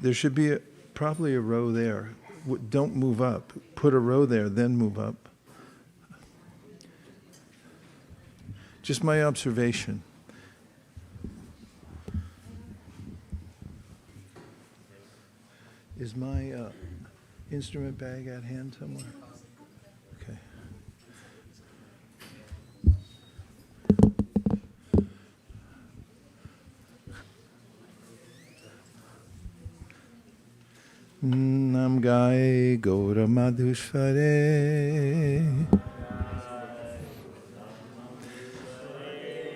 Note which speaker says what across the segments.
Speaker 1: There should be probably a row there. Don't move up. Put a row there, then move up. Just my observation. Is my instrument bag at hand somewhere? Okay. Nam Gai Gaura Madhushvare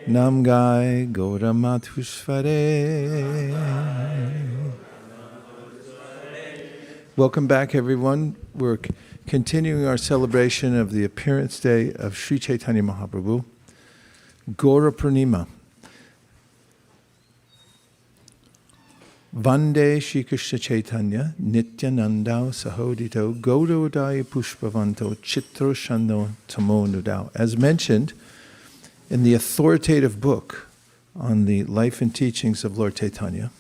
Speaker 1: Nam Gai Gaura Madhushvare. Welcome back, everyone. We're continuing our celebration of the appearance day of Sri Chaitanya Mahaprabhu, Gaura Purnima. Vande Shri Krishna Chaitanya, Nityanandao Sahodito, Gaudodaya Pushpavanto, Chitro Shando Tamo Nudao. As mentioned in the authoritative book on the life and teachings of Lord Chaitanya,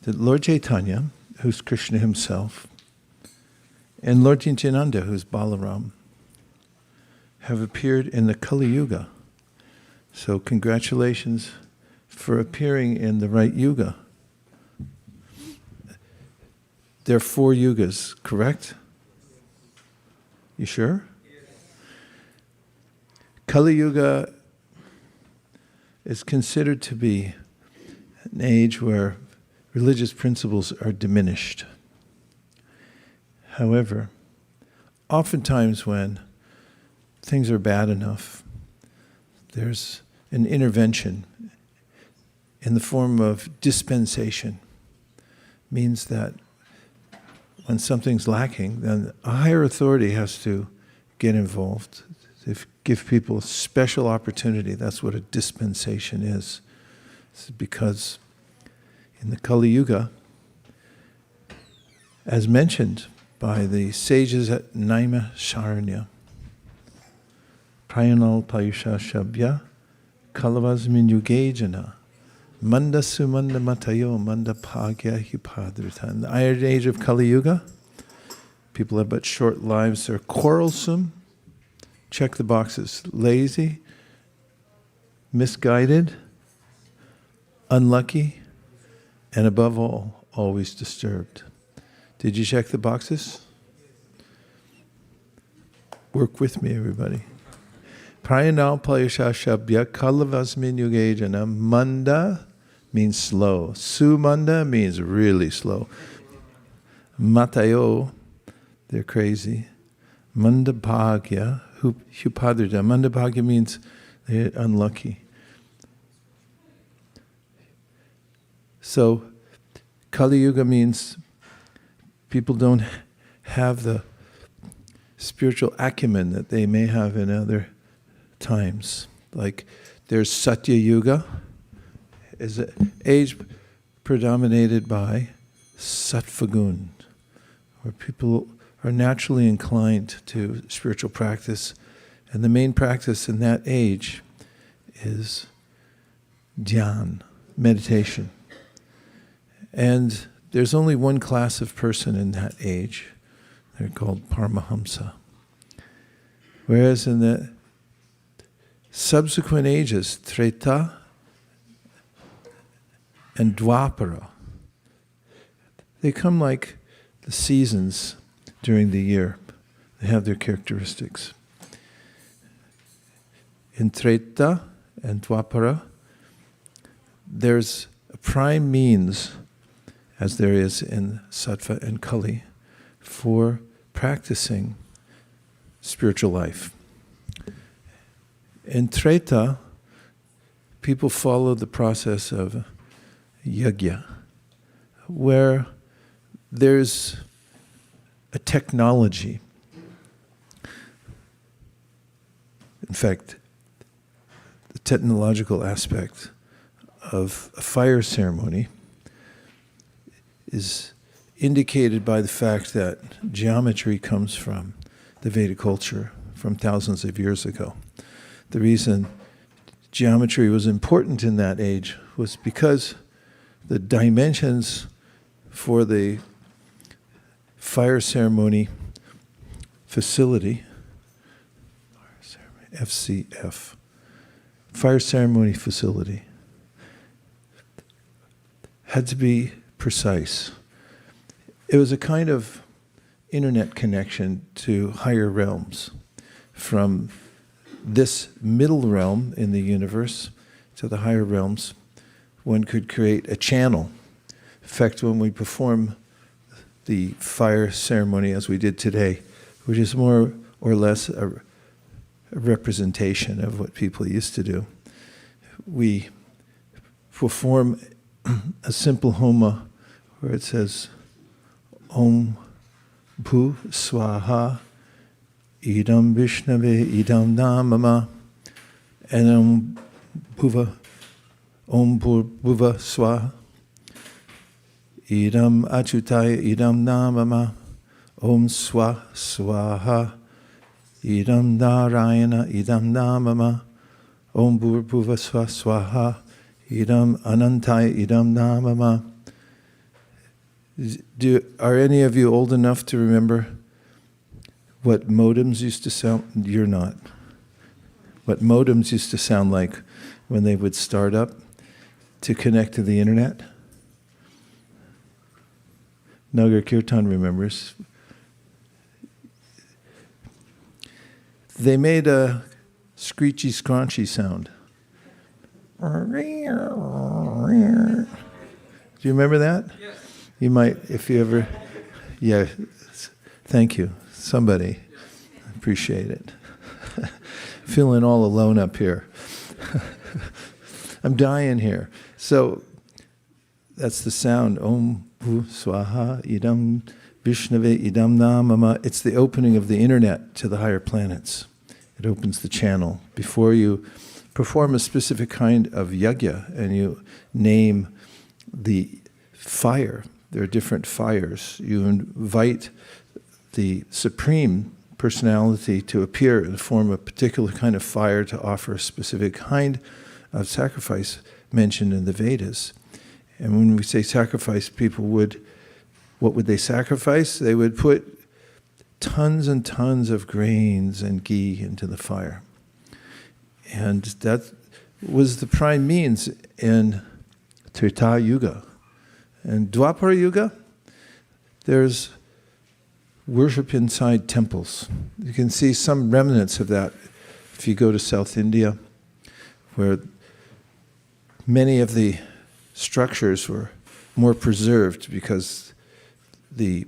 Speaker 1: that Lord Chaitanya, who's Krishna himself, and Lord Nityananda, who's Balaram, have appeared in the Kali Yuga. So congratulations for appearing in the right Yuga. There are 4 yugas, correct? You sure? Kali Yuga is considered to be an age where religious principles are diminished. However, oftentimes when things are bad enough, there's an intervention in the form of dispensation. Means that when something's lacking, then a higher authority has to get involved, to give people a special opportunity. That's what a dispensation is. It's because in the Kali Yuga, as mentioned by the sages at Naima Sharanya, Prayanal Payusha Shabya, Kalavasmin Yugejana, Manda Sumanda Matayo, Manda Pagya Hipadrita. In the Iron Age of Kali Yuga, people have but short lives. They're quarrelsome. Check the boxes. Lazy, misguided, unlucky, and above all, always disturbed. Did you check the boxes? Work with me, everybody. Prayanal Payasha Shabya Kalavasmin Yugejana. Manda means slow. Sumanda means really slow. Matayo, they're crazy. Mandabhagya, Hupadrita. Mandabhagya means they're unlucky. So, Kali Yuga means people don't have the spiritual acumen that they may have in other times. Like there's Satya Yuga, is an age predominated by sattvagun, where people are naturally inclined to spiritual practice, and the main practice in that age is dhyan, meditation. And there's only one class of person in that age. They're called Paramahamsa. Whereas in the subsequent ages, Treta and Dwapara, they come like the seasons during the year. They have their characteristics. In Treta and Dwapara, there's a prime means, as there is in Sattva and Kali, for practicing spiritual life. In Treta, people follow the process of yajna, where there's a technology. In fact, the technological aspect of a fire ceremony is indicated by the fact that geometry comes from the Vedic culture from thousands of years ago. The reason geometry was important in that age was because the dimensions for the fire ceremony facility, FCF, fire ceremony facility, had to be precise. It was a kind of internet connection to higher realms. From this middle realm in the universe to the higher realms, one could create a channel. In fact, when we perform the fire ceremony as we did today, which is more or less a representation of what people used to do, we perform a simple homa where it says Om Bhu Swaha Idam Vishnave Idam Namama, and Om Bhuva Swaha Idam Achutaya Idam Namama, Om Swaha Idam Narayana Idam Namama, Om Bhuva Swaha Idam Anantaya Idam Namama. Are any of you old enough to remember what modems used to sound? You're not. What modems used to sound like when they would start up to connect to the internet? Nagar Kirtan remembers. They made a screechy, scrunchy sound. Do you remember that? Yes. You might, if you ever, yeah, thank you. Somebody, appreciate it. Feeling all alone up here. I'm dying here. So that's the sound. Om Bhu Swaha Idam Vishnave Idam Namama. It's the opening of the internet to the higher planets. It opens the channel. Before you perform a specific kind of yajna and you name the fire, there are different fires. You invite the Supreme Personality to appear in the form of a particular kind of fire to offer a specific kind of sacrifice mentioned in the Vedas. And when we say sacrifice, people what would they sacrifice? They would put tons and tons of grains and ghee into the fire. And that was the prime means in Treta Yuga. And Dwapara Yuga, there's worship inside temples. You can see some remnants of that if you go to South India, where many of the structures were more preserved because the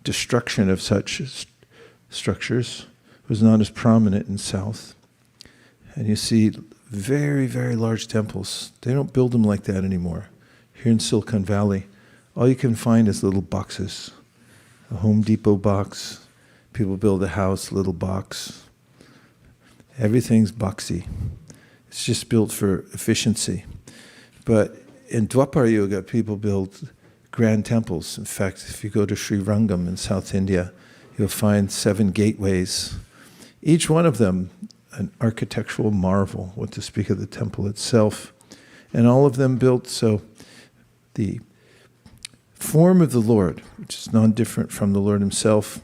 Speaker 1: destruction of such structures was not as prominent in South. And you see very, very large temples. They don't build them like that anymore. Here in Silicon Valley, all you can find is little boxes. A Home Depot box. People build a house, little box. Everything's boxy. It's just built for efficiency. But in Dwapara Yuga, people build grand temples. In fact, if you go to Sri Rangam in South India, you'll find 7 gateways. Each one of them an architectural marvel, what to speak of the temple itself. And all of them built so the form of the Lord, which is non-different from the Lord himself,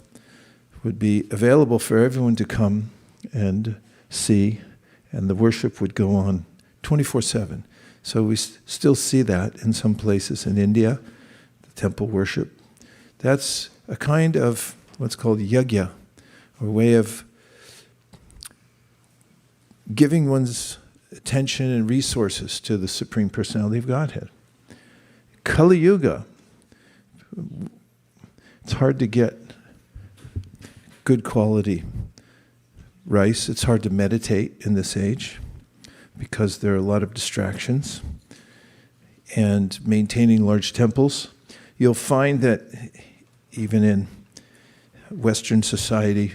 Speaker 1: would be available for everyone to come and see, and the worship would go on 24/7. So we still see that in some places in India, the temple worship. That's a kind of what's called yajna, or way of giving one's attention and resources to the Supreme Personality of Godhead. Kali Yuga, it's hard to get good quality rice. It's hard to meditate in this age because there are a lot of distractions. And maintaining large temples, you'll find that even in Western society,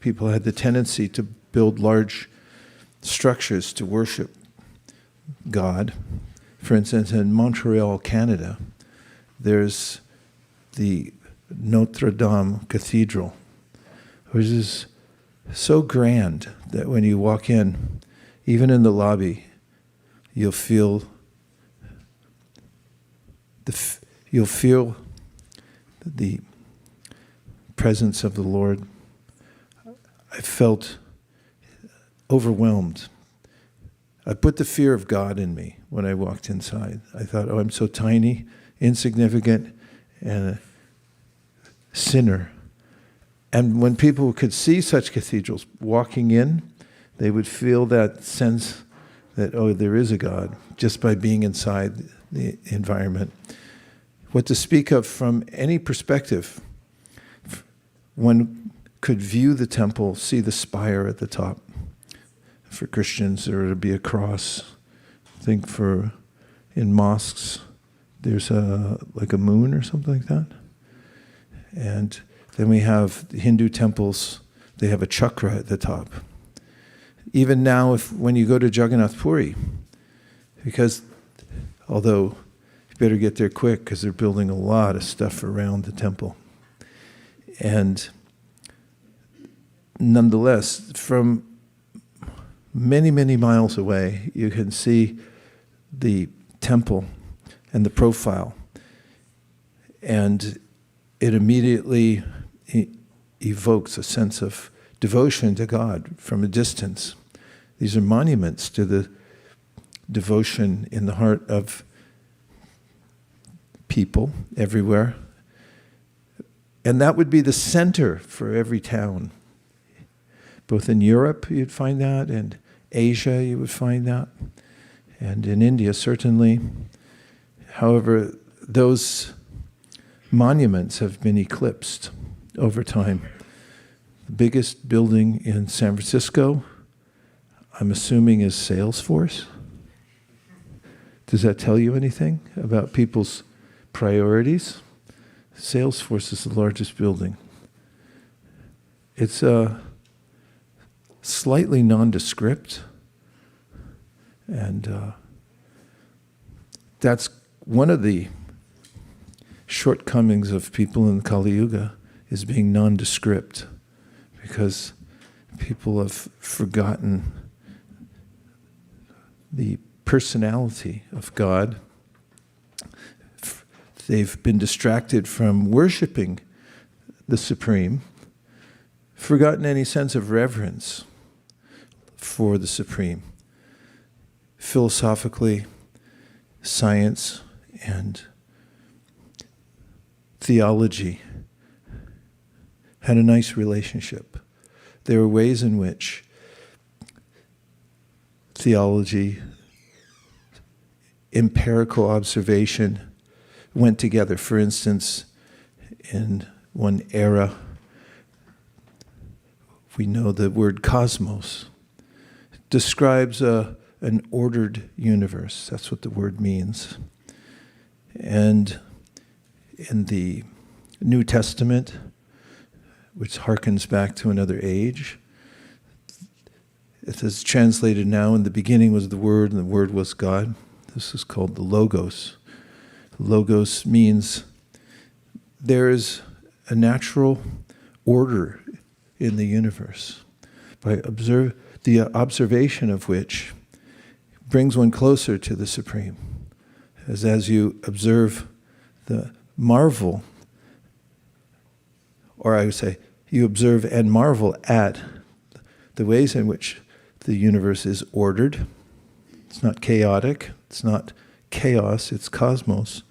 Speaker 1: people had the tendency to build large structures to worship God. For instance, in Montreal, Canada, there's the Notre Dame Cathedral, which is so grand that when you walk in, even in the lobby, you'll feel you'll feel the presence of the Lord. I felt overwhelmed. I put the fear of God in me when I walked inside. I thought, oh, I'm so tiny, insignificant, and a sinner. And when people could see such cathedrals walking in, they would feel that sense that, oh, there is a God, just by being inside the environment. What to speak of from any perspective, one could view the temple, see the spire at the top. For Christians, there would be a cross. I think in mosques, there's like a moon or something like that. And then we have the Hindu temples, they have a chakra at the top. Even now, when you go to Jagannath Puri, because although you better get there quick because they're building a lot of stuff around the temple. And nonetheless, from many, many miles away, you can see the temple and the profile. And it immediately evokes a sense of devotion to God from a distance. These are monuments to the devotion in the heart of people everywhere. And that would be the center for every town. Both in Europe, you'd find that, and Asia, you would find that, and in India, certainly. However, those monuments have been eclipsed over time. The biggest building in San Francisco, I'm assuming, is Salesforce. Does that tell you anything about people's priorities? Salesforce is the largest building. It's slightly nondescript, and that's one of the shortcomings of people in Kali Yuga, is being nondescript, because people have forgotten the personality of God. They've been distracted from worshiping the Supreme, forgotten any sense of reverence for the Supreme. Philosophically, science and theology had a nice relationship. There were ways in which theology, empirical observation went together. For instance, in one era, we know the word cosmos describes an ordered universe. That's what the word means. And in the New Testament, which harkens back to another age, it is translated now, in the beginning was the Word, and the Word was God. This is called the Logos. Logos means there is a natural order in the universe, by the observation of which brings one closer to the Supreme. As you observe the marvel, or I would say, you observe and marvel at the ways in which the universe is ordered. It's not chaotic, it's not chaos, it's cosmos.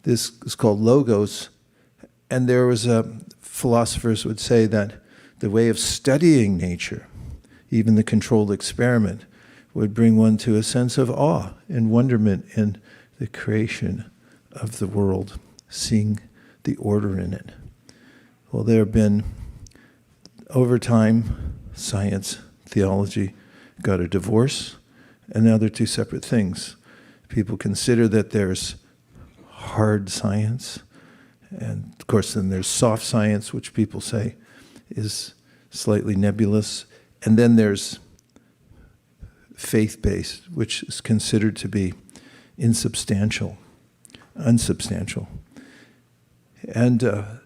Speaker 1: This is called Logos, and there was philosophers would say that the way of studying nature, even the controlled experiment, would bring one to a sense of awe and wonderment in the creation of the world, seeing the order in it. Well, there have been, over time, science, theology got a divorce, and now they're two separate things. People consider that there's hard science, and of course then there's soft science, which people say is slightly nebulous, and then there's faith-based, which is considered to be unsubstantial. And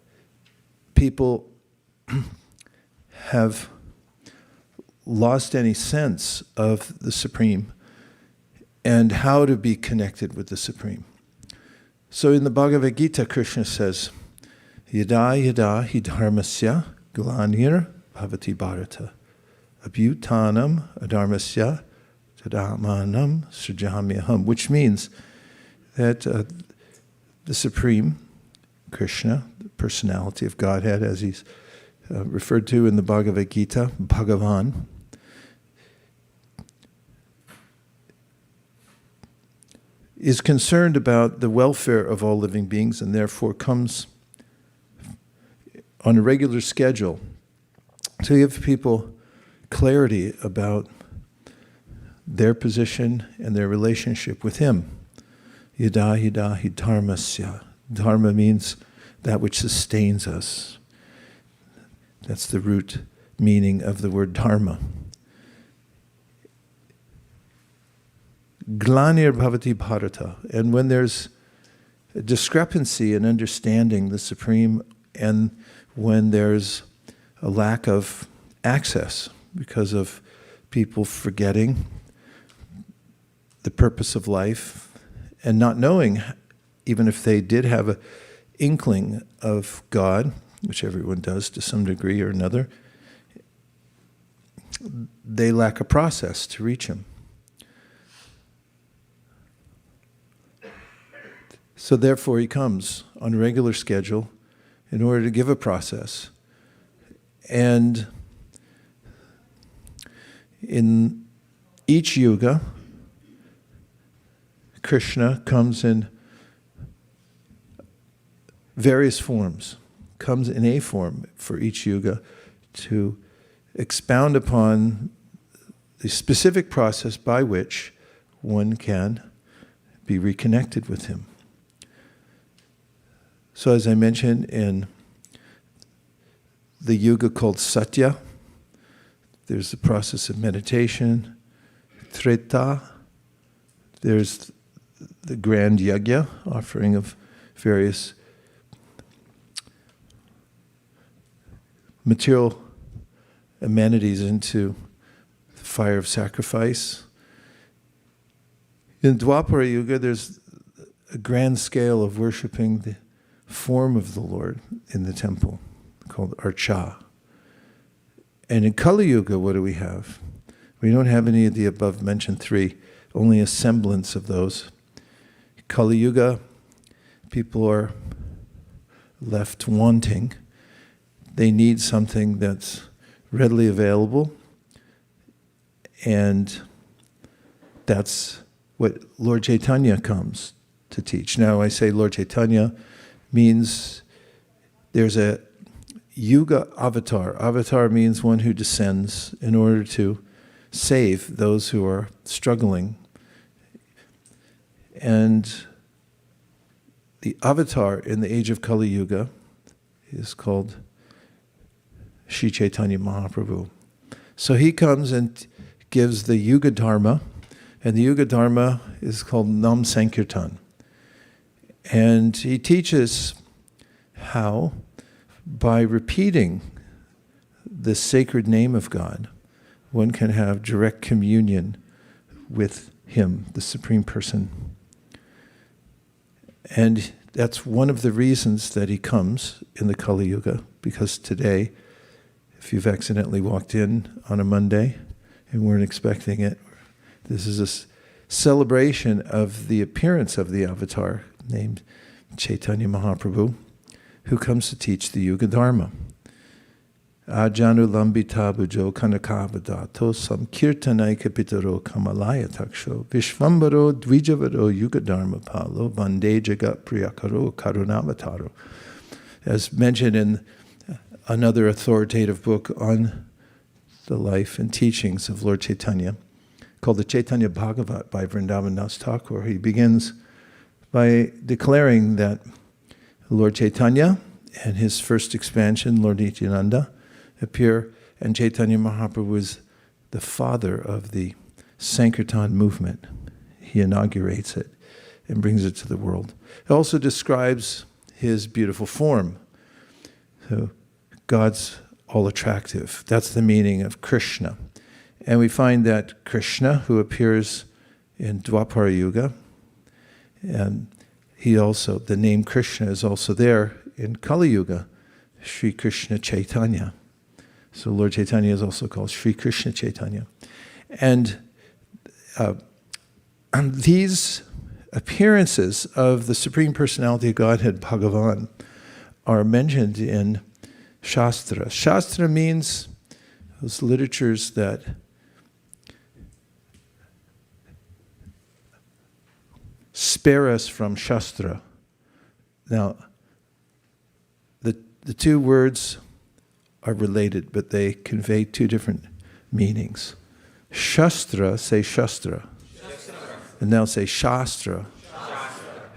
Speaker 1: people have lost any sense of the Supreme and how to be connected with the Supreme. So in the Bhagavad Gita, Krishna says, Yada yada hi dharmasya glanir bhavati bharata abhutanam adharmasya tadamanam srijamyaham, which means that the Supreme, Krishna, the personality of Godhead, as he's referred to in the Bhagavad Gita, Bhagavan, is concerned about the welfare of all living beings and therefore comes on a regular schedule to give people clarity about their position and their relationship with him. Yada yada hi dharmasya. Dharma means that which sustains us. That's the root meaning of the word dharma. Glanir bhavati bharata. And when there's a discrepancy in understanding the Supreme and when there's a lack of access because of people forgetting the purpose of life and not knowing, even if they did have an inkling of God, which everyone does to some degree or another, they lack a process to reach him. So therefore he comes on a regular schedule in order to give a process. And in each yuga, Krishna comes in various forms, comes in a form for each yuga to expound upon the specific process by which one can be reconnected with him. So as I mentioned, in the yuga called Satya, there's the process of meditation. Treta, there's the grand yajna, offering of various material amenities into the fire of sacrifice. In Dwapara Yuga, there's a grand scale of worshiping the form of the Lord in the temple, called Archa. And in Kali Yuga, what do we have? We don't have any of the above mentioned three, only a semblance of those. Kali Yuga, people are left wanting. They need something that's readily available, and that's what Lord Chaitanya comes to teach. Now, I say Lord Chaitanya means there's a Yuga avatar. Avatar means one who descends in order to save those who are struggling. And the avatar in the age of Kali Yuga is called Sri Chaitanya Mahaprabhu. So he comes and gives the Yuga Dharma, and the Yuga Dharma is called Nam Sankirtan. And he teaches how, by repeating the sacred name of God, one can have direct communion with him, the Supreme Person. And that's one of the reasons that he comes in the Kali Yuga, because today, if you've accidentally walked in on a Monday and weren't expecting it, this is a celebration of the appearance of the avatar named Chaitanya Mahaprabhu, who comes to teach the Yuga Dharma. Ajanu lambita bujo kanakavadato samkirtanai kapitaro kamalaya taksho vishvambaro dvijavaro Yuga Dharma palo vande jagat priyakaro karunavataro. As mentioned in another authoritative book on the life and teachings of Lord Chaitanya, called the Chaitanya Bhagavat by Vrindavan Das Thakur, he begins by declaring that Lord Chaitanya and his first expansion, Lord Nityananda, appear, and Chaitanya Mahaprabhu is the father of the Sankirtan movement. He inaugurates it and brings it to the world. It also describes his beautiful form. So God's all attractive. That's the meaning of Krishna. And we find that Krishna, who appears in Dwapara Yuga, and the name Krishna is also there in Kali Yuga, Sri Krishna Chaitanya. So Lord Chaitanya is also called Sri Krishna Chaitanya. And these appearances of the Supreme Personality of Godhead, Bhagavan, are mentioned in Shastra. Shastra means those literatures that spare us from Shastra. Now, the two words are related, but they convey two different meanings. Shastra, say Shastra. And now say Shastra.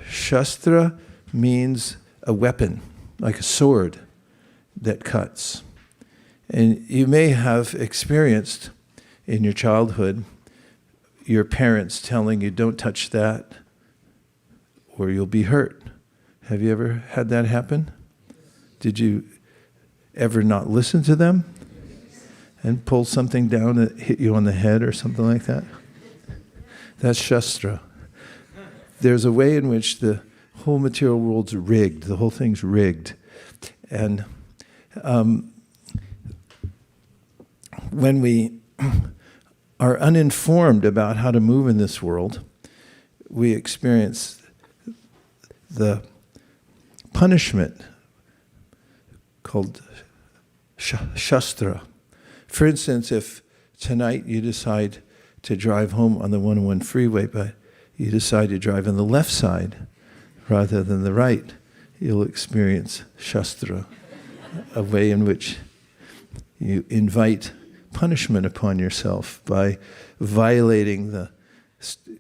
Speaker 1: Shastra means a weapon, like a sword that cuts. And you may have experienced in your childhood your parents telling you, don't touch that or you'll be hurt. Have you ever had that happen? Did you ever not listen to them and pull something down that hit you on the head or something like that? That's Shastra. There's a way in which the whole material world's rigged. The whole thing's rigged. And when we are uninformed about how to move in this world, we experience the punishment called Shastra. For instance, if tonight you decide to drive home on the 101 freeway, but you decide to drive on the left side rather than the right, you'll experience Shastra, a way in which you invite punishment upon yourself by violating the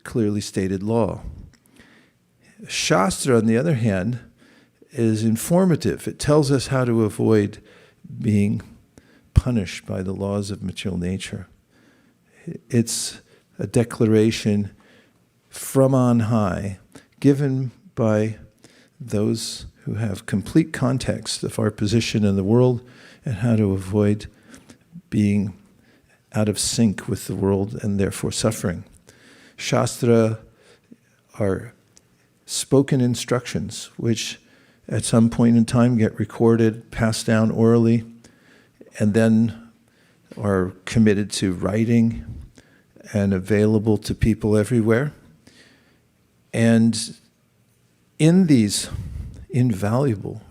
Speaker 1: clearly stated law. Shastra, on the other hand, is informative. It tells us how to avoid being punished by the laws of material nature. It's a declaration from on high, given by those who have complete context of our position in the world and how to avoid being out of sync with the world and therefore suffering. Shastra are spoken instructions which at some point in time get recorded, passed down orally, and then are committed to writing and available to people everywhere. And in these invaluable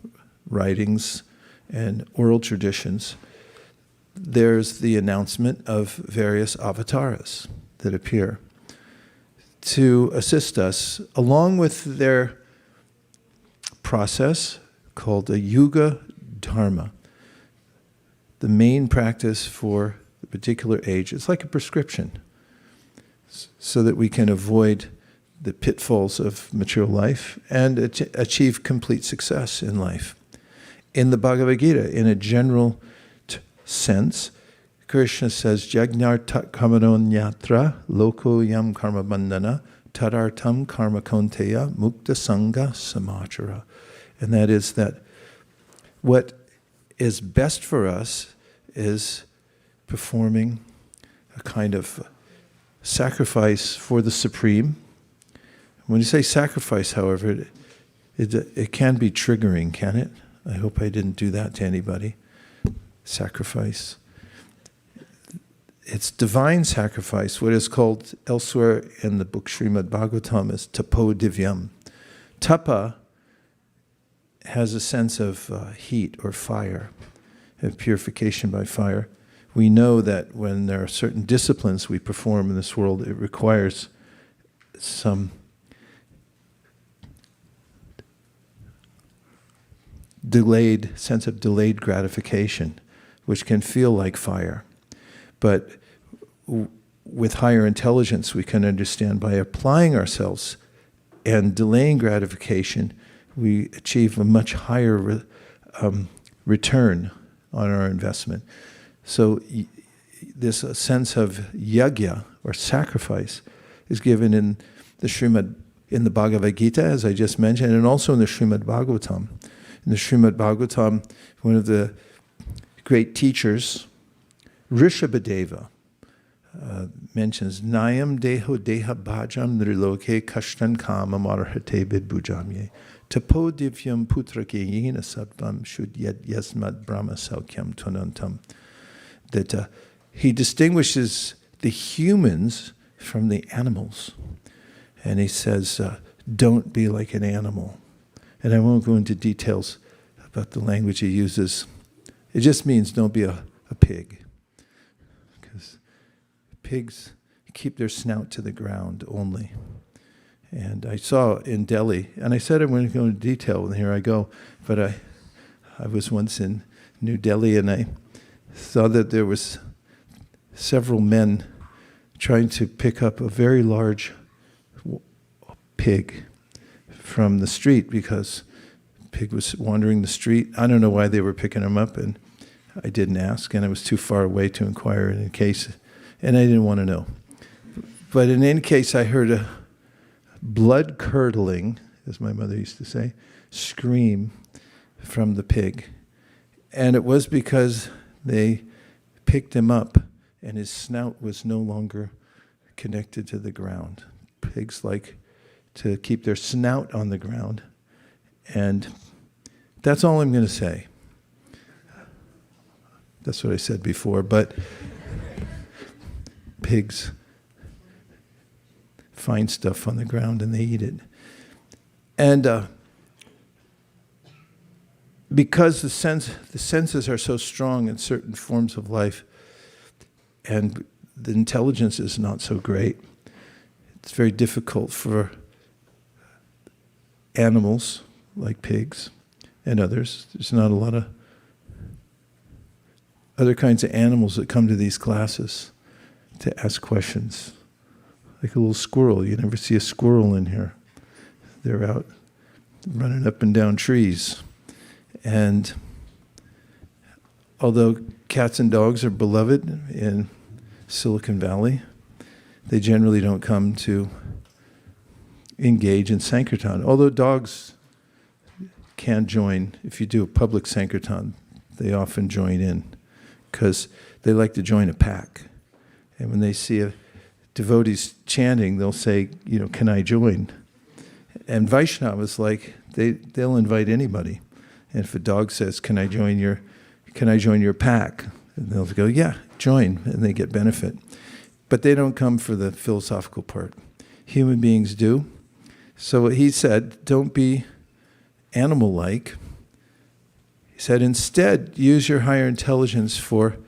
Speaker 1: writings and oral traditions, there's the announcement of various avatars that appear to assist us, along with their process called a yuga dharma, the main practice for the particular age. It's like a prescription, so that we can avoid the pitfalls of material life and achieve complete success in life. In the Bhagavad Gita, in a general sense, Krishna says, Jagnartat kamanon yatra loko yam karma bandhana tadartam karma konteya mukta sangha samachara. And that is that what is best for us is performing a kind of sacrifice for the Supreme. When you say sacrifice, however, it can be triggering, can it? I hope I didn't do that to anybody. Sacrifice. It's divine sacrifice, what is called elsewhere in the book Srimad Bhagavatam as tapo divyam. Tapa has a sense of heat or fire, of purification by fire. We know that when there are certain disciplines we perform in this world, it requires some sense of delayed gratification, which can feel like fire. But with higher intelligence, we can understand by applying ourselves and delaying gratification, we achieve a much higher return on our investment. So this sense of yajna, or sacrifice, is given in the Bhagavad Gita, as I just mentioned, and also in the Srimad Bhagavatam. In the Srimad Bhagavatam, one of the great teachers, Rishabhadeva, mentions Nayam deho deha bhajam nriloke kashtan kama marhate vidbujamye tapo divyam putrake yena sattvam shudyat yasmat brahma saukyam tunantam. That he distinguishes the humans from the animals. And he says, don't be like an animal. And I won't go into details about the language he uses. It just means don't be a pig. Because pigs keep their snout to the ground only. And I saw in Delhi, and I said I'm going to go into detail, and here I go. But I was once in New Delhi, and I saw that there was several men trying to pick up a very large pig from the street because the pig was wandering the street. I don't know why they were picking him up, and I didn't ask, and I was too far away to inquire in case, and I didn't want to know. But in any case, I heard a blood-curdling, as my mother used to say, scream from the pig. And it was because they picked him up and his snout was no longer connected to the ground. Pigs like to keep their snout on the ground. And that's all I'm going to say. That's what I said before, but pigs find stuff on the ground and they eat it. And because the senses are so strong in certain forms of life, and the intelligence is not so great, it's very difficult for animals like pigs and others. There's not a lot of other kinds of animals that come to these classes to ask questions. Like a little squirrel. You never see a squirrel in here. They're out running up and down trees. And although cats and dogs are beloved in Silicon Valley, they generally don't come to engage in Sankirtan. Although dogs can join, if you do a public Sankirtan, they often join in because they like to join a pack. And when they see a devotees chanting, they'll say, can I join? And Vaishnavas, they'll invite anybody. And if a dog says, can I join your pack? And they'll go, yeah, join, and they get benefit. But they don't come for the philosophical part. Human beings do. So he said, don't be animal-like. He said, instead, use your higher intelligence for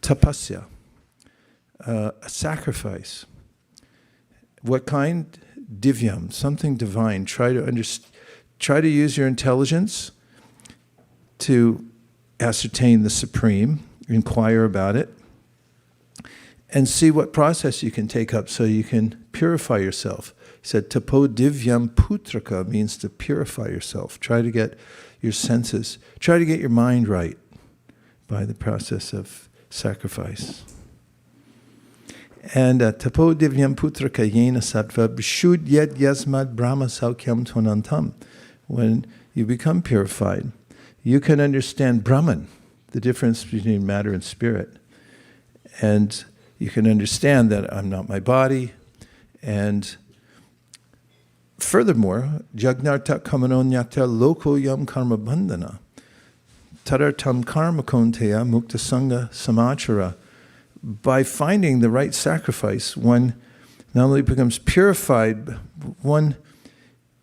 Speaker 1: tapasya, a sacrifice. What kind? Divyam, something divine. Try to use your intelligence to ascertain the supreme, inquire about it, and see what process you can take up so you can purify yourself. He said, tapo divyam putraka means to purify yourself. Try to get your senses, try to get your mind right by the process of sacrifice. And tapo divyam putraka yena sattva bishud yet yasmad brahma saukyam tvanantam. When you become purified, you can understand Brahman, the difference between matter and spirit. And you can understand that I'm not my body. And furthermore, jagnarta kamanonyata loko yam karma bandhana. Tadartam karma konteya mukta sangha samachara. By finding the right sacrifice, one not only becomes purified, but one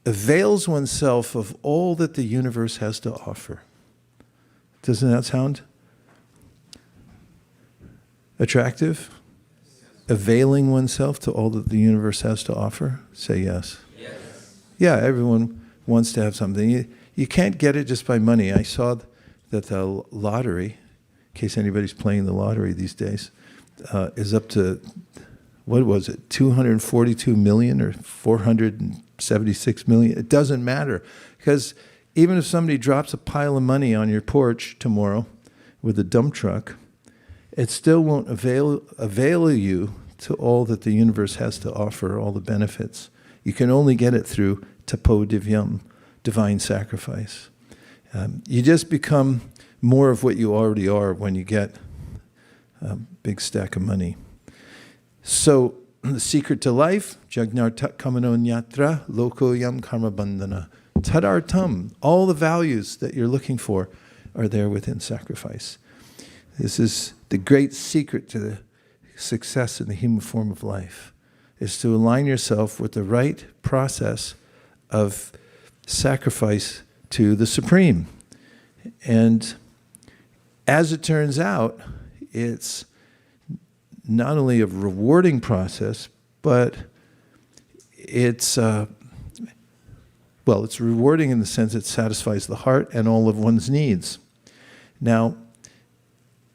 Speaker 1: avails oneself of all that the universe has to offer. Doesn't that sound attractive? Availing oneself to all that the universe has to offer? Say yes. Yes. Yeah, everyone wants to have something. You can't get it just by money. I saw that the lottery, in case anybody's playing the lottery these days, is up to, what was it, 242 million or 476 million? It doesn't matter. Because even if somebody drops a pile of money on your porch tomorrow with a dump truck, it still won't avail you to all that the universe has to offer, all the benefits. You can only get it through tapo divyam, divine sacrifice. You just become more of what you already are when you get a big stack of money. So, the secret to life, Jagnartat Kamano Nyatra, Loko Yam Karma Bandhana. Tadartam, all the values that you're looking for are there within sacrifice. This is the great secret to the success in the human form of life, is to align yourself with the right process of sacrifice to the Supreme. And as it turns out, it's not only a rewarding process, but it's rewarding in the sense it satisfies the heart and all of one's needs. Now,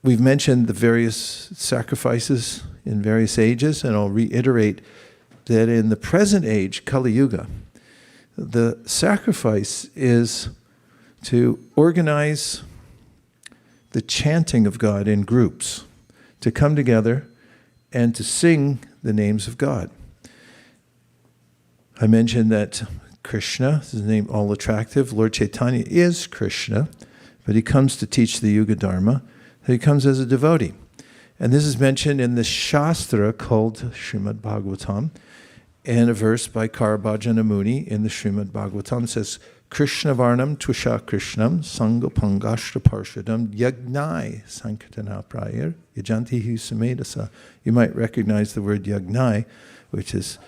Speaker 1: we've mentioned the various sacrifices in various ages, and I'll reiterate that in the present age, Kali Yuga, the sacrifice is to organize the chanting of God in groups, to come together and to sing the names of God. I mentioned that Krishna, his name all attractive, Lord Chaitanya is Krishna, but he comes to teach the Yuga Dharma. He comes as a devotee. And this is mentioned in the Shastra called Srimad Bhagavatam, and a verse by Karabhajana Muni in the Srimad Bhagavatam says, Krishna Varnam Tvisha Krishnam Sangha Pangashtra Parshadam Yagnai Sankirtan Prayar Yajanti Husamedasa. You might recognize the word Yagnai, which is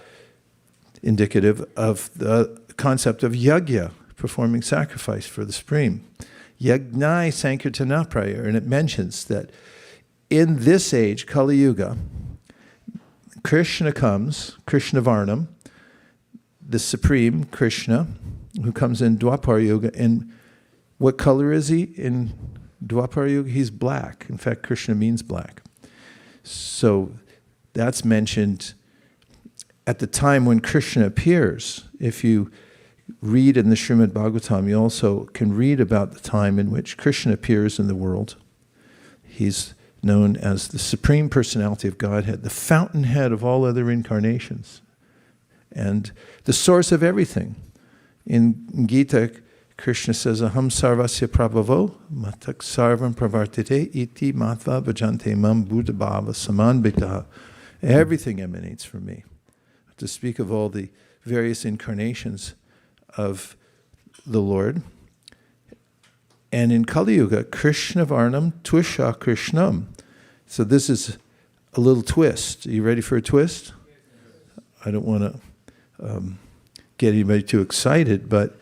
Speaker 1: indicative of the concept of yagya, performing sacrifice for the Supreme. Yagnai Sankirtana Prayar, and it mentions that in this age, Kali Yuga, Krishna comes, Krishna Varnam, the Supreme Krishna, who comes in Dwapar Yuga. And what color is he in Dwapar Yuga? He's black. In fact, Krishna means black. So that's mentioned at the time when Krishna appears. If you read in the Srimad Bhagavatam, you also can read about the time in which Krishna appears in the world. He's known as the Supreme Personality of Godhead, the fountainhead of all other incarnations, and the source of everything. In Gita, Krishna says, Aham sarvasya prabhavo, matak sarvam pravartite, iti matva bhajante mam buddha bhava samanbhita. Everything emanates from me. To speak of all the various incarnations of the Lord. And in Kali Yuga, Krishna Varnam Tvisha Krishnam. So this is a little twist. Are you ready for a twist? I don't want to get anybody too excited, but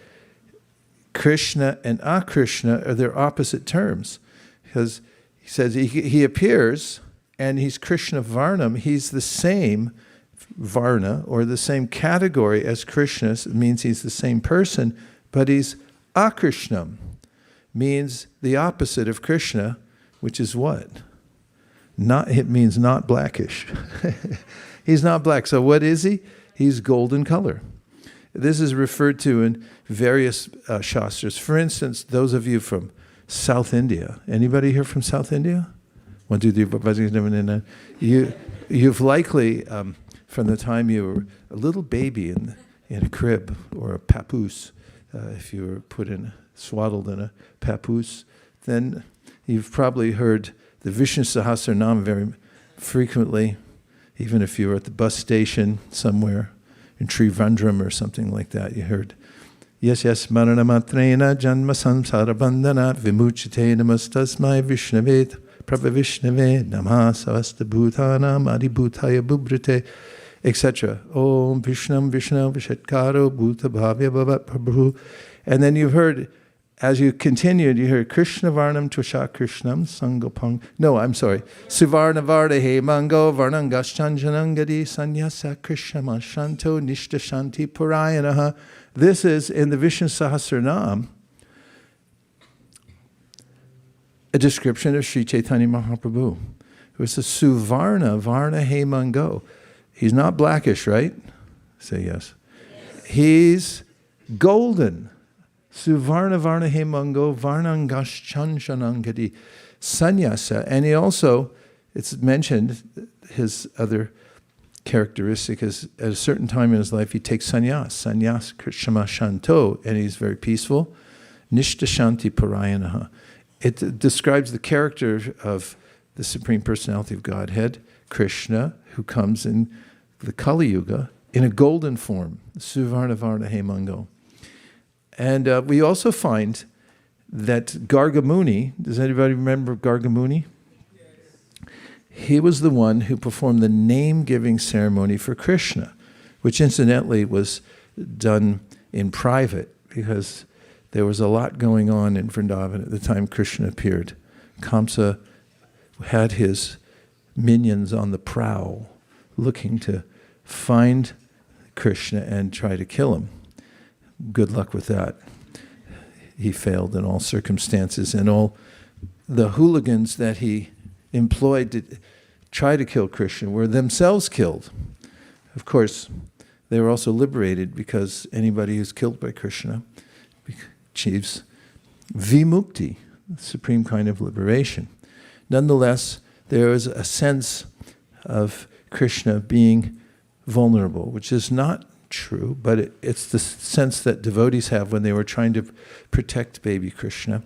Speaker 1: Krishna and Akrishna are their opposite terms. Because he says he appears and he's Krishna Varnam. He's the same Varna, or the same category as Krishna. It means he's the same person, but he's Akrishnam, means the opposite of Krishna, which is what? It means not blackish. He's not black. So what is he? He's golden color. This is referred to in various shastras. For instance, those of you from South India. Anybody here from South India? 1, 2, 3, 4, you've likely, from the time you were a little baby in a crib or a papoose, if you were swaddled in a papoose, then you've probably heard the Vishnu Sahasranam very frequently, even if you were at the bus station somewhere in Trivandrum or something like that. You heard, yes, Maranamatrena Janma Samsara Bandhana Vimuchite Namastasmai Vishnave Prabhavishnave Namah Savasta Bhutanam Adibhutaya Bubrite, etc. Om Vishnam Vishnu Vishatkaro Bhuta Bhavya Bhavat Prabhu. And then you've heard, as you continued, you heard Krishna Varnam Tvisha Krishnam Sangopang. No, I'm sorry. Suvarna Vardahe Mango Varnangaschanjanangadi Sanyasa Krishna Shanto Nishta Shanti Purayanaha. This is in the Vishnu Sahasranam a description of Sri Chaitanya Mahaprabhu. It was a Suvarna Varna He Mango. He's not blackish, right? Say yes. He's golden. Suvarna Varna He Mango Varnangaschanjanangadi Sanyasa. And he also, it's mentioned, his other characteristic is at a certain time in his life he takes sannyas Krishna Shanto, and he's very peaceful. Nishta Shanti Parayanaha. It describes the character of the Supreme Personality of Godhead, Krishna, who comes in the Kali Yuga in a golden form, Suvarna Varna Hemango. And we also find that Garga Muni, does anybody remember Garga Muni? Yes. He was the one who performed the name-giving ceremony for Krishna, which incidentally was done in private because there was a lot going on in Vrindavan at the time Krishna appeared. Kamsa had his minions on the prowl looking to find Krishna and try to kill him. Good luck with that. He failed in all circumstances, and all the hooligans that he employed to try to kill Krishna were themselves killed. Of course, they were also liberated because anybody who's killed by Krishna achieves vimukti, the supreme kind of liberation. Nonetheless, there is a sense of Krishna being vulnerable, which is not true, but it's the sense that devotees have when they were trying to protect baby Krishna.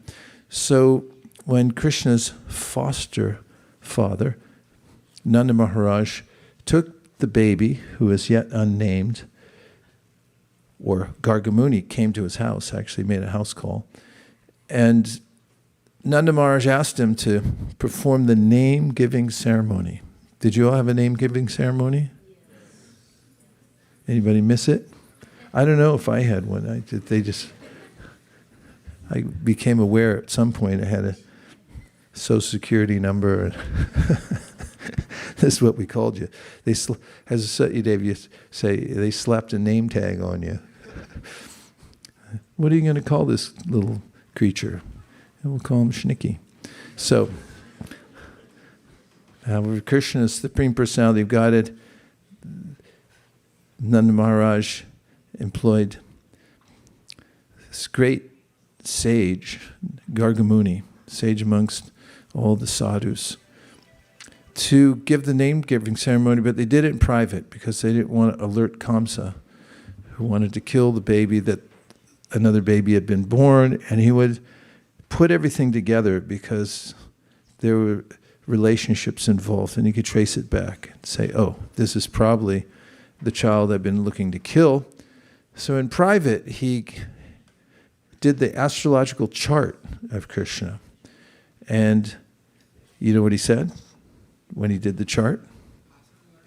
Speaker 1: So when Krishna's foster father, Nanda Maharaj, took the baby, who is yet unnamed, or Garga Muni came to his house, actually made a house call, and Nanda Maharaj asked him to perform the name-giving ceremony. Did you all have a name-giving ceremony? Anybody miss it? I don't know if I had one. I became aware at some point I had a social security number. And this is what we called you. As Satyadev used to say, they slapped a name tag on you. What are you going to call this little creature? And we'll call him Shnicky. So, Krishna is the Supreme Personality of Godhead. Nanda Maharaj employed this great sage, Garga Muni, sage amongst all the sadhus, to give the name-giving ceremony, but they did it in private because they didn't want to alert Kamsa, who wanted to kill the baby, that another baby had been born, and he would put everything together because there were relationships involved, and he could trace it back and say, oh, this is probably the child I've been looking to kill. So in private, he did the astrological chart of Krishna. And you know what he said when he did the chart?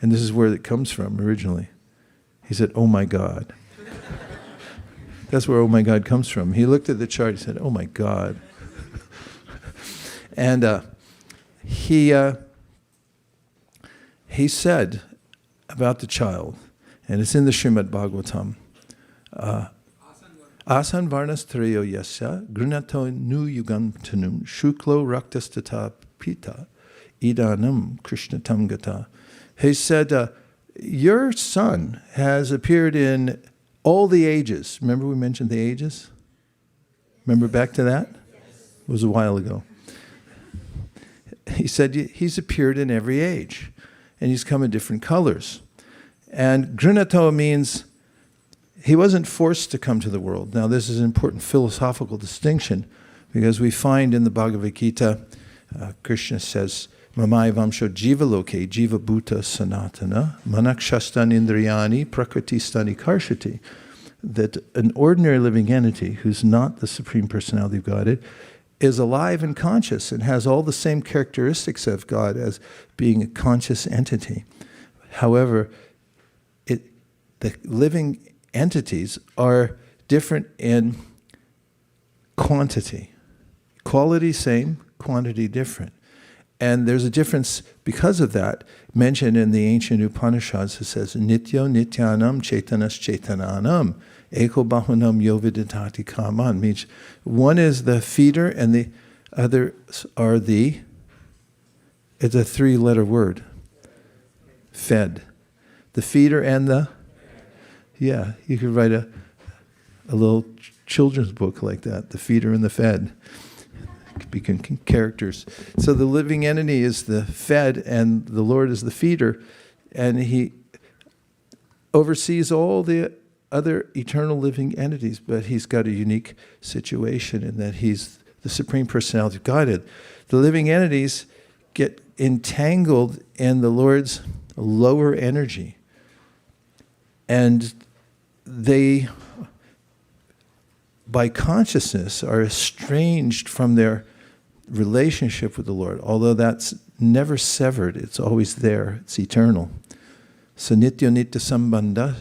Speaker 1: And this is where it comes from originally. He said, oh my God. That's where oh my God comes from. He looked at the chart, he said, oh my God. And he said about the child, and it's in the Srimad Bhagavatam, Asan varnas trayo yasya grunato nu yugam tanum shuklo raktastata pita idanam krishnatam gata. He said, your son has appeared in all the ages. Remember we mentioned the ages? Remember back to that? It was a while ago. He said he's appeared in every age, and he's come in different colors. And grunato means he wasn't forced to come to the world. Now this is an important philosophical distinction because we find in the Bhagavad Gita, Krishna says, Mamai vamsho jiva loke jiva bhuta sanatana manakshastan indriyani prakritistani karshati, that an ordinary living entity who's not the Supreme Personality of Godhead is alive and conscious and has all the same characteristics of God as being a conscious entity. However, the living entities are different in quantity. Quality same, quantity different. And there's a difference because of that mentioned in the ancient Upanishads. It says, Nityo nityanam chaitanas chaitananam eko bahunam yoviditati kaman. Means one is the feeder and the others are it's a three-letter word, fed. The feeder and the, you could write a little children's book like that, the feeder and the fed. Become characters. So the living entity is the fed and the Lord is the feeder, and he oversees all the other eternal living entities, but he's got a unique situation in that he's the Supreme Personality of Godhead. The living entities get entangled in the Lord's lower energy. And they, by consciousness, are estranged from their relationship with the Lord, although that's never severed. It's always there. It's eternal. Sanitya nitya sambandha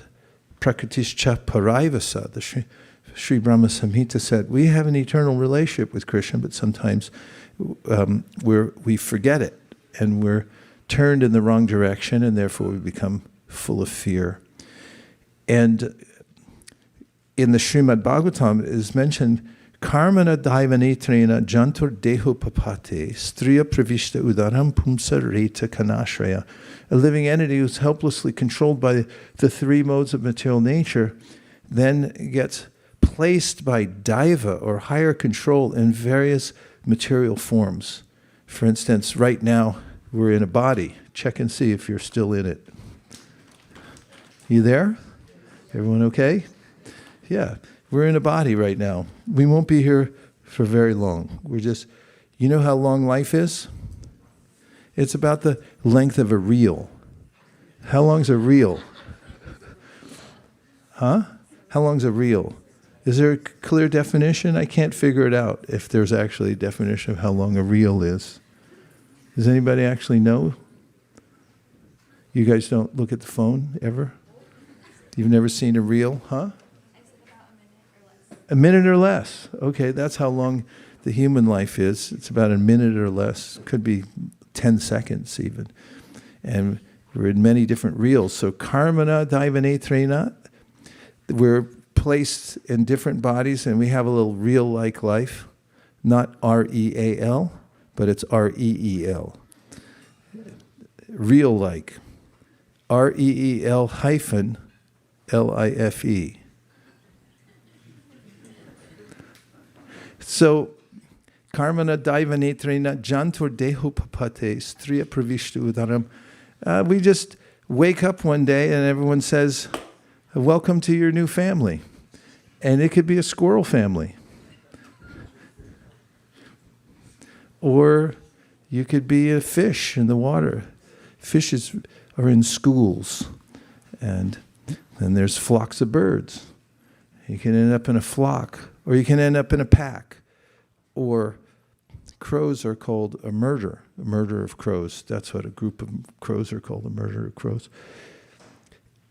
Speaker 1: prakritischa paraivasa. The Sri Brahma Samhita said, we have an eternal relationship with Krishna, but sometimes we forget it, and we're turned in the wrong direction, and therefore we become full of fear. And in the Srimad Bhagavatam, it is mentioned, Karmana daivanetrena jantur deho papate striya pravishta udaram pumsa reta kanashraya. A living entity who's helplessly controlled by the three modes of material nature then gets placed by daiva, or higher control, in various material forms. For instance, right now we're in a body. Check and see if you're still in it. You there? Everyone okay? Yeah, we're in a body right now. We won't be here for very long. We're just, you know how long life is? It's about the length of a reel. How long's a reel? Huh? How long's a reel? Is there a clear definition? I can't figure it out if there's actually a definition of how long a reel is. Does anybody actually know? You guys don't look at the phone ever? You've never seen a reel, huh? A minute or less. Okay, that's how long the human life is. It's about a minute or less. Could be 10 seconds even. And we're in many different reels. So karmana daivanetrena, we're placed in different bodies, and we have a little reel-like life. Not R-E-A-L, but it's R-E-E-L. Reel-like. R-E-E-L hyphen L-I-F-E. So, karmana daivanetrena jantur deho papate striya pravishtu udaram. We just wake up one day and everyone says, welcome to your new family. And it could be a squirrel family. Or you could be a fish in the water. Fishes are in schools. And then there's flocks of birds. You can end up in a flock, or you can end up in a pack. Or crows are called a murder of crows. That's what a group of crows are called, a murder of crows.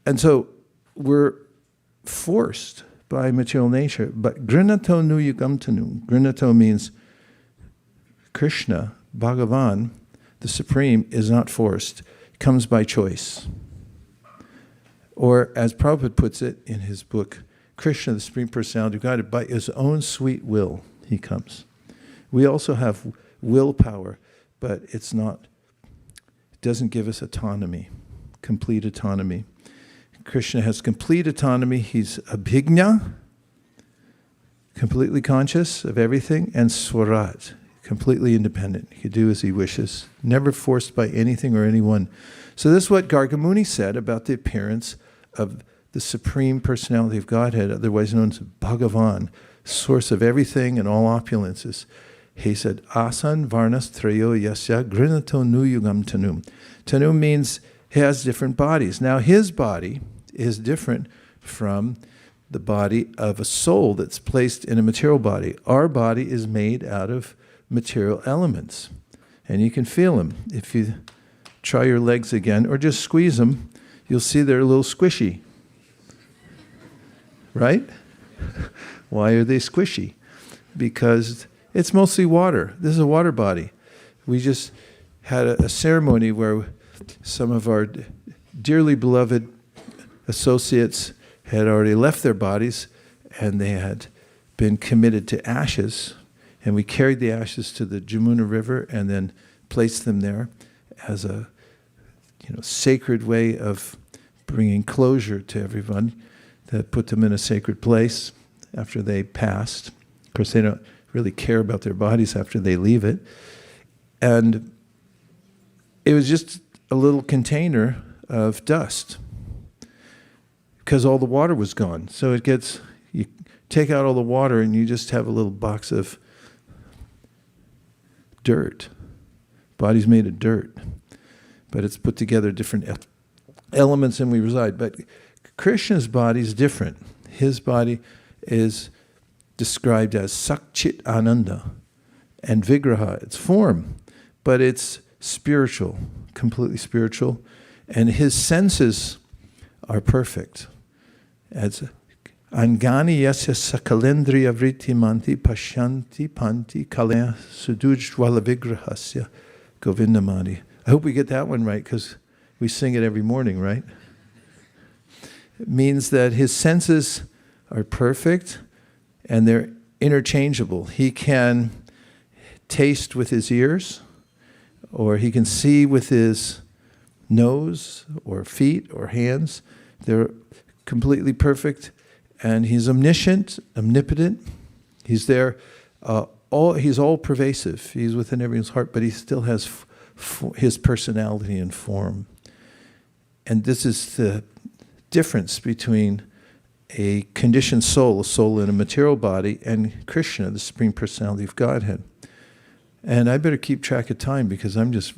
Speaker 1: And so we're forced by material nature. But grinato nu yugamtanu. Grinato means Krishna, Bhagavan, the Supreme, is not forced. It comes by choice. Or, as Prabhupada puts it in his book, Krishna, the Supreme Personality of God, by his own sweet will, he comes. We also have willpower, but it doesn't give us autonomy, complete autonomy. Krishna has complete autonomy. He's abhigna, completely conscious of everything, and swarat, completely independent. He can do as he wishes, never forced by anything or anyone. So this is what Gargamuni said about the appearance of the Supreme Personality of Godhead, otherwise known as Bhagavan, source of everything and all opulences. He said, Asan varnas trayo yasya grinato nu yugam tanum. Tanum means he has different bodies. Now his body is different from the body of a soul that's placed in a material body. Our body is made out of material elements. And you can feel them. If you try your legs again, or just squeeze them, you'll see they're a little squishy. Right? Why are they squishy? Because it's mostly water. This is a water body. We just had a ceremony where some of our dearly beloved associates had already left their bodies, and they had been committed to ashes. And we carried the ashes to the Jamuna River and then placed them there as a sacred way of bringing closure to everyone, that put them in a sacred place after they passed. Of course, they don't really care about their bodies after they leave it. And it was just a little container of dust because all the water was gone. So you take out all the water and you just have a little box of dirt. Body's made of dirt, but it's put together different elements and we reside. But Krishna's body is different. His body is described as Sakchit Ananda and Vigraha. It's form, but it's spiritual, completely spiritual. And his senses are perfect. As Angani yasya sakalendriya vritti manti pashyanti panti kalaya sudujjwala vigrahasya govindamadi. I hope we get that one right because we sing it every morning, right? It means that his senses are perfect and they're interchangeable. He can taste with his ears, or he can see with his nose or feet or hands. They're completely perfect. And he's omniscient, omnipotent. He's there. He's all pervasive. He's within everyone's heart, but he still has his personality and form. And this is the difference between a conditioned soul, a soul in a material body, and Krishna, the Supreme Personality of Godhead. And I better keep track of time because I'm just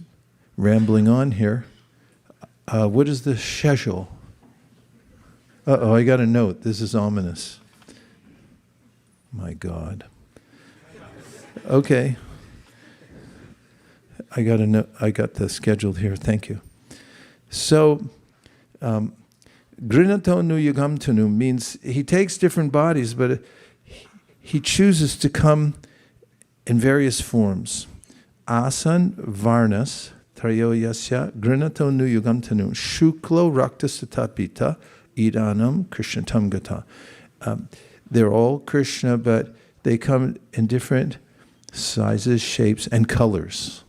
Speaker 1: rambling on here. What is the schedule? Uh-oh, I got a note. This is ominous. My God. Okay. I got a note. I got the scheduled here. Thank you. So, Grinato nu yugamtanu means he takes different bodies, but he chooses to come in various forms. Asan varnas trayo yasya grinato nu yugamtanu shuklo rakta satapita idanam krishnatam gata. They're all Krishna, but they come in different sizes, shapes, and colors.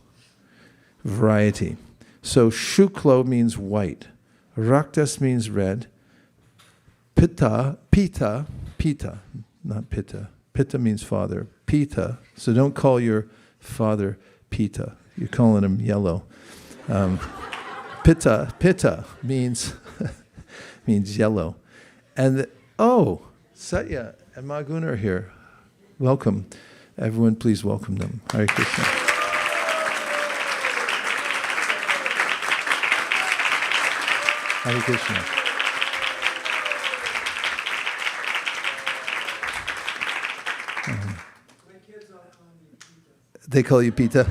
Speaker 1: Variety. So shuklo means white. Raktas means red. Pita, not pitta. Pitta means father. Pita. So don't call your father Pita. You're calling him yellow. Pitta means means yellow. And Satya and Magun are here. Welcome. Everyone, please welcome them. Hare Krishna. Hare Krishna. They call you Pita.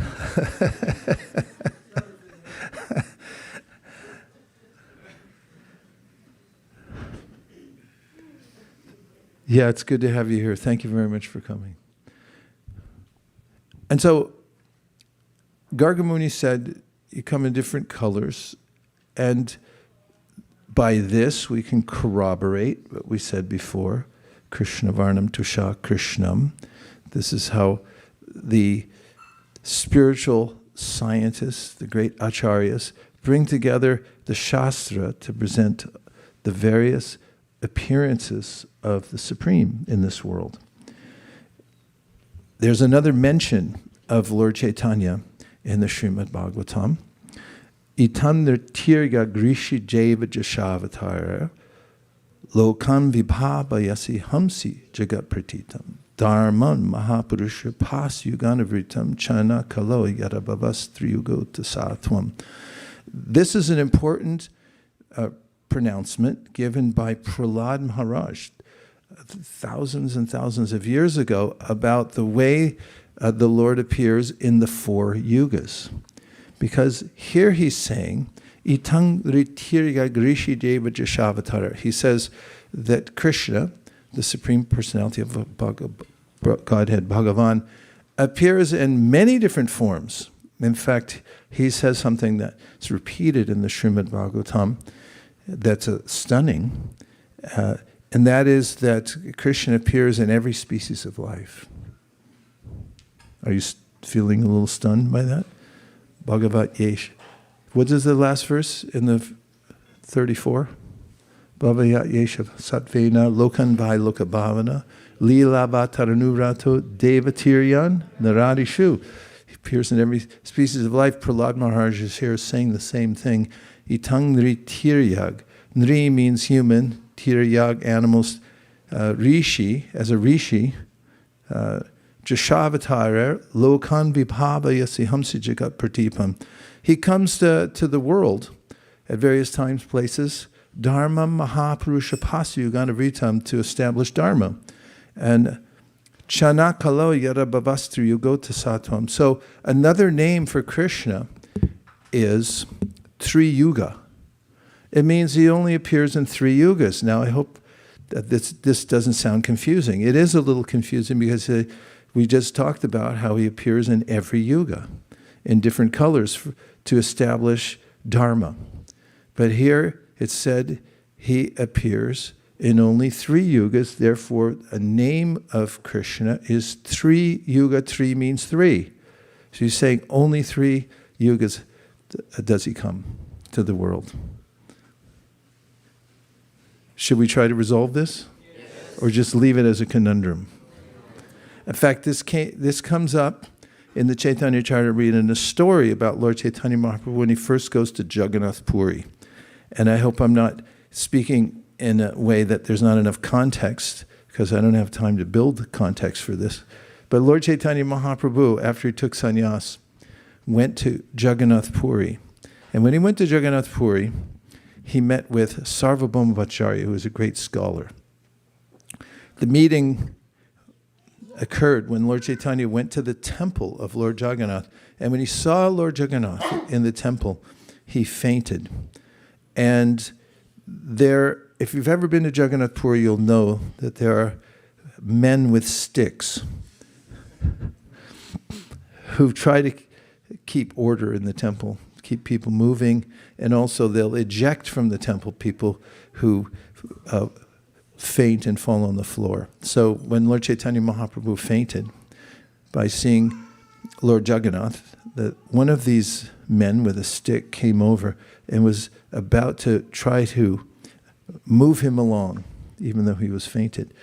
Speaker 1: Yeah, it's good to have you here. Thank you very much for coming. And so, Gargamuni said, you come in different colors, and by this we can corroborate what we said before, Krishna Varnam Tusha Krishnam. This is how the spiritual scientists, the great acharyas, bring together the Shastra to present the various appearances of the Supreme in this world. There's another mention of Lord Chaitanya in the Srimad Bhagavatam. Itandra tirga grishi jeva jashavatara lokam vibhabayasi hamsi jagat pratitam dharman mahapurusha pas yuganavritam chana kalo yadabhavas triyugo tasatvam. This is an important pronouncement given by Prahlad Maharaj thousands and thousands of years ago about the way the Lord appears in the four yugas. Because here he's saying, Itang ritirga grishi deva jashavatara. He says that Krishna, the Supreme Personality of Godhead, Bhagavan, appears in many different forms. In fact, he says something that's repeated in the Srimad Bhagavatam that's stunning, and that is that Krishna appears in every species of life. Are you feeling a little stunned by that? Bhagavat Yesh. What is the last verse in the 34? Bhagavat Yesha Satvena Lokan Vai Lokabhavana Lila Bhataranurato Devatiryan Naradishu. He appears in every species of life. Prahlad Maharaj is here saying the same thing. Itang Nri Tiryag. Nri means human, Tiryag, animals. Rishi, as a rishi, Jashavatara Lokan Vibhavayasi Hamsi Jagat Pratipam. He comes to the world at various times, places, Dharma Mahapurusha Pasayugana Vritam, to establish Dharma. And Chanakalo Yarabhavastri Yugota Satvam. So another name for Krishna is Tri Yuga. It means he only appears in 3 yugas. Now I hope that this doesn't sound confusing. It is a little confusing because we just talked about how he appears in every yuga, in different colors to establish Dharma. But here it said he appears in only 3 yugas, therefore a name of Krishna is 3 yuga. 3 means 3. So he's saying only 3 yugas does he come to the world. Should we try to resolve this? Yes. Or just leave it as a conundrum? In fact, this comes up in the Chaitanya Charitamrita in a story about Lord Chaitanya Mahaprabhu when he first goes to Jagannath Puri. And I hope I'm not speaking in a way that there's not enough context, because I don't have time to build the context for this. But Lord Chaitanya Mahaprabhu, after he took sannyas, went to Jagannath Puri. And when he went to Jagannath Puri, he met with Sarvabhauma Bhattacharya, who was a great scholar. The meeting occurred when Lord Chaitanya went to the temple of Lord Jagannath. And when he saw Lord Jagannath in the temple, he fainted. And there, if you've ever been to Jagannath Puri, you'll know that there are men with sticks who try to keep order in the temple, keep people moving, and also they'll eject from the temple people who faint and fall on the floor. So when Lord Chaitanya Mahaprabhu fainted by seeing Lord Jagannath, one of these men with a stick came over and was about to try to move him along, even though he was fainted.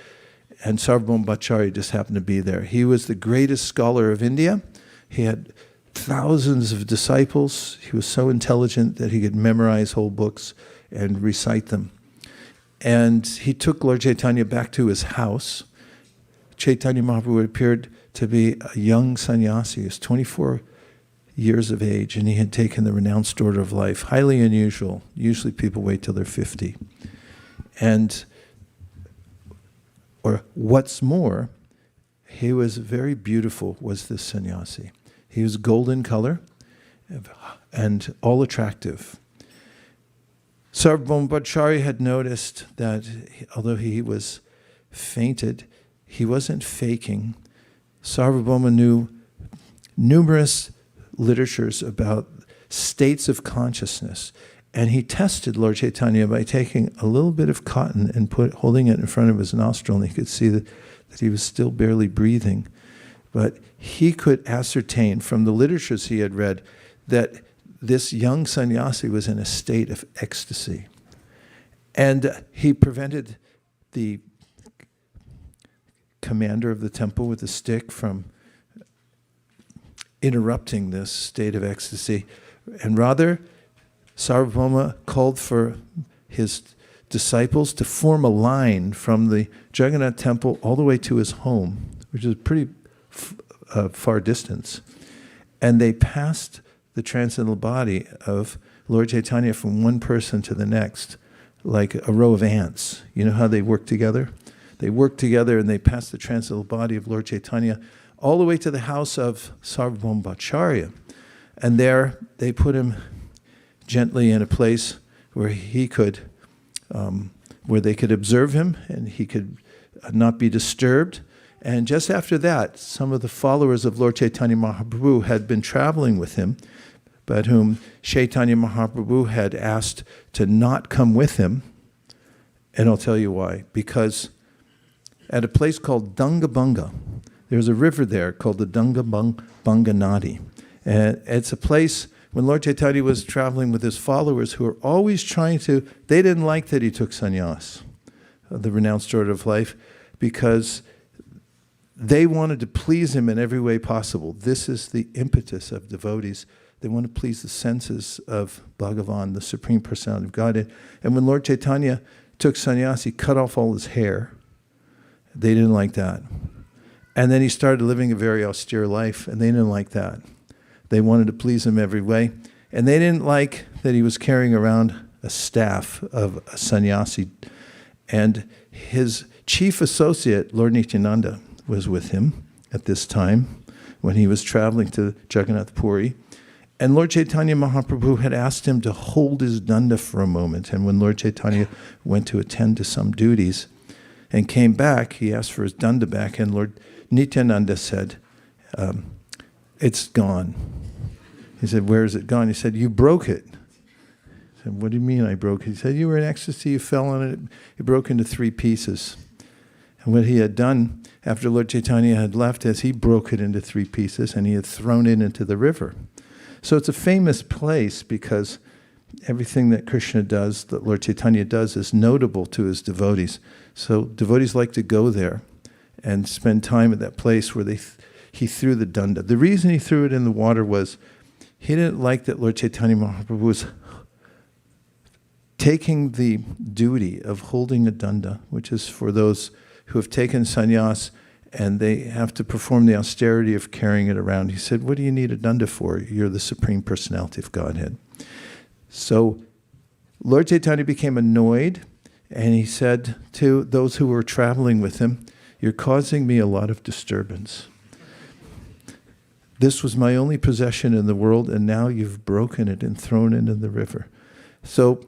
Speaker 1: And Sarvabhauma Bhattacharya just happened to be there. He was the greatest scholar of India. He had thousands of disciples. He was so intelligent that he could memorize whole books and recite them. And he took Lord Chaitanya back to his house. Chaitanya Mahaprabhu appeared to be a young sannyasi. He was 24 years of age, and he had taken the renounced order of life. Highly unusual. Usually people wait till they're 50. Or what's more, he was very beautiful, was this sannyasi. He was golden color and all attractive. Sarvabhauma Bhattacharya had noticed that although he was fainted, he wasn't faking. Sarvabhauma knew numerous literatures about states of consciousness. And he tested Lord Chaitanya by taking a little bit of cotton and holding it in front of his nostril, and he could see that he was still barely breathing. But he could ascertain from the literatures he had read that this young sannyasi was in a state of ecstasy. And he prevented the commander of the temple with a stick from interrupting this state of ecstasy. And rather, Sarvabhauma called for his disciples to form a line from the Jagannath temple all the way to his home, which is a pretty far distance. And they passed the transcendental body of Lord Chaitanya from one person to the next, like a row of ants. You know how they work together? They work together and they pass the transcendental body of Lord Chaitanya all the way to the house of Sarvabhauma Bhattacharya. And there they put him gently in a place where he could, where they could observe him and he could not be disturbed. And just after that, some of the followers of Lord Chaitanya Mahaprabhu had been traveling with him, but whom Chaitanya Mahaprabhu had asked to not come with him. And I'll tell you why. Because at a place called Dungabanga, there's a river there called the Dungabanga Nadi. And it's a place when Lord Chaitanya was traveling with his followers who were always trying to, they didn't like that he took sannyas, the renounced order of life, because they wanted to please him in every way possible. This is the impetus of devotees. They want to please the senses of Bhagavan, the Supreme Personality of Godhead. And when Lord Chaitanya took sannyas, he cut off all his hair. They didn't like that. And then he started living a very austere life, and they didn't like that. They wanted to please him every way. And they didn't like that he was carrying around a staff of a sannyasi. And his chief associate, Lord Nityananda, was with him at this time when he was traveling to Jagannath Puri. And Lord Chaitanya Mahaprabhu had asked him to hold his danda for a moment. And when Lord Chaitanya went to attend to some duties and came back, he asked for his danda back, and Lord Nityananda said, it's gone. He said, where is it gone? He said, you broke it. I said, what do you mean I broke it? He said, you were in ecstasy, you fell on it, it broke into 3 pieces. And what he had done after Lord Chaitanya had left is he broke it into 3 pieces and he had thrown it into the river. So it's a famous place because everything that Krishna does, that Lord Chaitanya does, is notable to his devotees. So devotees like to go there and spend time at that place where he threw the danda. The reason he threw it in the water was he didn't like that Lord Chaitanya Mahaprabhu was taking the duty of holding a danda, which is for those who have taken sannyas and they have to perform the austerity of carrying it around. He said, what do you need a danda for? You're the Supreme Personality of Godhead. So Lord Chaitanya became annoyed, and he said to those who were traveling with him, you're causing me a lot of disturbance. This was my only possession in the world, and now you've broken it and thrown it in the river. So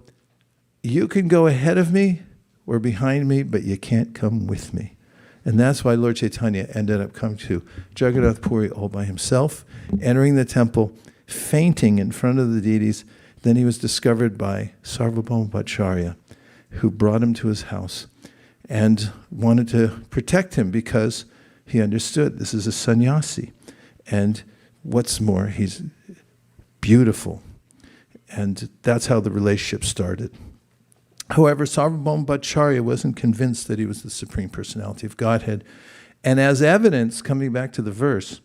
Speaker 1: you can go ahead of me or behind me, but you can't come with me. And that's why Lord Chaitanya ended up coming to Jagannath Puri all by himself, entering the temple, fainting in front of the deities. Then he was discovered by Sarvabhauma Bhattacharya, who brought him to his house and wanted to protect him because he understood this is a sannyasi. And what's more, he's beautiful. And that's how the relationship started. However, Sarvabhauma Bhattacharya wasn't convinced that he was the Supreme Personality of Godhead. And as evidence, coming back to the verse,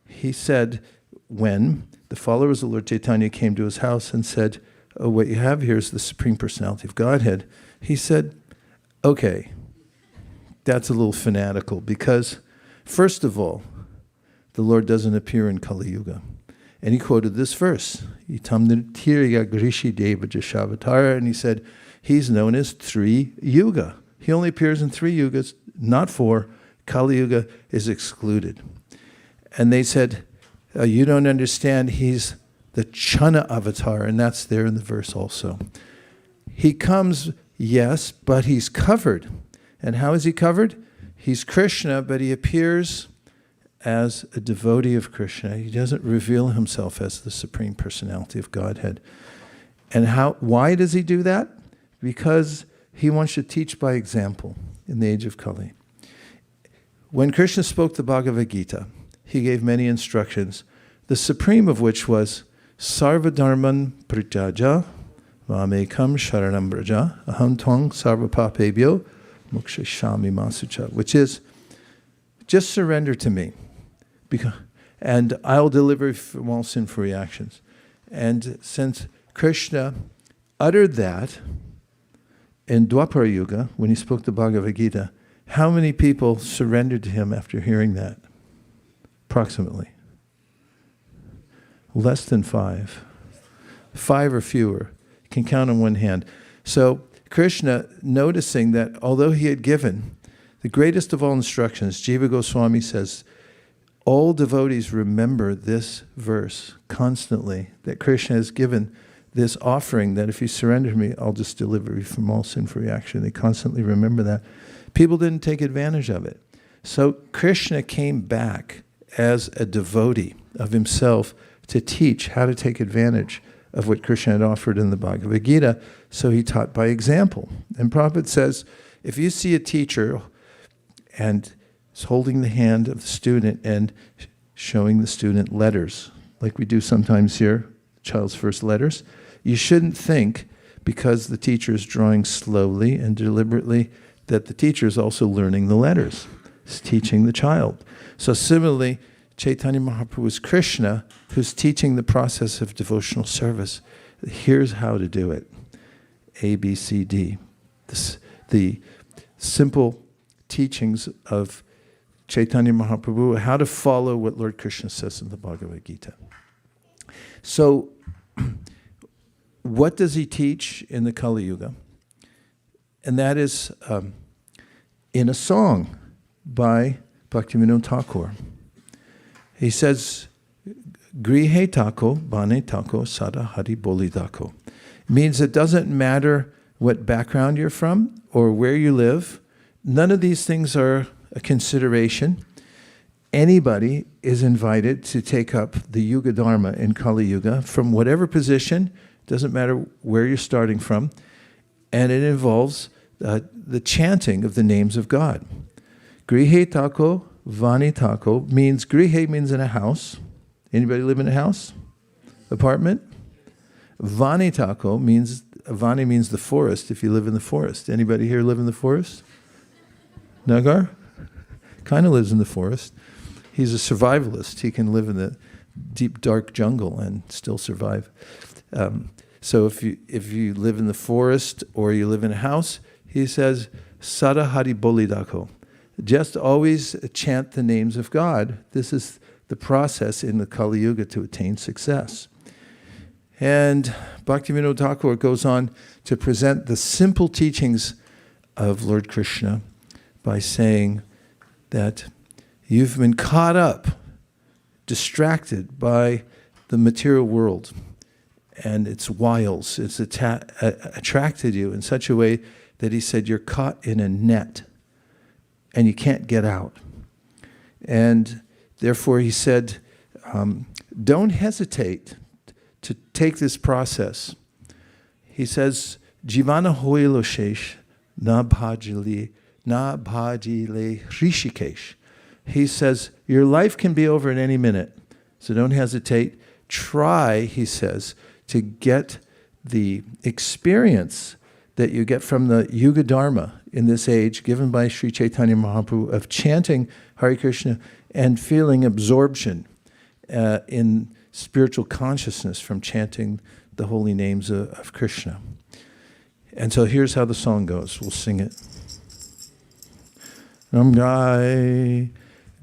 Speaker 1: he said, when the followers of Lord Chaitanya came to his house and said, oh, what you have here is the Supreme Personality of Godhead, he said, okay, that's a little fanatical because, first of all, the Lord doesn't appear in Kali Yuga. And he quoted this verse, Itam nirtirya grishi deva jashavatara, and he said, he's known as 3 Yuga. He only appears in 3 Yugas, not 4. Kali Yuga is excluded. And they said, you don't understand, he's the Chana avatar, and that's there in the verse also. He comes, yes, but he's covered. And how is he covered? He's Krishna, but he appears as a devotee of Krishna. He doesn't reveal himself as the Supreme Personality of Godhead. And why does he do that? Because he wants to teach by example in the age of Kali. When Krishna spoke the Bhagavad Gita, he gave many instructions, the supreme of which was Sarva Dharman Prityaja Mamekam Sharanam Braja Aham Tvang Sarva Papebhyo Mokshishami Masucha, which is just surrender to me, and I'll deliver you from all sinful reactions. And since Krishna uttered that in Dwapara Yuga, when he spoke the Bhagavad Gita, how many people surrendered to him after hearing that? Approximately. Less than 5. 5 or fewer. You can count on one hand. So Krishna, noticing that although he had given the greatest of all instructions, Jiva Goswami says, all devotees remember this verse constantly, that Krishna has given this offering that if you surrender to me, I'll just deliver you from all sinful reaction. They constantly remember that. People didn't take advantage of it. So Krishna came back as a devotee of himself to teach how to take advantage of what Krishna had offered in the Bhagavad Gita. So he taught by example. And Prabhupada says, if you see a teacher and is holding the hand of the student and showing the student letters, like we do sometimes here, child's first letters, you shouldn't think, because the teacher is drawing slowly and deliberately, that the teacher is also learning the letters. He's teaching the child. So similarly, Chaitanya Mahaprabhu is Krishna, who's teaching the process of devotional service. Here's how to do it. A, B, C, D. The simple teachings of Chaitanya Mahaprabhu, how to follow what Lord Krishna says in the Bhagavad Gita. So, what does he teach in the Kali Yuga? And that is in a song by Bhaktivinoda Thakur. He says, Grihe tako, bane tako, sada hari boli tako. It means it doesn't matter what background you're from or where you live. None of these things are a consideration. Anybody is invited to take up the Yuga Dharma in Kali Yuga from whatever position, doesn't matter where you're starting from, and it involves the chanting of the names of God. Grihe tako, vani tako means, grihe means in a house. Anybody live in a house? Apartment? Vani tako means, vani means the forest, if you live in the forest. Anybody here live in the forest? Nagar? Kind of lives in the forest. He's a survivalist. He can live in the deep, dark jungle and still survive. So if you live in the forest or you live in a house, he says, Sada Hari Bolidako. Just always chant the names of God. This is the process in the Kali Yuga to attain success. And Bhaktivinoda Thakur goes on to present the simple teachings of Lord Krishna by saying that you've been caught up, distracted by the material world and its wiles. It's attracted you in such a way that he said you're caught in a net and you can't get out. And therefore he said, don't hesitate to take this process. He says, Jivana hoilo shesh na bhajile rishikesh. He says, your life can be over in any minute, so don't hesitate. Try, he says, to get the experience that you get from the Yuga Dharma in this age, given by Sri Chaitanya Mahaprabhu, of chanting Hare Krishna and feeling absorption in spiritual consciousness from chanting the holy names of Krishna. And so here's how the song goes. We'll sing it. Namgai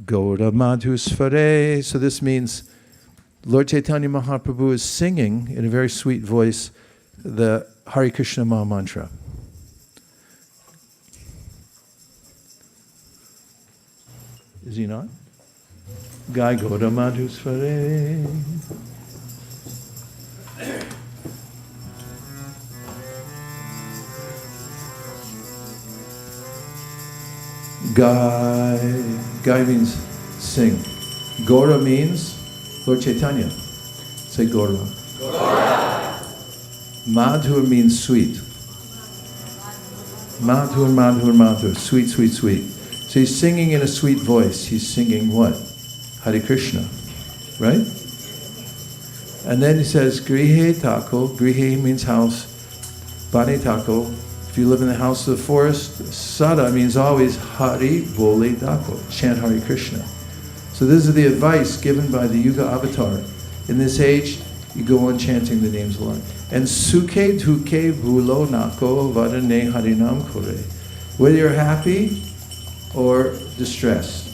Speaker 1: Gaura Madhusvare. So this means Lord Chaitanya Mahaprabhu is singing in a very sweet voice the Hare Krishna Maha Mantra. Is he not? Gai Gaura Madhusvare. Gai means sing. Gaura means Lord Chaitanya. Say Gaura. Gaura. Madhur means sweet. Madhur, madhur, madhur. Sweet, sweet, sweet. So he's singing in a sweet voice. He's singing what? Hare Krishna. Right? And then he says, Grihe tako. Grihe means house. Bane tako. If you live in the house of the forest, Sada means always Hari Bole Dako. Chant Hare Krishna. So this is the advice given by the Yuga Avatar. In this age, you go on chanting the names of the Lord. And Sukhe Duke Bulo Nako Vadane Harinam Kore. Whether you're happy or distressed,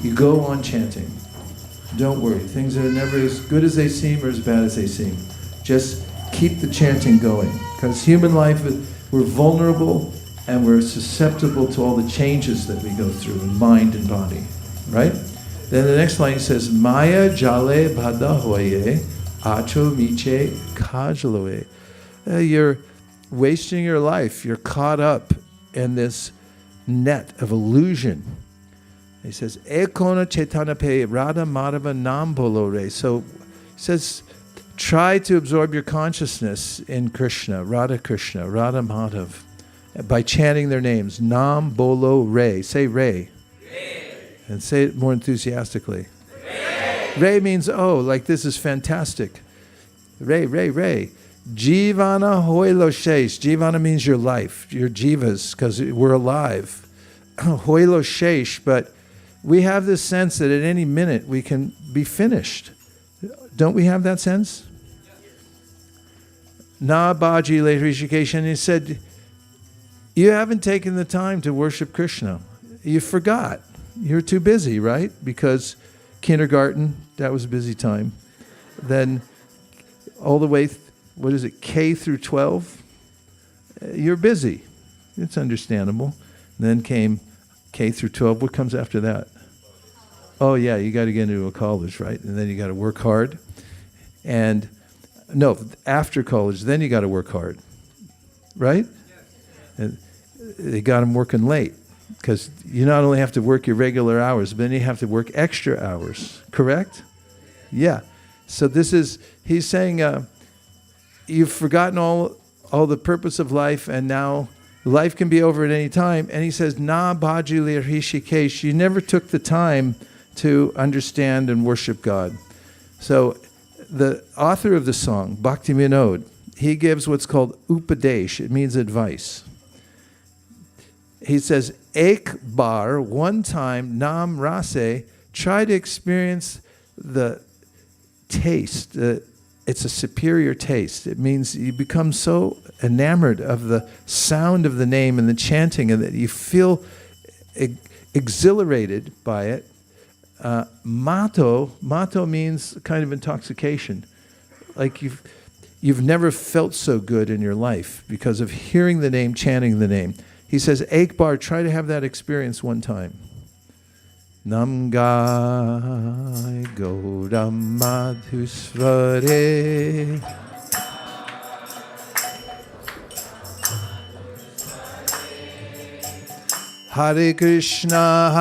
Speaker 1: you go on chanting. Don't worry. Things are never as good as they seem or as bad as they seem. Just keep the chanting going. Because human life, we're vulnerable and we're susceptible to all the changes that we go through in mind and body. Right? Then the next line says, Maya jale bhada hoye acho miche kajaloe. You're wasting your life. You're caught up in this net of illusion. He says, Ekona chetana pe Radha Madhava nam bolore. So he says, try to absorb your consciousness in Krishna, Radha Madhav, by chanting their names. Nam bolo re. Say re. And say it more enthusiastically. Re. Re means, oh, like this is fantastic. Re. Jivana hoilo shesh. Jivana means your life, your jivas, because we're alive. Hoilo shesh, but we have this sense that at any minute we can be finished. Don't we have that sense? Na baji le rishikesh. He said, you haven't taken the time to worship Krishna. You forgot. You're too busy, right? Because kindergarten, that was a busy time. Then all the way, K through 12? You're busy. It's understandable. Then came K through 12. What comes after that? Oh, yeah, you got to get into a college, right? And then you got to work hard. And no, after college, then you got to work hard, right? And they got them working late because you not only have to work your regular hours, but then you have to work extra hours, correct? Yeah. So he's saying you've forgotten all the purpose of life, and now life can be over at any time. And he says, Na bhajili rishikesh, you never took the time to understand and worship God. So the author of the song, Bhakti Vinod, he gives what's called upadesh. It means advice. He says, ek bar, one time, nam rase, try to experience the taste. It's a superior taste. It means you become so enamored of the sound of the name and the chanting, and that you feel exhilarated by it. Mato means kind of intoxication. Like you've never felt so good in your life because of hearing the name, chanting the name. He says, Ekbar, try to have that experience one time. Namgai Gaura Madhusvare. Hare Krishna,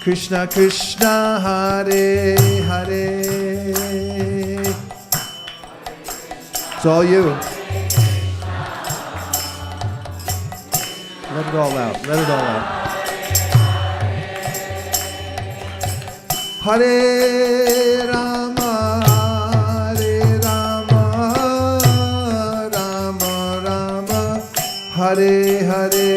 Speaker 1: Krishna Krishna, Hare Hare. It's all you. Let it all out. Let it all out. Hare Rama, Hare Rama, Rama Rama, Hare Hare.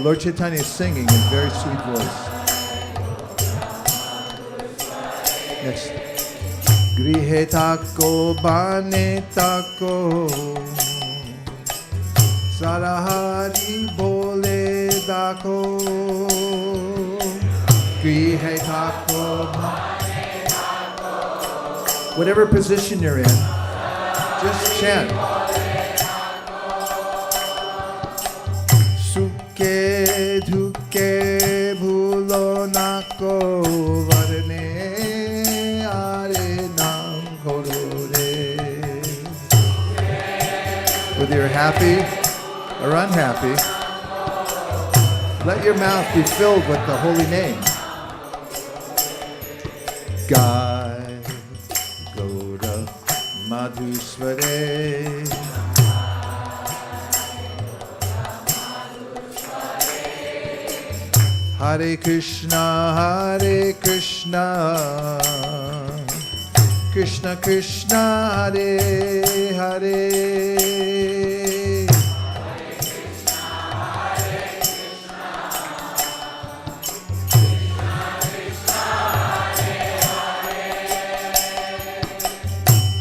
Speaker 1: Lord Chaitanya is singing in a very sweet voice. Next. Grihe tako bane tako Sarahari bole dako. Grihe tako bane tako. Whatever position you're in, just chant. Ke dhuke bhulo nako varne are nam korore. Whether you're happy or unhappy, let your mouth be filled with the holy name. Gai Gaura Madhusvare. Hare Krishna, Krishna Krishna, Hare Hare.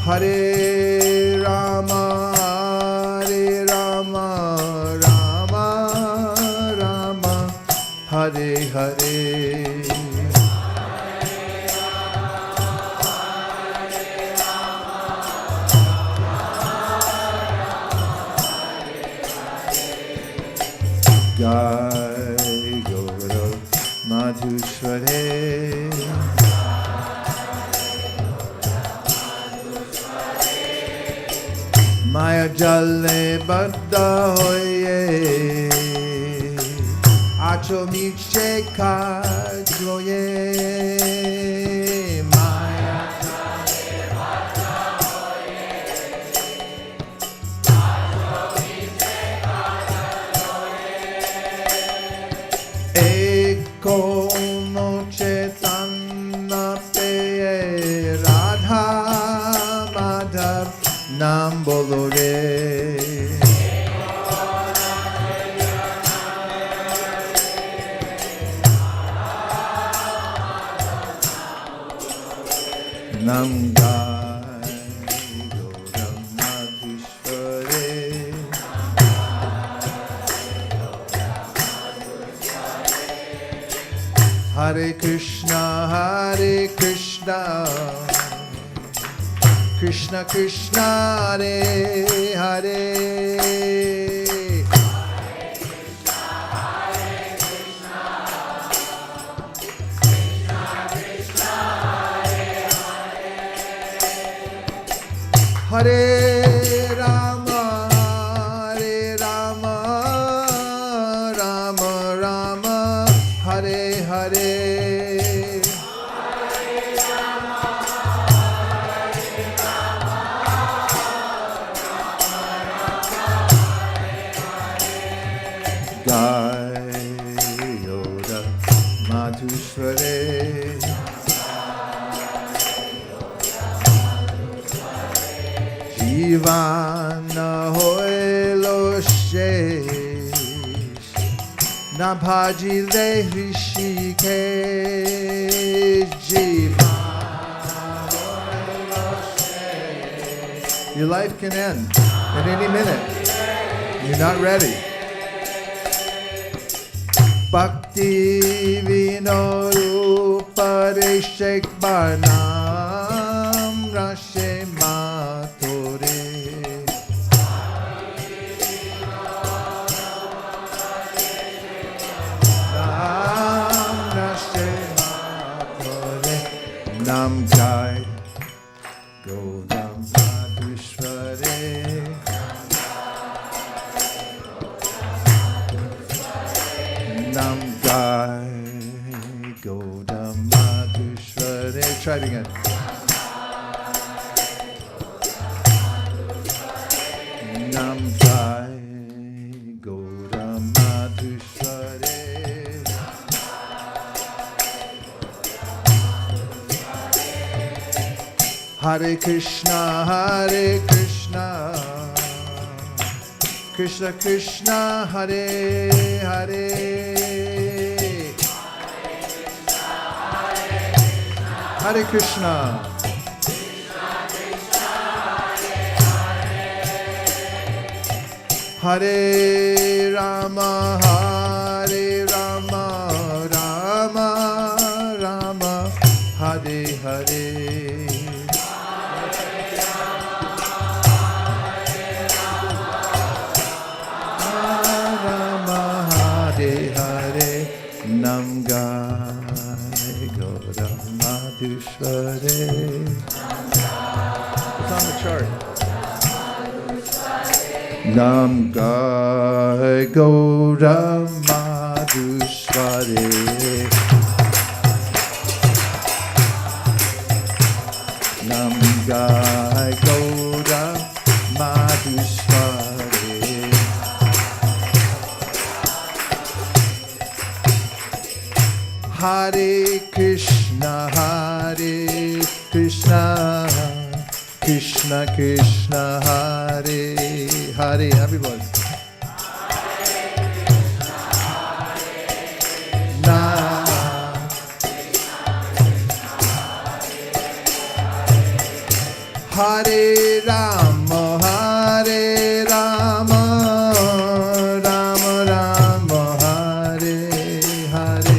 Speaker 1: Hare Rama, Hare Rama, Rama Rama, Hare Hare. Jai Gaura Madhusvare. Maya Jale Badda Hoye Acho Miche Kajloye. Maya Jale Badda Hoye Acho Miche Kajloye. Eko Moche Tanna Pe Radha Madhav Nam Bolore. Nam Gai Gauram Madhishvare. Hare Krishna, Krishna Krishna, Hare Hare. Hare Rama, Rama Rama, Hare Hare. Gai Yoda Madhusware. Jivana hoilo shesh Nabhajile Rishikesh. Jivana hoilo shesh. Your life can end at any minute. You're not ready. Bhakti Vinorupadeshek Barnam Rashe Matore. Ram Rashe Matore. Nam Jai Gaura Madhishvare. Nam Gai Gaura Madhishvare. Try it again. Nam Gai Gaura Madhishvare. Hare Krishna, Krishna Krishna, Hare Hare. Hare Krishna. Hare Rama, Rama Rama, Hare Hare. Nam Gai Gaura Madhishvare. It's on the chart. Nam Gai Gaura Madhishvare. Nam Gai Gaura Madhishvare. Hare Krishna, Krishna Krishna, Hare Hare. Everybody. Hare Rama, Rama Rama, Hare Hare.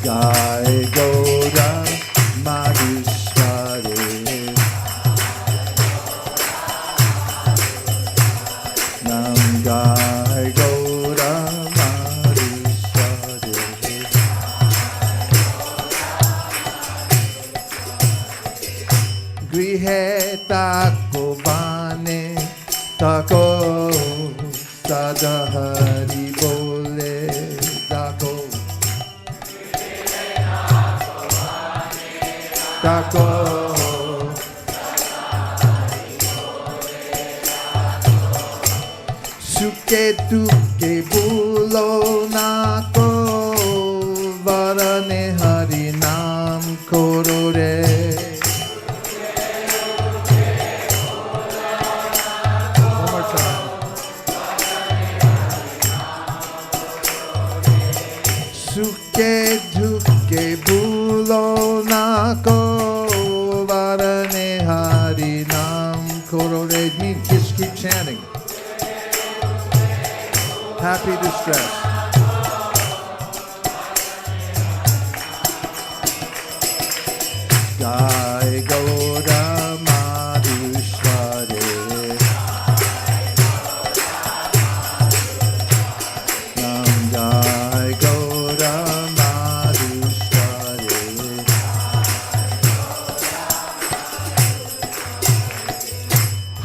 Speaker 1: Gai Gaura Madhishvare. Nam Gai Gaura Madhishvare. Grihe tako bane tako sadahari bole tako. Tako Suke tuke bulo nako Varane hari nam korore. One more time. korore means just keep chanting. Happy distress. Jai Gaura Madhusware. Nam Jai Gaura Madhusware.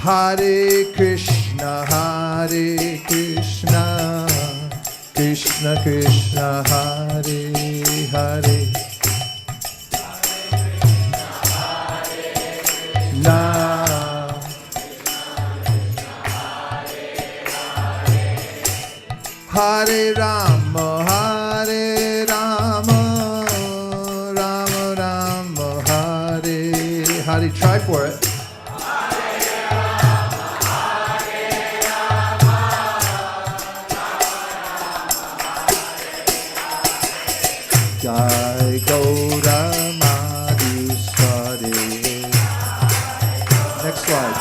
Speaker 1: Hare Krishna, Hare Krishna, Krishna Krishna, Hare Hare. Hare Rama, Hare Rama, Rama Rama, Hare Hare. Try for it. Jai Gaura Madhusware. Next slide.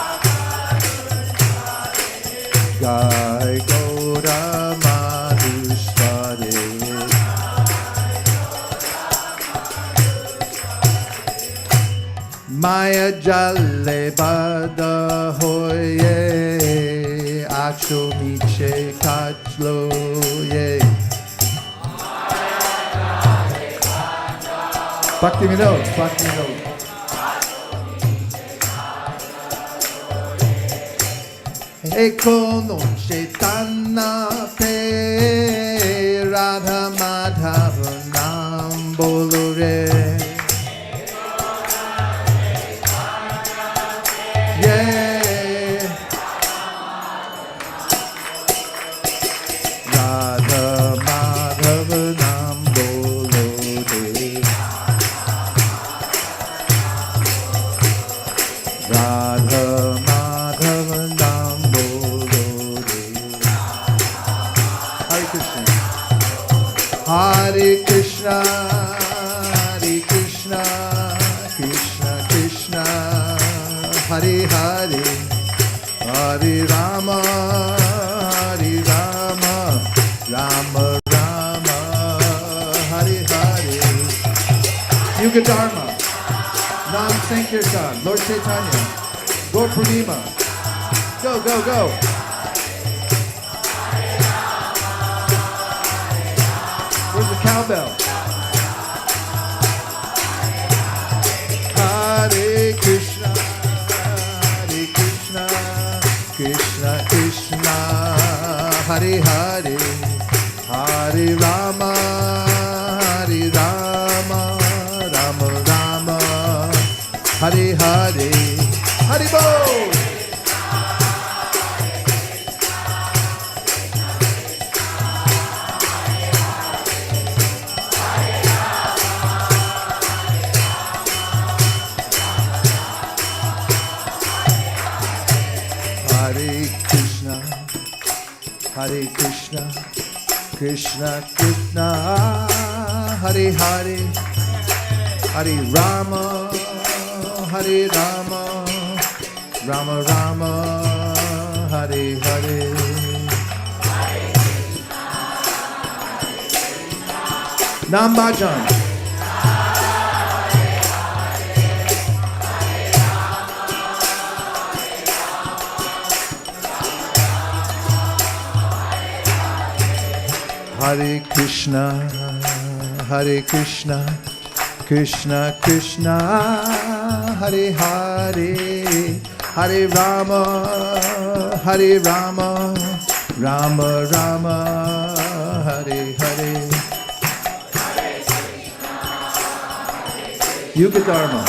Speaker 1: Jai Gaura Madhusware. Maya Jale Bada Hoye Acho Miche Kachlo Ye. Bhakti Vinod, Bhakti Vinod. Eko no Chaitanya pe Radha Madhava Nam Bolore. Yeah. Radha Madhava Nam Bolore. Radha Madhava Nam Bolore. Hare Krishna. Hare Krishna, Hare Krishna, Krishna Krishna, Hare Hare, Hare Rama, Hare Rama, Rama Rama, Hare Hare. Yuga Dharma, Nam Sankirtan, Lord Chaitanya, Gaur Purnima. Go, go, go. Where's the cowbell? Hare Krishna, Hare Krishna, Krishna Krishna, Hare Hare, Hare Rama, Hare Rama, Rama Rama, Hare Hare, Hare Bol. Hare Krishna, Hare Krishna, Krishna Krishna, Hare Hare, Hare Rama, Hare Rama, Rama Rama, Hare Hare. Nam Bhajan. Hare Krishna, Hare Krishna, Krishna Krishna, Hare Hare, Hare Rama, Hare Rama, Rama Rama, Hare Hare. Yuga Dharma.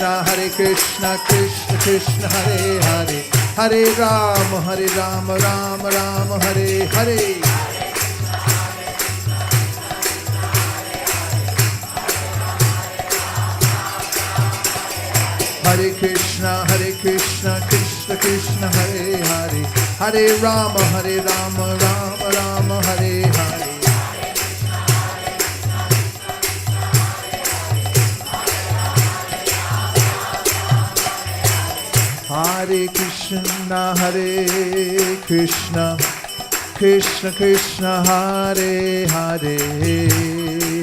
Speaker 1: Hare Krishna, Krishna Krishna, Hare Hare, Hare Rama, Rama Rama, Hare Hare. Hare Krishna, Krishna Krishna, Hare Hare, Hare Rama, Rama Rama, Hare Hare. Hare Krishna, Hare Krishna, Krishna Krishna, Hare Hare,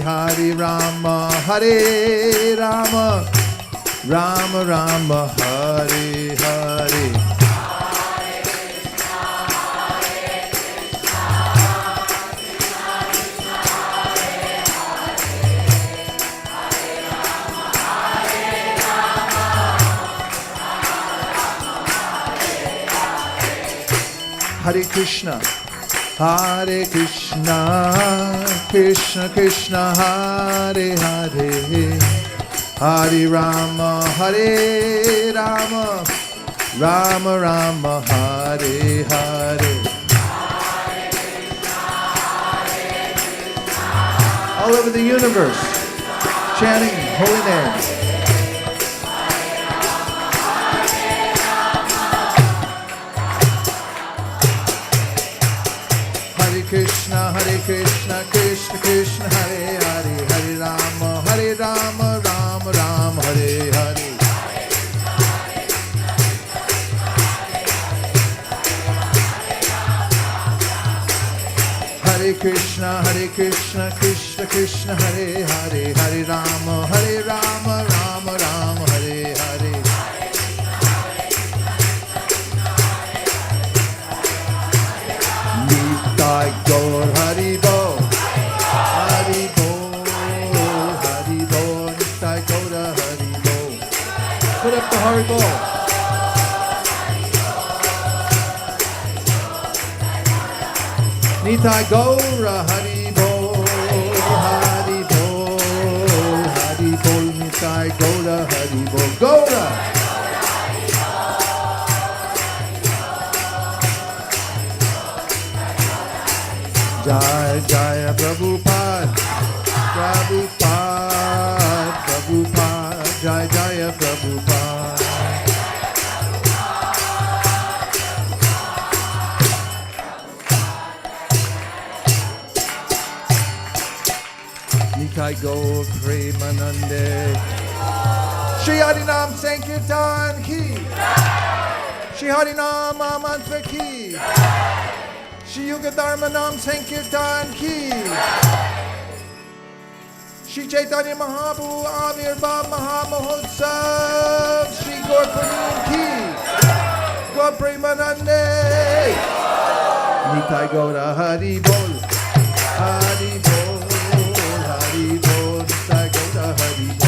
Speaker 1: Hare Rama, Hare Rama, Rama Rama, Hare Hare. Hare Krishna, Hare Krishna, Krishna Krishna, Hare Hare, Hare Rama, Hare Rama, Rama Rama, Hare Hare. All over the universe, chanting holy names. Krishna, Krishna Krishna, Hare Hare, Hare Rama, Rama Rama, Hare Hare. Hare Krishna, Krishna Krishna, Hare Hare, Hare Rama, Rama Rama, Hare Hare. Nitai Gaur Hari Bo, Hari Bo, Hari Bo, Nitai Gaur Hari Bo. Put up the Hari Bo. Nitai Gaur Hari Bo, Hari Bo, Hari Bo, Nitai Gaur Hari Bo, Gaura. Jai Jaya Prabhupada, Prabhupada, Prabhupada, Jai Jaya Prabhupada. Nitai Gaur Premanande, Shri Harinam Sankirtan Ki, Shri Harinam Mantra Ki, Shri Yuga Dharma Nam Sankirtan Ki, Shri Chaitanya Mahaprabhu Avirbhav Mahamahotsav, Shri Gaur Purnam Ki, Gaur Premanande, Nitai Gaura Hari Bol, Hari Bol, Hari Bol, Nitai Gaura Hari Bol.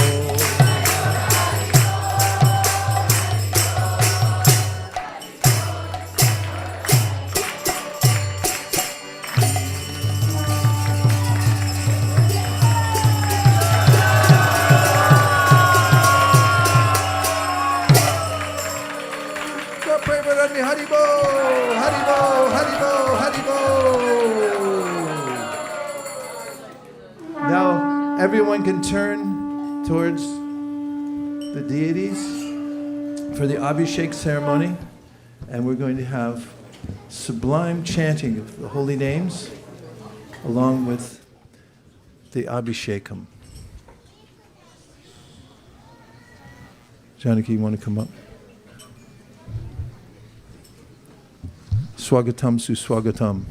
Speaker 1: Haribo, Haribo, Haribo, Haribo. Now everyone can turn towards the deities for the Abhishek ceremony, and we're going to have sublime chanting of the holy names along with the Abhishekam. Janaki, you want to come up? Swagatam Suswagatam.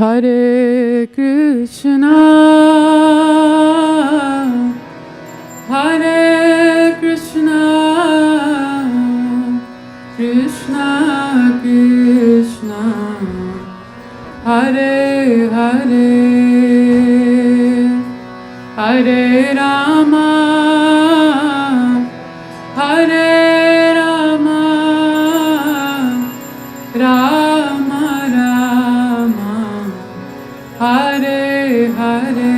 Speaker 2: Hare Krishna, Hare Krishna, Krishna Krishna, Hare Hare, Hare Rama, Hare Rama, Rama Rama, Hare Hare.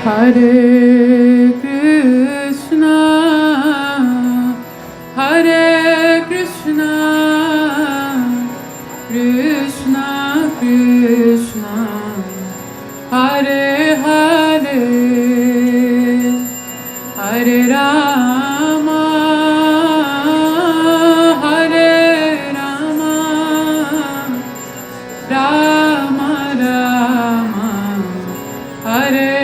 Speaker 2: Hare Krishna, Hare Krishna, Krishna Krishna, Hare Hare, Hare Rama, Hare Rama, Rama Rama, Hare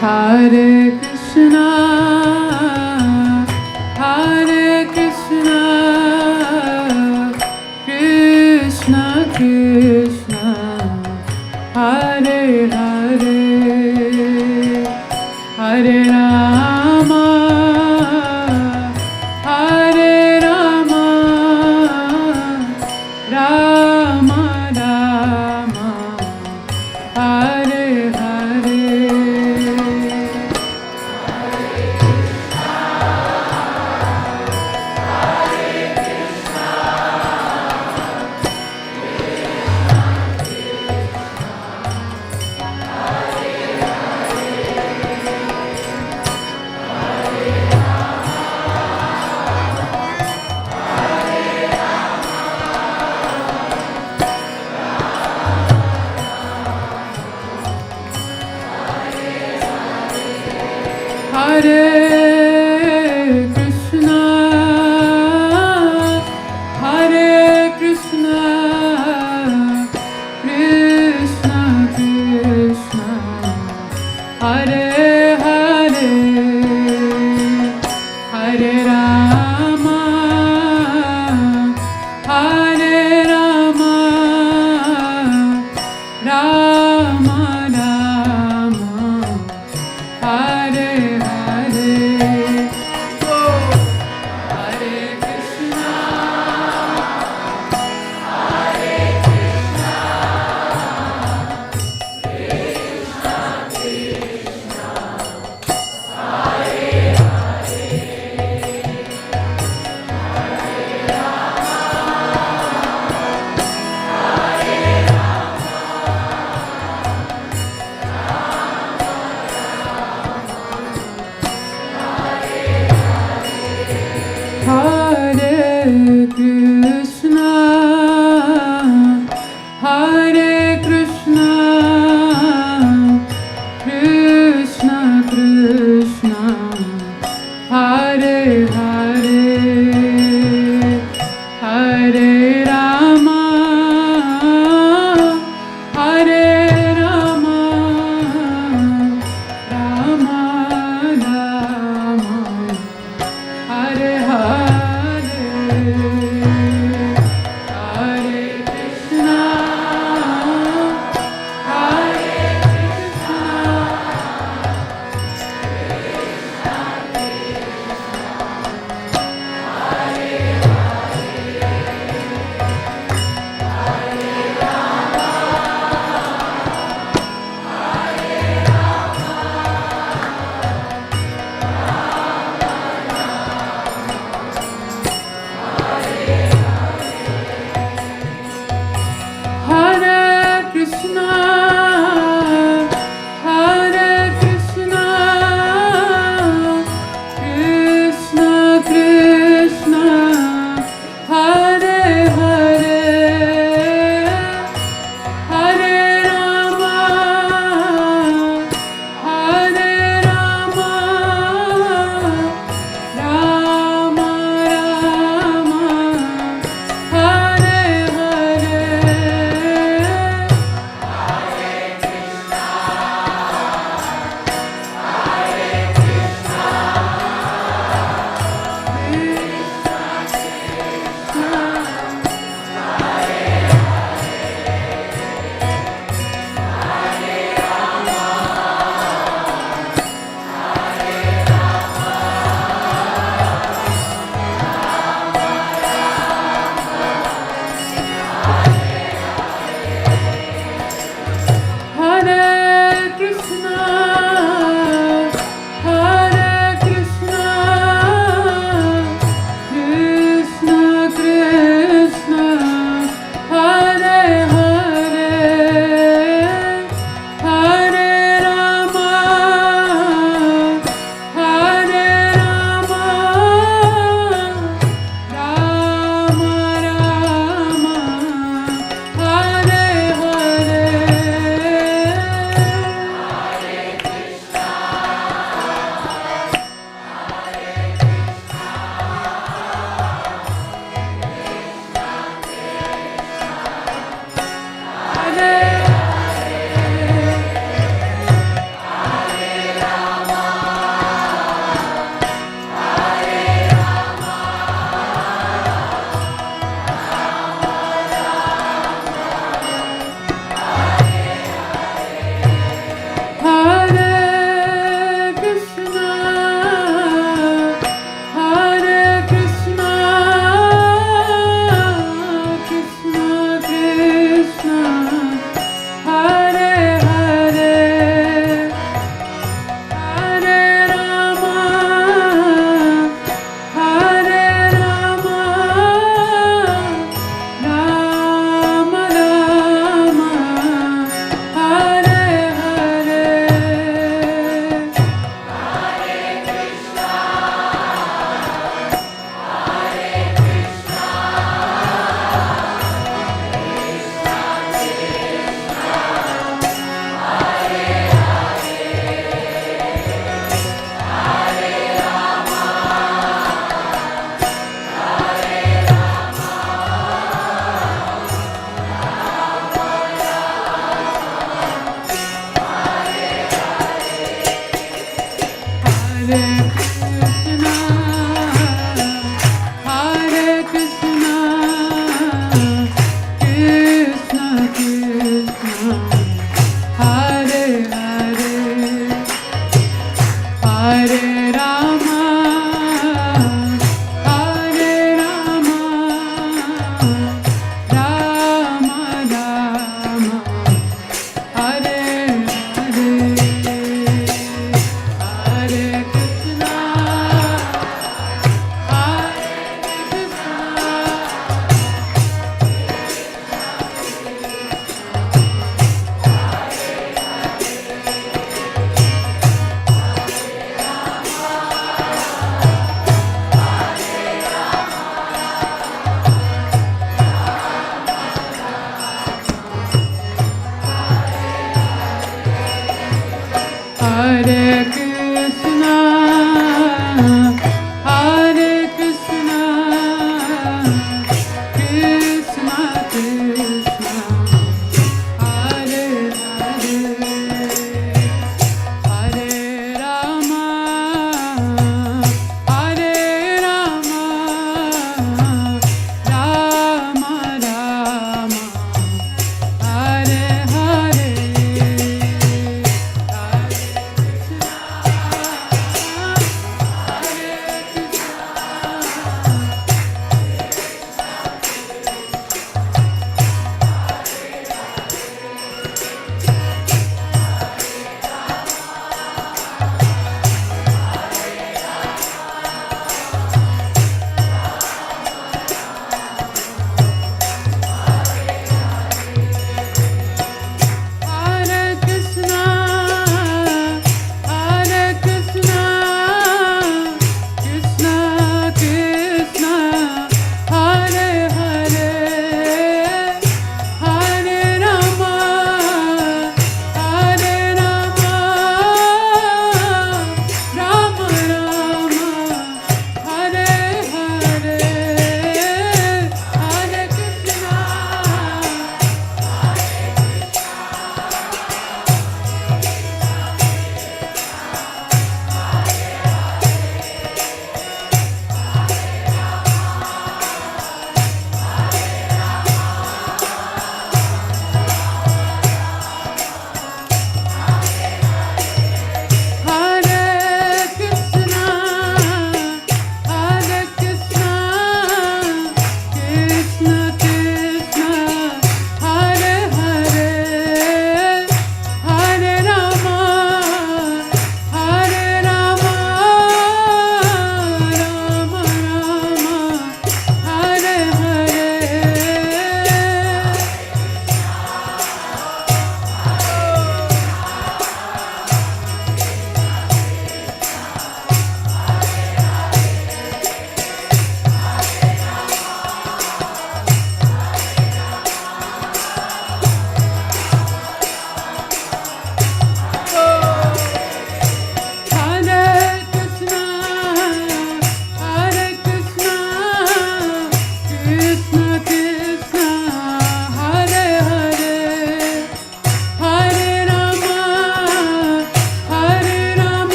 Speaker 2: Hare Krishna, Hare Krishna, Krishna Krishna, Hare Hare, Hare Rama, Hare Rama, Rama Rama, Hare Hare.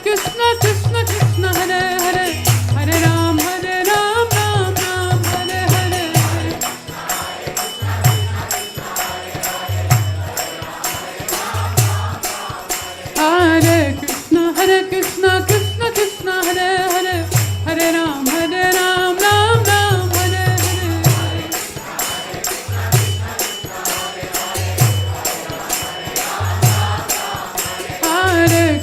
Speaker 2: Krishna Krishna Krishna Hare Hare Hare Ram Ram Ram Hare Hare Hare Krishna Krishna Krishna Hare Hare Hare Ram Ram Ram Hare Hare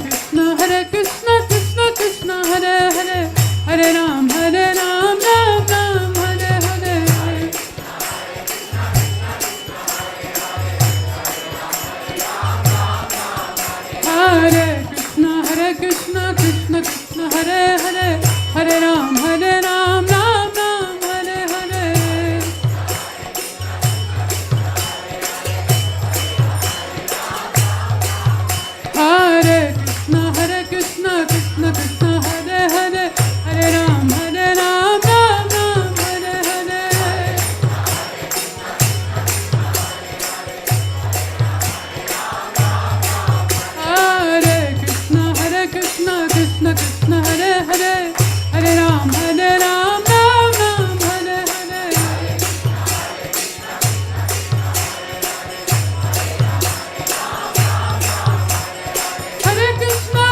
Speaker 2: Hare Krishna Krishna Krishna Hare Hare Hare Ram Ram Ram Hare Hare Hare Krishna Krishna Krishna Hare Hare Hare Ram Ram Ram Hare Hare Hare Krishna Krishna Krishna Hare Hare Hare Ram Ram Hare Hare Hare Krishna Krishna Krishna Hare Hare Hare Ram Ram Hare Hare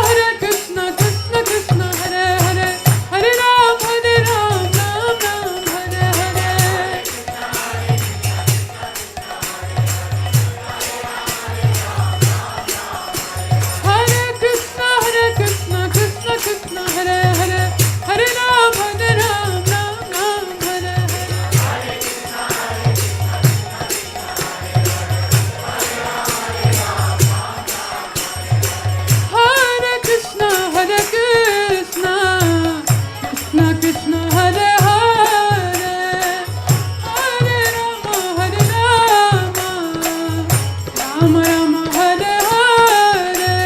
Speaker 2: Hare Krishna Krishna Krishna Hare Hare Hare Ram Ram Hare Hare Hare Krishna Krishna Krishna Hare Hare Hare Ram Ram Hare Hare Hare Krishna Krishna Krishna Hare Hare Hare Rama Rama Rama Hare Hare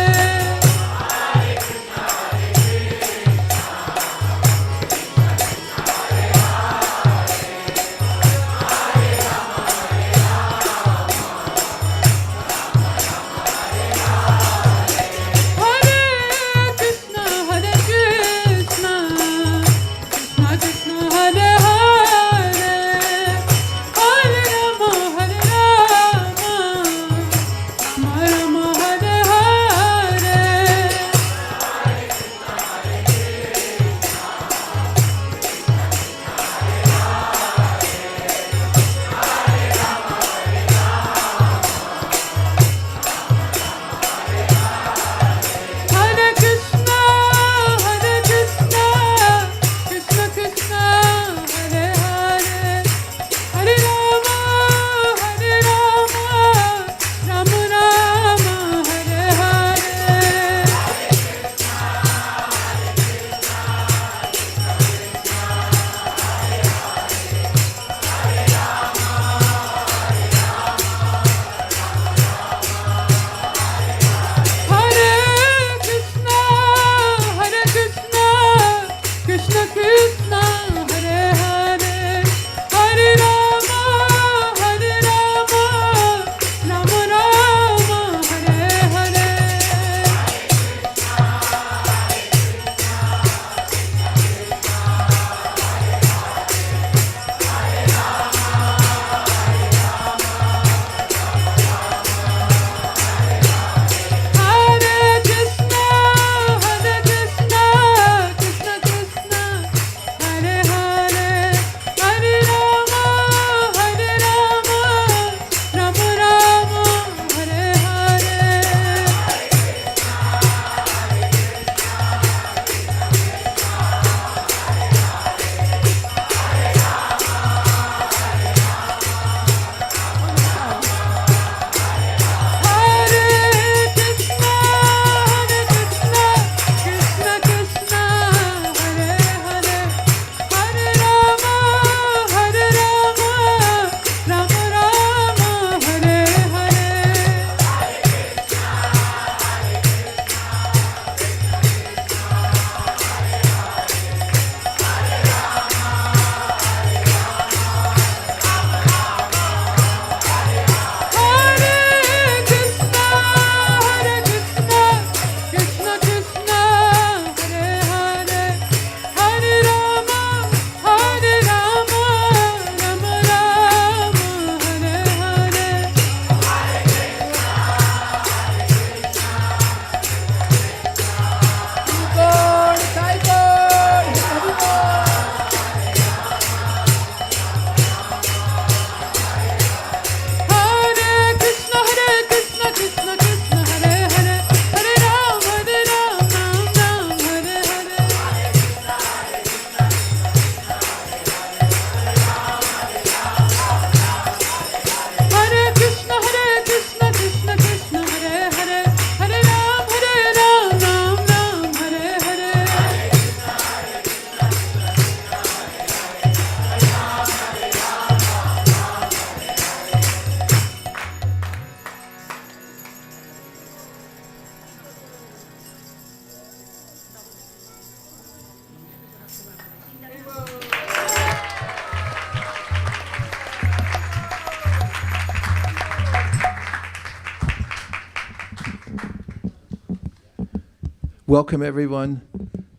Speaker 1: Welcome everyone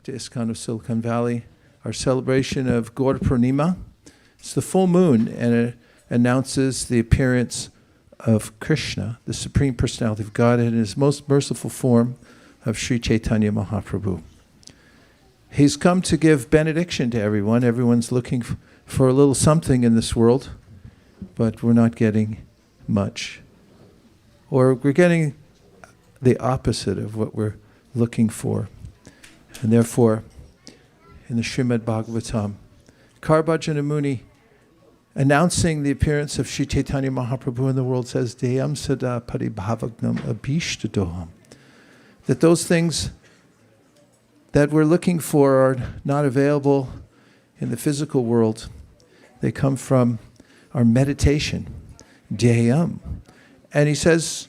Speaker 1: to ISKCON of Silicon Valley. Our celebration of Gaura Purnima. It's the full moon and it announces the appearance of Krishna, the Supreme Personality of God, in his most merciful form of Sri Chaitanya Mahaprabhu. He's come to give benediction to everyone. Everyone's looking for a little something in this world, but we're not getting much. Or we're getting the opposite of what we're looking for. And therefore, in the Srimad Bhagavatam, Bhajan Muni, announcing the appearance of Sri Chaitanya Mahaprabhu in the world, says, Deyam sada paribhavagnam abhishtadoham. That those things that we're looking for are not available in the physical world. They come from our meditation, Deyam. And he says,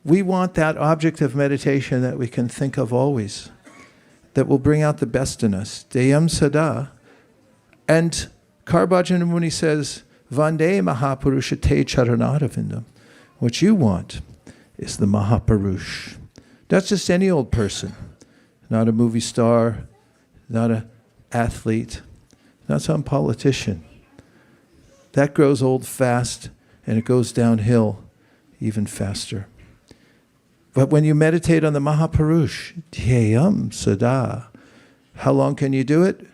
Speaker 1: we want that object of meditation that we can think of always, that will bring out the best in us. Deyam sada. And Bhajan Muni says, Vande Mahapurusha te charanadavindam. What you want is the Mahapurush. That's just any old person, not a movie star, not an athlete, not some politician. That grows old fast and it goes downhill even faster. But when you meditate on the Mahapurush, Dhyayam Sada, how long can you do it?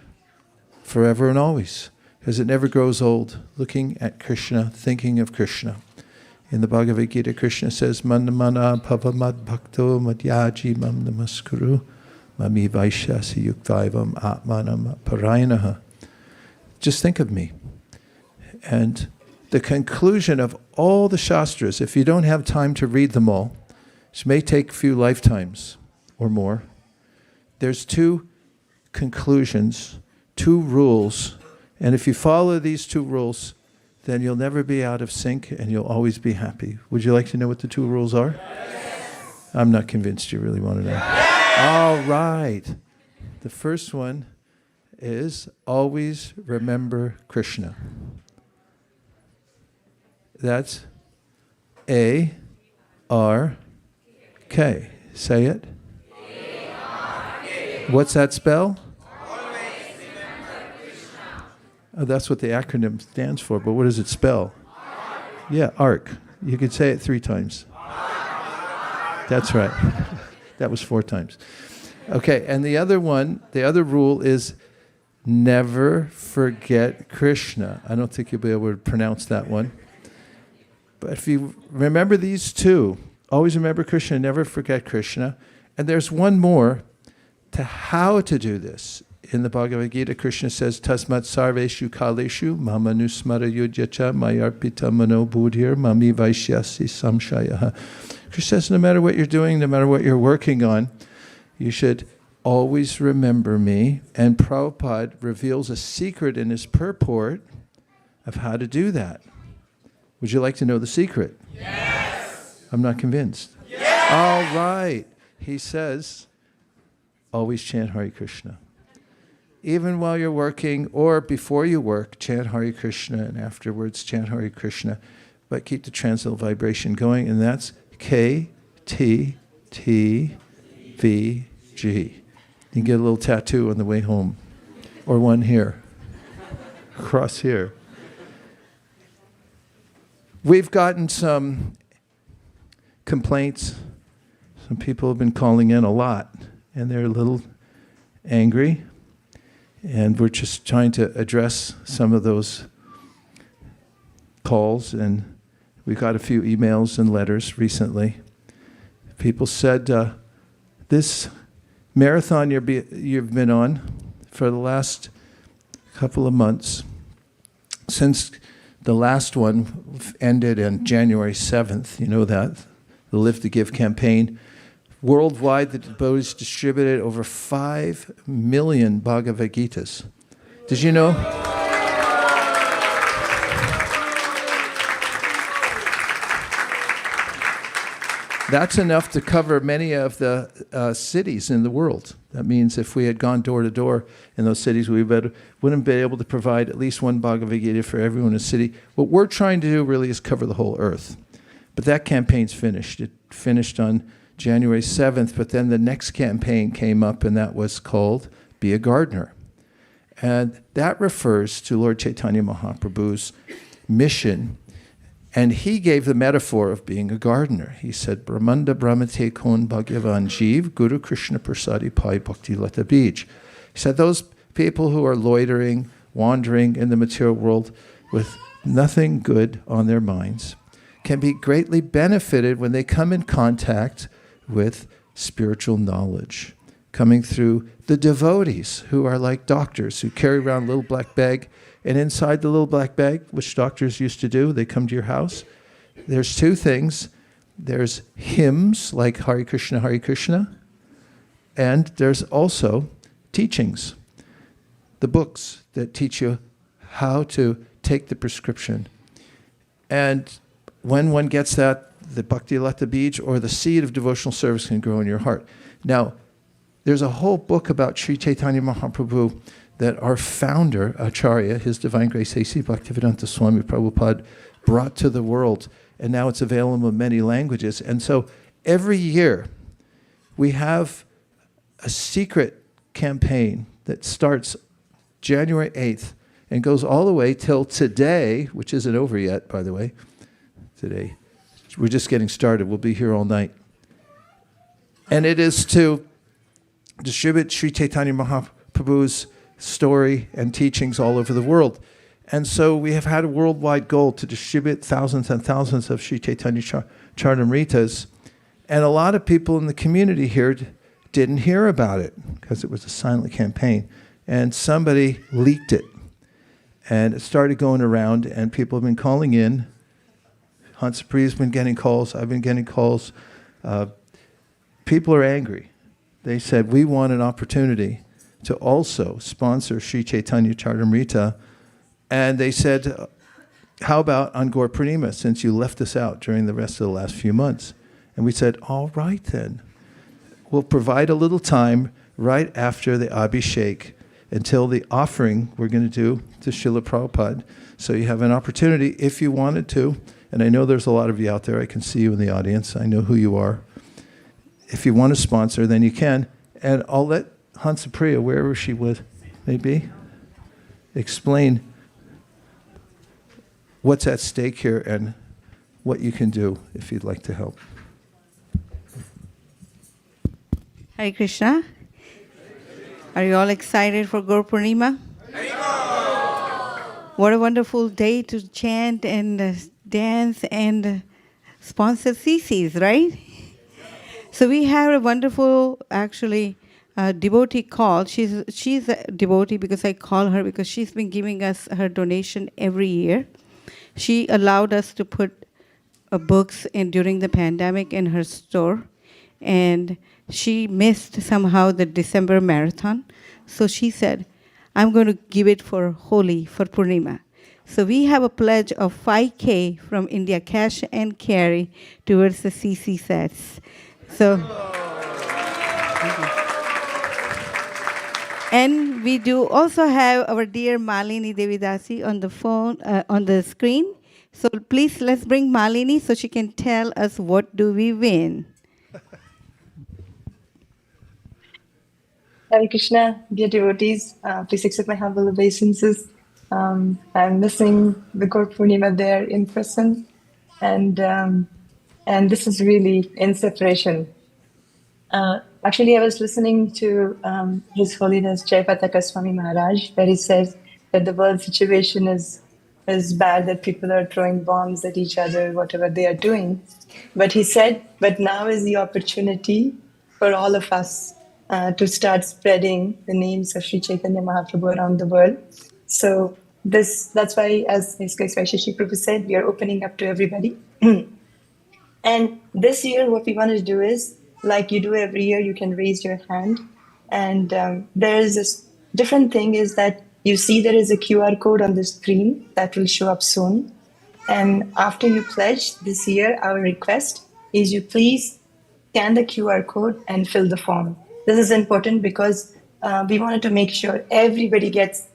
Speaker 1: Forever and always, because it never grows old. Looking at Krishna, thinking of Krishna. In the Bhagavad Gita, Krishna says, Manamana pavamad bhakto madhyaji mam namaskuru mami vaishyasi yuktaivam atmanam parayanaha. Just think of me. And the conclusion of all the Shastras, if you don't have time to read them all, which may take a few lifetimes or more, there's two conclusions, two rules, and if you follow these two rules, then you'll never be out of sync and you'll always be happy. Would you like to know what the two rules are? Yes. I'm not convinced you really want to know. Yes. All right. The first one is always remember Krishna. That's A-R-K. Say it. A-R-K. What's that spell? Oh, that's what the acronym stands for, but what does it spell? ARC. Yeah, ARC. You could say it 3 times. ARC. That's right. That was 4 times. Okay, and the other one, the other rule is never forget Krishna. I don't think you'll be able to pronounce that one. But if you remember these two, always remember Krishna, never forget Krishna. And there's one more to how to do this. In the Bhagavad Gita, Krishna says, Tasmat sarveshu kaleshu mama nusmara yudyacha mayarpita mano buddhir mami vaishyasi samshayaha. Krishna says, no matter what you're doing, no matter what you're working on, you should always remember me. And Prabhupada reveals a secret in his purport of how to do that. Would you like to know the secret? Yes! I'm not convinced. Yes! All right. He says, always chant Hare Krishna. Even while you're working or before you work, chant Hare Krishna, and afterwards chant Hare Krishna. But keep the transcendental vibration going, and that's K-T-T-V-G. You can get a little tattoo on the way home, or one here, across here. We've gotten some complaints. Some people have been calling in a lot, and they're a little angry. And we're just trying to address some of those calls. And we got a few emails and letters recently. People said, this marathon you've been on for the last couple of months, since the last one ended on January 7th, you know that, the Live to Give campaign. Worldwide, the devotees distributed over 5 million Bhagavad Gitas. Did you know? That's enough to cover many of the cities in the world. That means if we had gone door to door in those cities, we wouldn't be able to provide at least one Bhagavad Gita for everyone in a city. What we're trying to do really is cover the whole earth. But that campaign's finished. It finished on January 7th, but then the next campaign came up, and that was called Be a Gardener. And that refers to Lord Chaitanya Mahaprabhu's mission. And he gave the metaphor of being a gardener. He said, Brahmanda Brahmate Kon Bhagavan Jeev, Guru Krishna Prasadi Pai Bhakti Lata Bij. He said, those people who are loitering, wandering in the material world with nothing good on their minds can be greatly benefited when they come in contact with spiritual knowledge, coming through the devotees who are like doctors who carry around a little black bag, and inside the little black bag, which doctors used to do, they come to your house. There's two things. There's hymns like Hare Krishna, and there's also teachings, the books that teach you how to take the prescription. And when one gets that, the Bhakti Lata Bij, or the seed of devotional service, can grow in your heart. Now, there's a whole book about Sri Chaitanya Mahaprabhu that our founder, Acharya, His Divine Grace A.C. Bhaktivedanta Swami Prabhupada, brought to the world, and now it's available in many languages. And so every year we have a secret campaign that starts January 8th and goes all the way till today, which isn't over yet, by the way. Today. We're just getting started. We'll be here all night. And it is to distribute Sri Chaitanya Mahaprabhu's story and teachings all over the world. And so we have had a worldwide goal to distribute thousands and thousands of Sri Chaitanya Charitamritas. And a lot of people in the community here didn't hear about it because it was a silent campaign. And somebody leaked it. And it started going around, and people have been calling in. Hansapriya's been getting calls. I've been getting calls. People are angry. They said, we want an opportunity to also sponsor Sri Chaitanya Charitamrita. And they said, how about on Gaur Purnima, since you left us out during the rest of the last few months? And we said, all right then. We'll provide a little time right after the Abhishek until the offering we're going to do to Srila Prabhupada. So you have an opportunity if you wanted to. And I know there's a lot of you out there. I can see you in the audience. I know who you are. If you want to sponsor, then you can. And I'll let Hansapriya, wherever she would maybe, explain what's at stake here and what you can do if you'd like to help.
Speaker 3: Hare Krishna. Are you all excited for Gaur Purnima? What a wonderful day to chant and dance and sponsor CCs, right? So we have a wonderful, actually, devotee call. She's a devotee because I call her because she's been giving us her donation every year. She allowed us to put books in during the pandemic in her store, and she missed somehow the December marathon. So she said, I'm going to give it for Holi, for Purnima. So we have a pledge of 5K from India, cash and carry, towards the CC sets. So, and we do also have our dear Malini Devidasi on the phone, on the screen. So please, let's bring Malini so she can tell us what do we win.
Speaker 4: Hare Krishna, dear devotees, please accept my humble obeisances. I'm missing the Gaur Purnima there in person, and this is really in separation. Actually, I was listening to His Holiness Jayapataka Swami Maharaj, where he says that the world situation is bad, that people are throwing bombs at each other, whatever they are doing. But he said, but now is the opportunity for all of us to start spreading the names of Sri Chaitanya Mahaprabhu around the world. So that's why, as His Grace Vaisesika Prabhu said, we are opening up to everybody. And this year, what we want to do is, like you do every year, you can raise your hand. And there is this different thing is that you see there is a QR code on the screen that will show up soon. And after you pledge this year, our request is you please scan the QR code and fill the form. This is important because we wanted to make sure everybody gets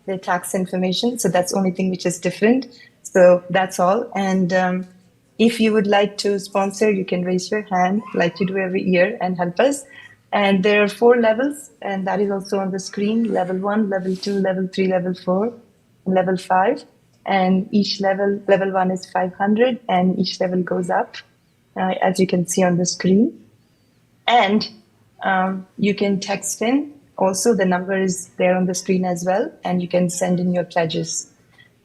Speaker 4: their tax information. So that's the only thing which is different. So that's all. And If you would like to sponsor, you can raise your hand like you do every year and help us. And there are 4 levels, and that is also on the screen: level 1, level 2, level 3, level 4, and level 5. And each level, level 1 is 500, and each level goes up, as you can see on the screen. And you can text in. Also, the number is there on the screen as well, and you can send in your pledges.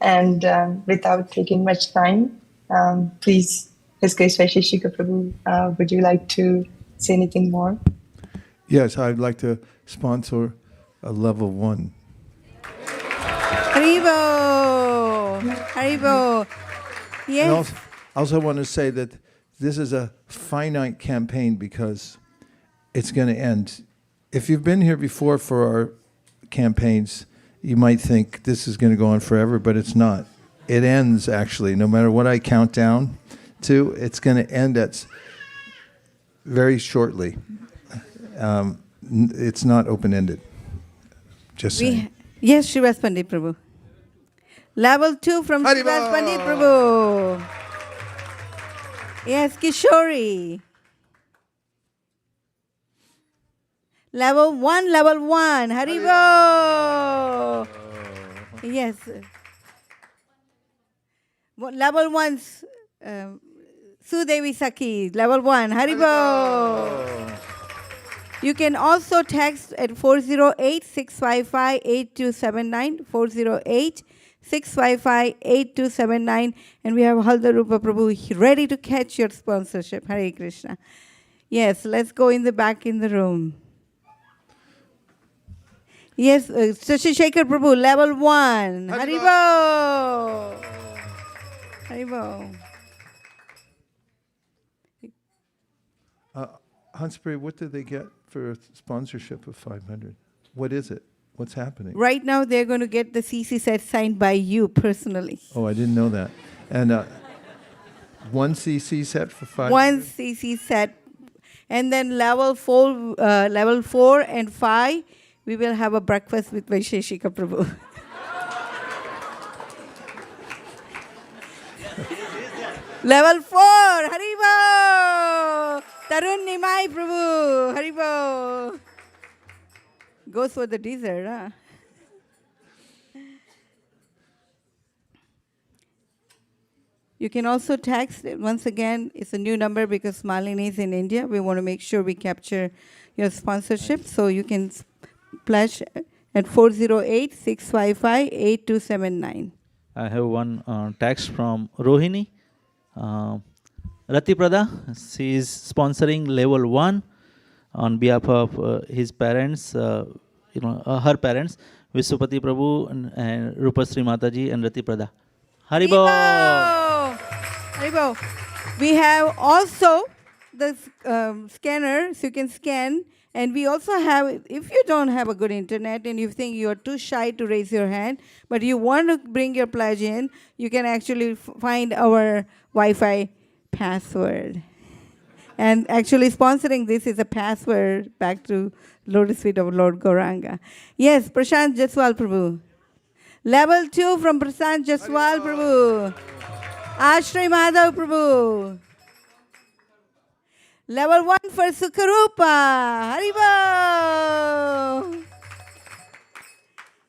Speaker 4: And without taking much time, please, His Grace Vaisesika Prabhu, would you like to say anything more?
Speaker 1: Yes, I'd like to sponsor a level 1.
Speaker 3: Haribo! Haribo!
Speaker 1: And
Speaker 3: Yes.
Speaker 1: also want to say that this is a finite campaign because it's going to end. If you've been here before for our campaigns, you might think this is going to go on forever, but it's not. It ends, actually. No matter what I count down to, it's going to end very shortly. It's not open-ended. Just saying.
Speaker 3: Yes, Srivas Pandit Prabhu. Level 2 from
Speaker 1: Haribo!
Speaker 3: Srivas Pandit Prabhu. Yes, Kishori. Level 1, level 1. Haribo! Yes. Level 1's Sudevi Saki. Level 1. Haribo! You can also text at 408-655-8279, 408-655-8279, and we have Haldarupa Prabhu ready to catch your sponsorship. Hare Krishna. Yes, let's go in the back in the room. Yes, Shashi Shekhar Prabhu, level 1. Haribo! Haribo.
Speaker 1: Hansbury, what did they get for a sponsorship of 500? What is it? What's happening?
Speaker 3: Right now, they're going to get the CC set signed by you personally.
Speaker 1: Oh, I didn't know that. And one CC set for 500?
Speaker 3: One CC set. And then level 4 and 5, we will have a breakfast with Vaisesika Prabhu. Level 4, Haribo! Tarun Nimai Prabhu, Haribo! Goes for the dessert, huh? You can also text. Once again, it's a new number because Malini is in India. We want to make sure we capture your sponsorship. So you can pledge at 408-655-8279.
Speaker 5: I have one text from Rohini. Rati Prada, she is sponsoring level 1 on behalf of his parents, her parents, Vishwapati Prabhu and Rupasri Mataji and Rati Prada. Haribo!
Speaker 3: Haribo! We have also the scanner, so you can scan. And we also have, if you don't have a good internet and you think you are too shy to raise your hand, but you want to bring your pledge in, you can actually find our Wi-Fi password. And actually sponsoring this is a password back to Lotus Feet of Lord Gauranga. Yes, Prashant Jaswal Prabhu. Level 2 from Prashant Jaswal Prabhu. Ashray Madhav Prabhu. Level 1 for Sukharupa. Haribo!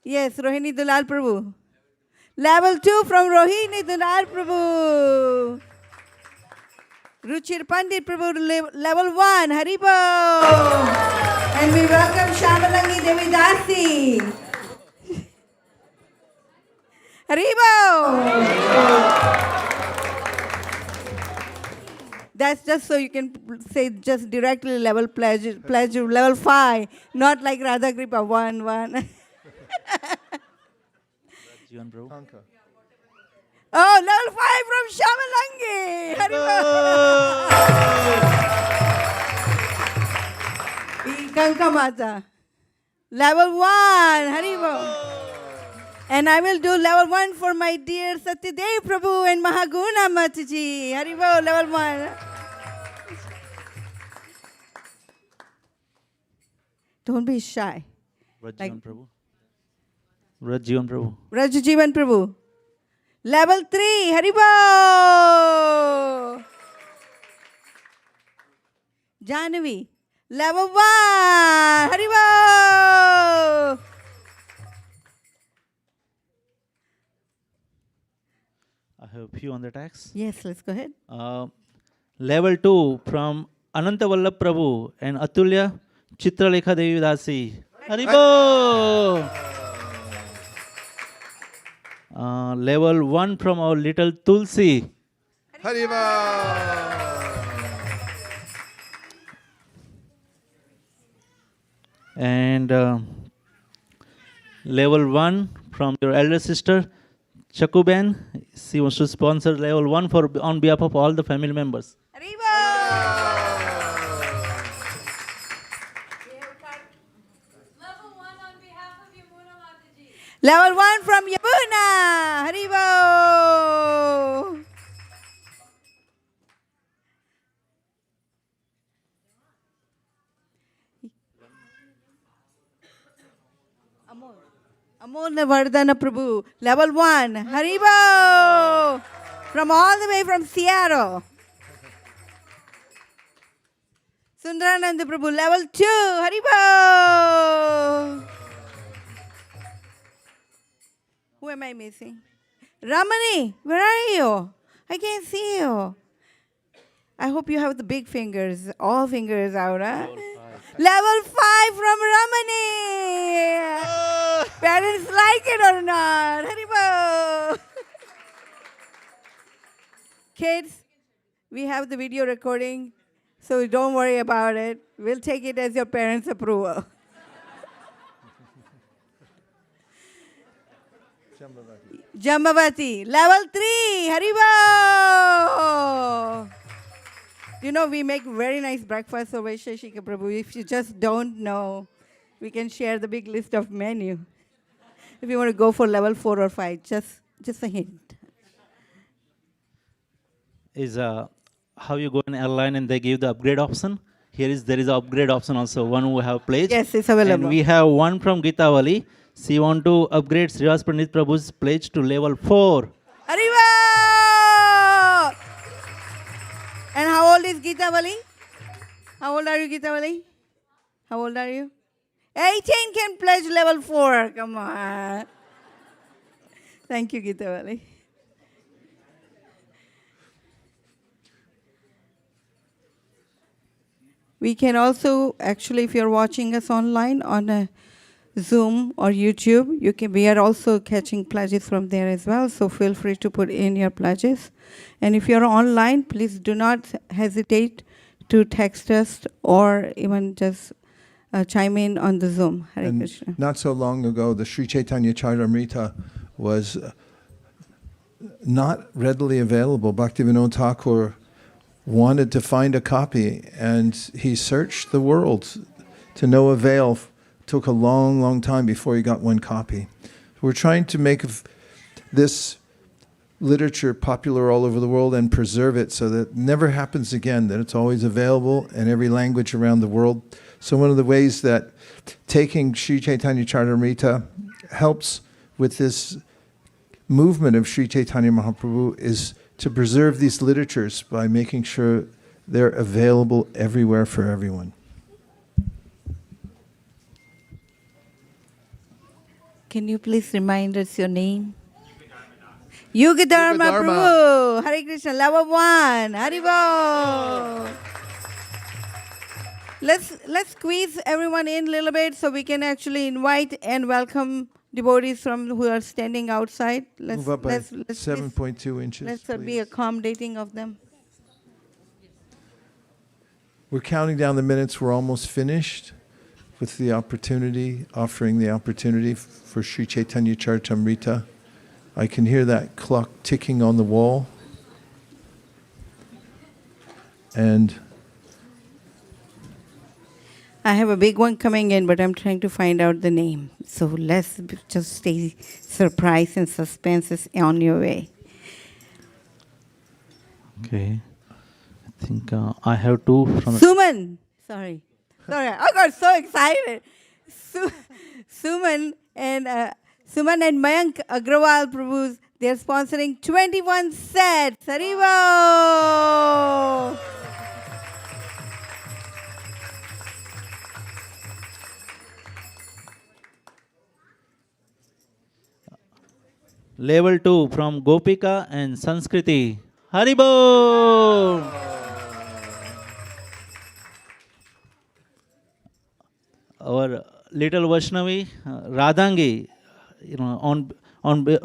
Speaker 3: Yes, Rohini Dulal Prabhu. Level 2 from Rohini Dulal Prabhu. Ruchir Pandit Prabhu, level 1. Haribo! And we welcome Shamalangi Devi Dasi. Haribo! That's just so you can say just directly level pledge level 5, not like Radha Kripa 1.
Speaker 5: Jivan Prabhu.
Speaker 3: Oh, level 5 from Shamalangi. Haribo. Kanka Mata. Level 1. Haribo. And I will do level 1 for my dear Satyadev Prabhu and Mahaguna Mataji. Haribo, level 1. Don't be shy.
Speaker 5: Rajivan Prabhu. Rajivan Prabhu.
Speaker 3: Rajajivan Prabhu. Level 3, Haribo! Jahnavi, level 1, Haribo!
Speaker 5: I have a few on the tax.
Speaker 3: Yes, let's go ahead.
Speaker 5: Level 2 from Ananta Vallabh Prabhu and Atulya Chitralekha Devi Dasi. Haribo! Level 1 from our little Tulsi.
Speaker 1: Haribo!
Speaker 5: And level 1 from your elder sister Chakuben. She wants to sponsor level 1 for on behalf of all the family members.
Speaker 3: Haribo!
Speaker 2: Level 1 on behalf of Yamuna Mataji.
Speaker 3: Level 1 from Yamuna, Haribo! Amol Vardhana Prabhu, level 1, Haribo! From all the way from Seattle. Sundarananda Prabhu, level 2, Haribo! Who am I missing? Ramani, where are you? I can't see you. I hope you have the big fingers, all fingers out, huh? Level 5 from Ramani. Parents like it or not? Haribo. Kids, we have the video recording, so don't worry about it. We'll take it as your parents' approval. Jambavati, level 3, Haribo. You know, we make very nice breakfast for Vaisesika Prabhu. If you just don't know, we can share the big list of menu. If you want to go for level 4 or 5, just a hint.
Speaker 5: Is how you go in airline and they give the upgrade option. There is an upgrade option also, one who have pledged.
Speaker 3: Yes, it's available.
Speaker 5: And we have one from Gita Vali. She want to upgrade Srivas Pandit Prabhu's pledge to level 4.
Speaker 3: Haribo! And how old is Gita Vali? How old are you, Gita Vali? How old are you? 18 can pledge level 4. Come on. Thank you, Gita Vali. We can also, actually, if you're watching us online on a Zoom or YouTube, we are also catching pledges from there as well. So feel free to put in your pledges. And if you're online, please do not hesitate to text us or even just chime in on the Zoom. Hare
Speaker 1: And
Speaker 3: Krishna.
Speaker 1: not so long ago, the Sri Chaitanya Charitamrita was not readily available. Bhaktivinoda Thakur wanted to find a copy, and he searched the world to no avail. Took a long, long time before he got one copy. We're trying to make this literature popular all over the world and preserve it so that it never happens again, that it's always available in every language around the world. So one of the ways that taking Sri Chaitanya Charitamrita helps with this movement of Sri Chaitanya Mahaprabhu is to preserve these literatures by making sure they're available everywhere for everyone.
Speaker 3: Can you please remind us your name? Yugadharma
Speaker 1: Yugadharma.
Speaker 3: Prabhu. Hare Krishna, level 1. Haribo. Let's squeeze everyone in a little bit so we can actually invite and welcome devotees from who are standing outside.
Speaker 1: Move up by 7.2 inches.
Speaker 3: Let's be
Speaker 1: please.
Speaker 3: accommodating of them.
Speaker 1: We're counting down the minutes. We're almost finished with the opportunity, offering the opportunity for Sri Chaitanya Charitamrita. I can hear that clock ticking on the wall. And
Speaker 3: I have a big one coming in, but I'm trying to find out the name. So let's just stay surprised and suspense is on your way.
Speaker 5: Okay. I think I have two from...
Speaker 3: Suman! Sorry, I got so excited. Suman and Mayank Agrawal Prabhu's They are sponsoring 21 sets. Haribo!
Speaker 5: Level 2 from Gopika and Sanskriti. Haribo! Our little Vaishnavi, Radhangi,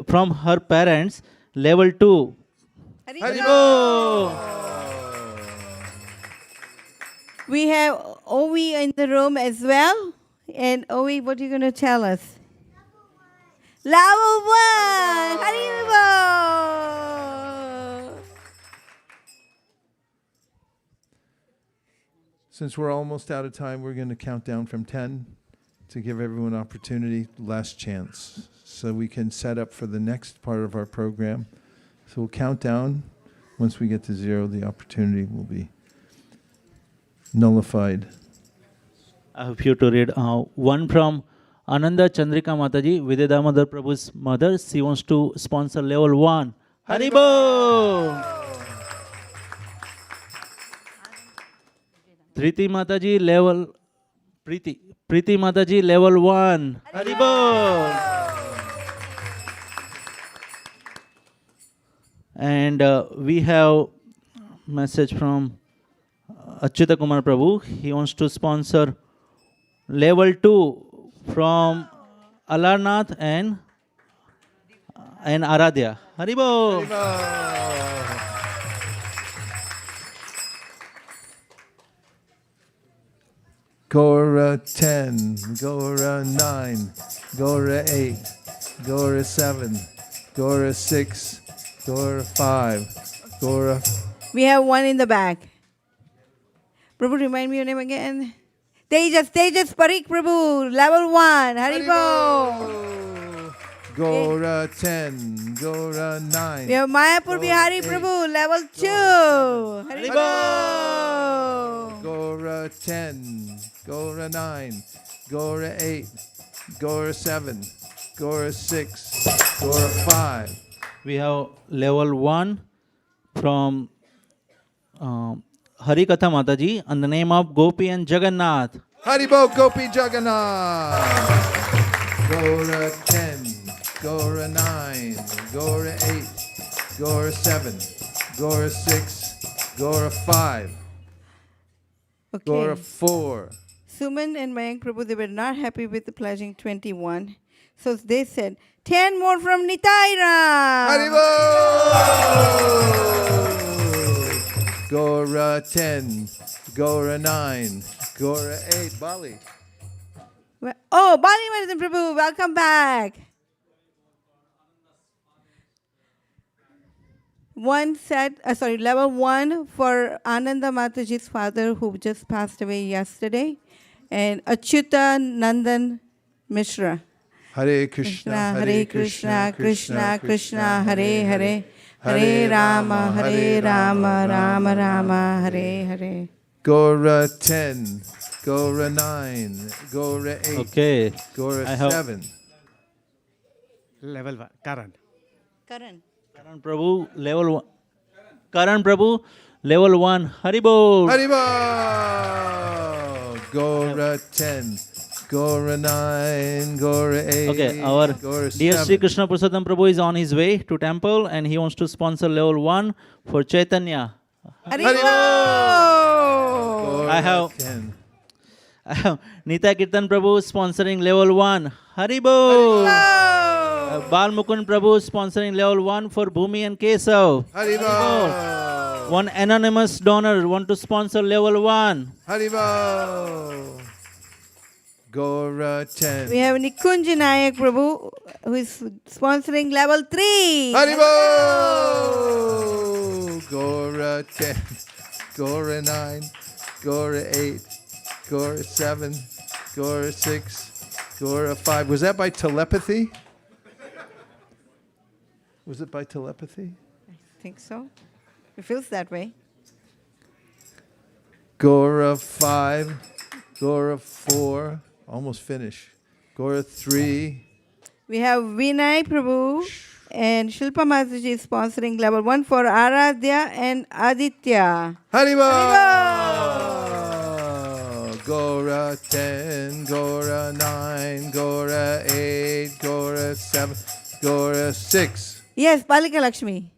Speaker 5: from her parents, level 2. Haribo!
Speaker 3: We have Ovi in the room as well. And Ovi, what are you going to tell us? Level 1! Haribo!
Speaker 1: Since we're almost out of time, we're going to count down from 10 to give everyone opportunity, last chance, so we can set up for the next part of our program. So we'll count down. Once we get to 0, the opportunity will be nullified.
Speaker 5: I have you to read one from Ananda Chandrika Mataji, Vidya Damodar Prabhu's mother. She wants to sponsor level 1. Haribo! Priti Mataji level Priti Mataji level 1. Haribo! And we have message from Achyuta Kumar Prabhu. He wants to sponsor level 2 from Alarnath and Aradhya. Haribo!
Speaker 1: Gaura 10, Gaura 9, Gaura 8, Gaura 7, Gaura 6, Gaura 5, Gaura...
Speaker 3: We have one in the back. Prabhu, remind me your name again. Tejas Parikh Prabhu, level 1. Haribo.
Speaker 1: Gaura 10, Gaura 9.
Speaker 3: We have Mayapur Bihari Prabhu, level 2. Haribo.
Speaker 1: Gaura 10, Gaura 9, Gaura 8, Gaura 7, Gaura 6, Gaura 5.
Speaker 5: We have level 1 from Harikatha Mataji in the name of Gopi and Jagannath.
Speaker 1: Haribo Gopi Jagannath. Gaura 10, Gaura 9, Gaura 8, Gaura 7, Gaura 6, Gaura 5,
Speaker 3: Okay.
Speaker 1: Gaura 4.
Speaker 3: Suman and Mayank Prabhu, they were not happy with the pledging 21. So they said, 10 more from Nitai Ram.
Speaker 1: Haribo! Gaura 10, Gaura 9, Gaura 8. Bali.
Speaker 3: Oh, Bali Maradhan Prabhu, welcome back. Level 1 for Ananda Mataji's father who just passed away yesterday, and Achyuta Nandan Mishra.
Speaker 1: Hare Krishna,
Speaker 3: Hare Krishna, Krishna Krishna, Hare Hare, Hare Rama, Rama Rama, Hare Hare.
Speaker 1: Gaura 10, Gaura 9, Gaura 8,
Speaker 5: Okay.
Speaker 1: Gaura
Speaker 5: I have
Speaker 1: 7.
Speaker 6: Level 1, Karan.
Speaker 3: Karan.
Speaker 5: Karan Prabhu, level 1. Karan Prabhu, level 1. Haribo!
Speaker 1: Haribo! Gaura 10, Gaura 9, Gaura 8,
Speaker 5: Okay, our
Speaker 1: Gaura
Speaker 5: dear
Speaker 1: 7.
Speaker 5: Sri Krishna Prasadam Prabhu is on his way to temple and he wants to sponsor level 1 for Chaitanya.
Speaker 3: Haribo!
Speaker 5: I have
Speaker 1: 10.
Speaker 5: Nitai Kirtan Prabhu sponsoring level 1. Haribo! Bal Mukund Prabhu sponsoring level 1 for Bhumi and Kesav.
Speaker 1: Haribo!
Speaker 5: One anonymous donor want to sponsor level 1.
Speaker 1: Haribo! Gaura 10.
Speaker 3: We have Nikunj Nayak Prabhu who is sponsoring level 3.
Speaker 1: Haribo! Gaura 10, Gaura 9, Gaura 8, Gaura 7, Gaura 6, Gaura 5. Was that by telepathy? Was it by telepathy?
Speaker 3: I think so. It feels that way.
Speaker 1: Gaura 5, Gaura 4, almost finished. Gaura 3.
Speaker 3: We have Vinay Prabhu And Shilpa Mataji is sponsoring level 1 for Aradhya and Aditya.
Speaker 1: Haribo!
Speaker 3: Haribo!
Speaker 1: Gaura 10, Gaura 9, Gaura 8, Gaura 7, Gaura 6.
Speaker 3: Yes, Palika Lakshmi.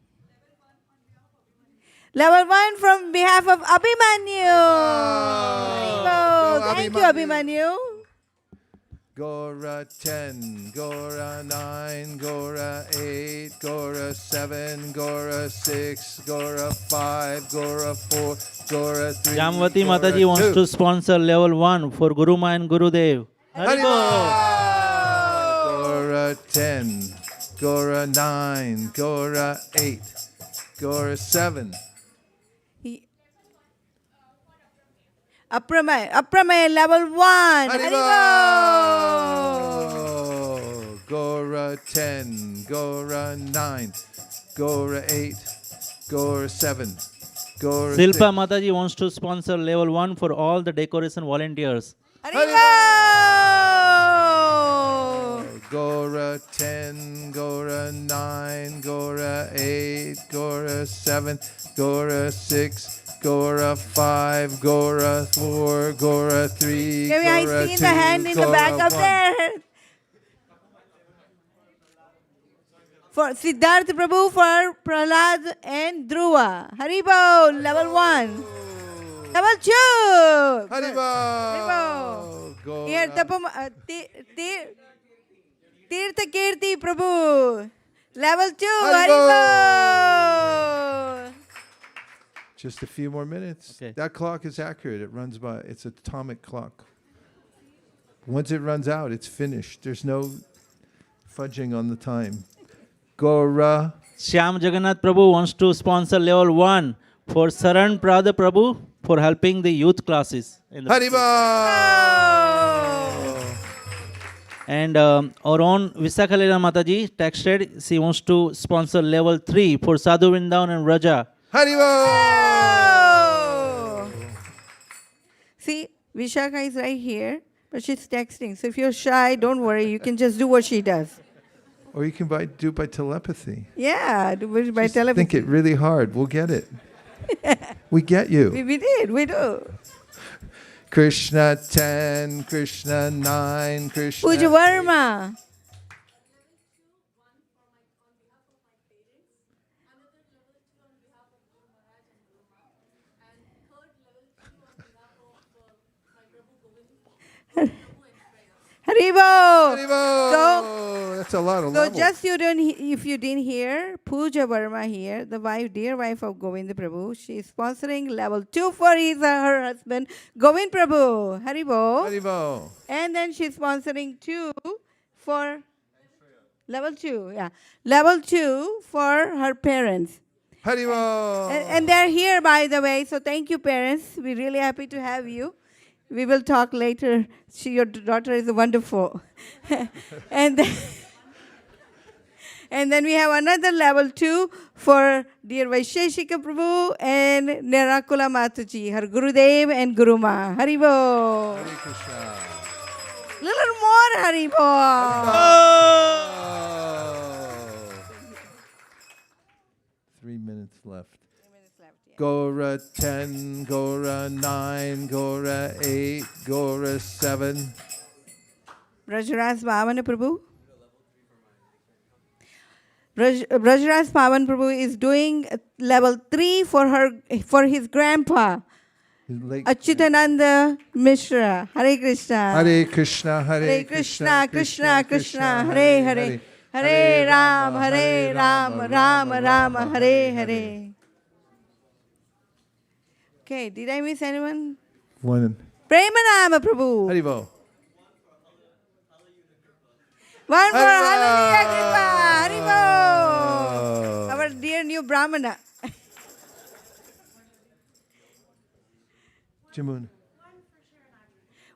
Speaker 3: Level 1 from behalf of Abhimanyu. Haribo.
Speaker 1: Go
Speaker 3: Thank you,
Speaker 1: Abhimanyu.
Speaker 3: Abhimanyu.
Speaker 1: Gaura 10, Gaura 9, Gaura 8, Gaura 7, Gaura 6, Gaura 5, Gaura 4, Gaura 3.
Speaker 5: Jamvati
Speaker 1: Gaura
Speaker 5: Mataji wants
Speaker 1: 2.
Speaker 5: to sponsor level 1 for Guru Ma and Gurudev. Haribo!
Speaker 1: Gaura 10, Gaura 9, Gaura 8, Gaura 7.
Speaker 3: Apramay level 1. Haribo!
Speaker 1: Gaura 10, Gaura 9, Gaura 8, Gaura 7, Gaura
Speaker 5: Silpa
Speaker 1: 6.
Speaker 5: Mataji wants to sponsor level 1 for all the decoration volunteers.
Speaker 3: Haribo!
Speaker 1: Gaura 10, Gaura 9, Gaura 8, Gaura 7, Gaura 6, Gaura 5, Gaura 4, Gaura 3,
Speaker 3: Can I
Speaker 1: Gaura
Speaker 3: see
Speaker 1: 2,
Speaker 3: the hand in the back
Speaker 1: Gaura
Speaker 3: up
Speaker 1: 1.
Speaker 3: there? For Siddharth Prabhu, for Prahlad and Dhruva. Haribo, level 1. Level 2.
Speaker 1: Haribo!
Speaker 3: Haribo. Here, Tirtha Kirti Prabhu. Level 2. Haribo.
Speaker 1: Just a few more minutes.
Speaker 5: Okay.
Speaker 1: That clock is accurate. It runs by, it's an atomic clock. Once it runs out, it's finished. There's no fudging on the time. Gaura.
Speaker 5: Shyam Jagannath Prabhu wants to sponsor level 1 for Saran Prada Prabhu for helping the youth classes. In the
Speaker 1: Haribo!
Speaker 5: And our own Visakhalila Mataji texted, she wants to sponsor level 3 for Sadhu Vrindavan and Raja.
Speaker 1: Haribo!
Speaker 3: See, Vishaka is right here, but she's texting. So if you're shy, don't worry. You can just do what she does.
Speaker 1: Or you can do it by telepathy.
Speaker 3: Yeah, do it by
Speaker 1: Just
Speaker 3: telepathy.
Speaker 1: think it really hard. We'll get it. We get you.
Speaker 3: We did, we do.
Speaker 1: Krishna 10, Krishna 9, Krishna.
Speaker 3: Puja Varma. Haribo.
Speaker 1: Haribo! That's a lot of
Speaker 3: So
Speaker 1: levels.
Speaker 3: just if you didn't hear, Puja Verma here, the dear wife of Govind Prabhu, she is sponsoring level 2 for her husband, Govind Prabhu. Haribo.
Speaker 1: Haribo.
Speaker 3: And then she's sponsoring 2 for level 2, yeah. Level 2 for her parents.
Speaker 1: Haribo.
Speaker 3: And they're here, by the way, so thank you, parents. We're really happy to have you. We will talk later. Your daughter is wonderful. and then we have another level 2 for dear Vaisesika Prabhu and Nirakula Mataji, her Gurudev and Guruma. Haribo.
Speaker 1: Hare Krishna.
Speaker 3: Little more Haribo.
Speaker 1: Oh. 3 minutes left. Gaura 10, Gaura 9, Gaura 8, Gaura 7.
Speaker 3: Brajraj Pavan Prabhu. Brajraj Pavan Prabhu is doing level 3 for his grandpa, Achyutananda Mishra. Hare Krishna.
Speaker 1: Hare Krishna,
Speaker 3: Hare Krishna, Krishna Krishna, Hare Hare. Hare Ram, Ram Ram, Hare Hare. Okay, did I miss anyone?
Speaker 1: One.
Speaker 3: Premanama Prabhu.
Speaker 1: Haribo.
Speaker 3: One for Hallelujah Kripa. Haribo.
Speaker 1: Oh.
Speaker 3: Our dear new Brahmana.
Speaker 1: Jamun.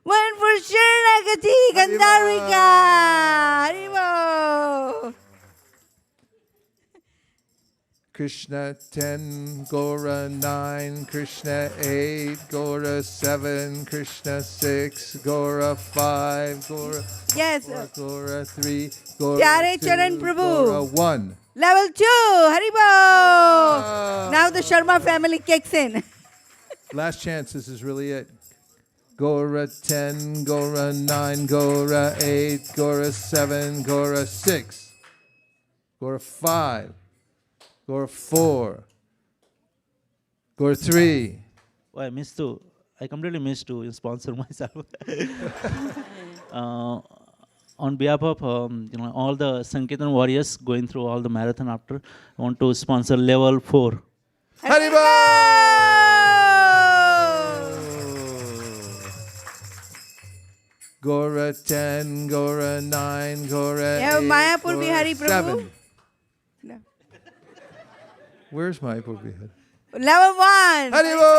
Speaker 3: One for Sharanagati Gandharika. Haribo.
Speaker 1: Krishna 10, Gaura 9, Krishna 8, Gaura 7, Krishna 6, Gaura 5, Gaura
Speaker 3: Yes.
Speaker 1: 4, Gaura 3, Gaura
Speaker 3: Pyare
Speaker 1: 2,
Speaker 3: Charan Prabhu.
Speaker 1: Gaura 1.
Speaker 3: Level 2, Haribo! Now the Sharma family kicks in.
Speaker 1: Last chance, this is really it. Gaura 10, Gaura 9, Gaura 8, Gaura 7, Gaura 6, Gaura 5, Gaura 4, Gaura 3.
Speaker 5: Oh, I missed to. I completely missed to sponsor myself. On behalf of all the Sankirtan warriors going through all the marathon after, I want to sponsor level 4.
Speaker 1: Haribo! Gaura 10, Gaura 9, Gaura
Speaker 3: Yeah,
Speaker 1: 8,
Speaker 3: Mayapur
Speaker 1: Gaura
Speaker 3: Bihari Prabhu.
Speaker 1: 7.
Speaker 3: No.
Speaker 1: Where's Mayapur Bihari?
Speaker 3: Level 1.
Speaker 1: Haribo!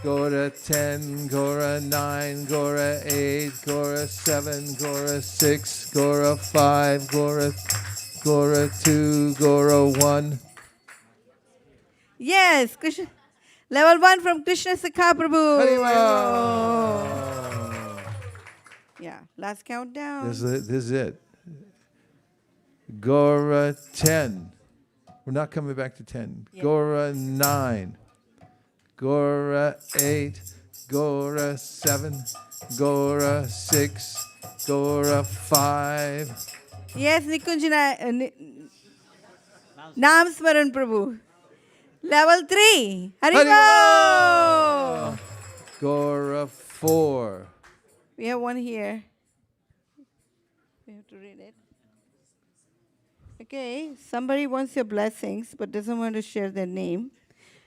Speaker 1: Gaura 10, Gaura 9, Gaura 8, Gaura 7, Gaura 6, Gaura 5, Gaura 2, Gaura 1.
Speaker 3: Yes, Krishna. Level 1 from Krishna Sakha Prabhu.
Speaker 1: Haribo!
Speaker 3: Yeah, last countdown.
Speaker 1: This is it. Gaura 10. We're not coming back to 10.
Speaker 3: Yeah.
Speaker 1: Gaura 9. Gaura 8. Gaura 7. Gaura 6. Gaura 5.
Speaker 3: Yes, Nikunjana. Naam Smaran Prabhu. Level 3. Haribo!
Speaker 1: Gaura 4.
Speaker 3: We have one here. We have to read it. Okay, somebody wants your blessings but doesn't want to share their name,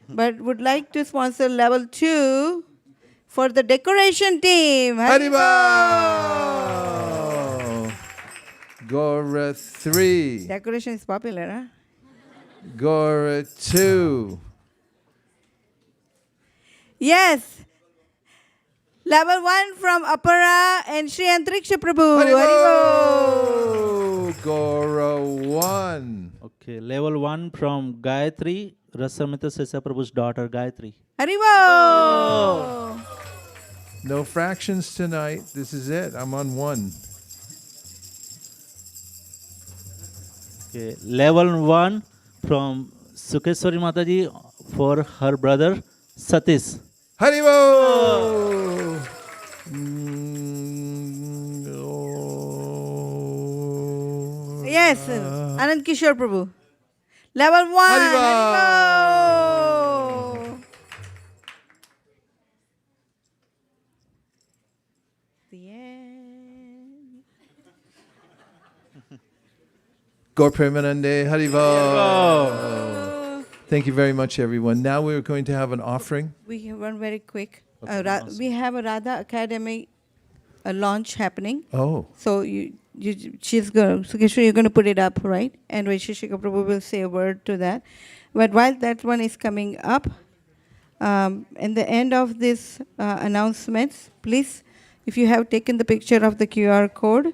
Speaker 3: but would like to sponsor level 2 for the decoration team.
Speaker 1: Haribo! Gaura 3.
Speaker 3: Decoration is popular, huh?
Speaker 1: Gaura 2.
Speaker 3: Yes. Level 1 from Apara and Shri Antriksha Prabhu.
Speaker 1: Haribo! Gaura 1.
Speaker 5: Okay, level 1 from Gayatri, Rasamita Sesa Prabhu's daughter Gayatri.
Speaker 3: Haribo!
Speaker 1: No fractions tonight. This is it. I'm on 1.
Speaker 5: Okay, level 1 from Sukeswari Mataji for her brother Satish.
Speaker 1: Haribo!
Speaker 3: Yes, Anand Kishore Prabhu. Level 1.
Speaker 1: Haribo!
Speaker 3: The end.
Speaker 1: Gaur Premanande Haribo! Thank you very much, everyone. Now we're going to have an offering.
Speaker 3: We have one very quick.
Speaker 5: Okay, awesome.
Speaker 3: We have a Radha Academy launch happening.
Speaker 1: Oh,
Speaker 3: So she's going. Sukeshwar, you're going to put it up, right? And Vaisesika Prabhu will say a word to that. But while that one is coming up, in the end of this announcements, please, if you have taken the picture of the QR code,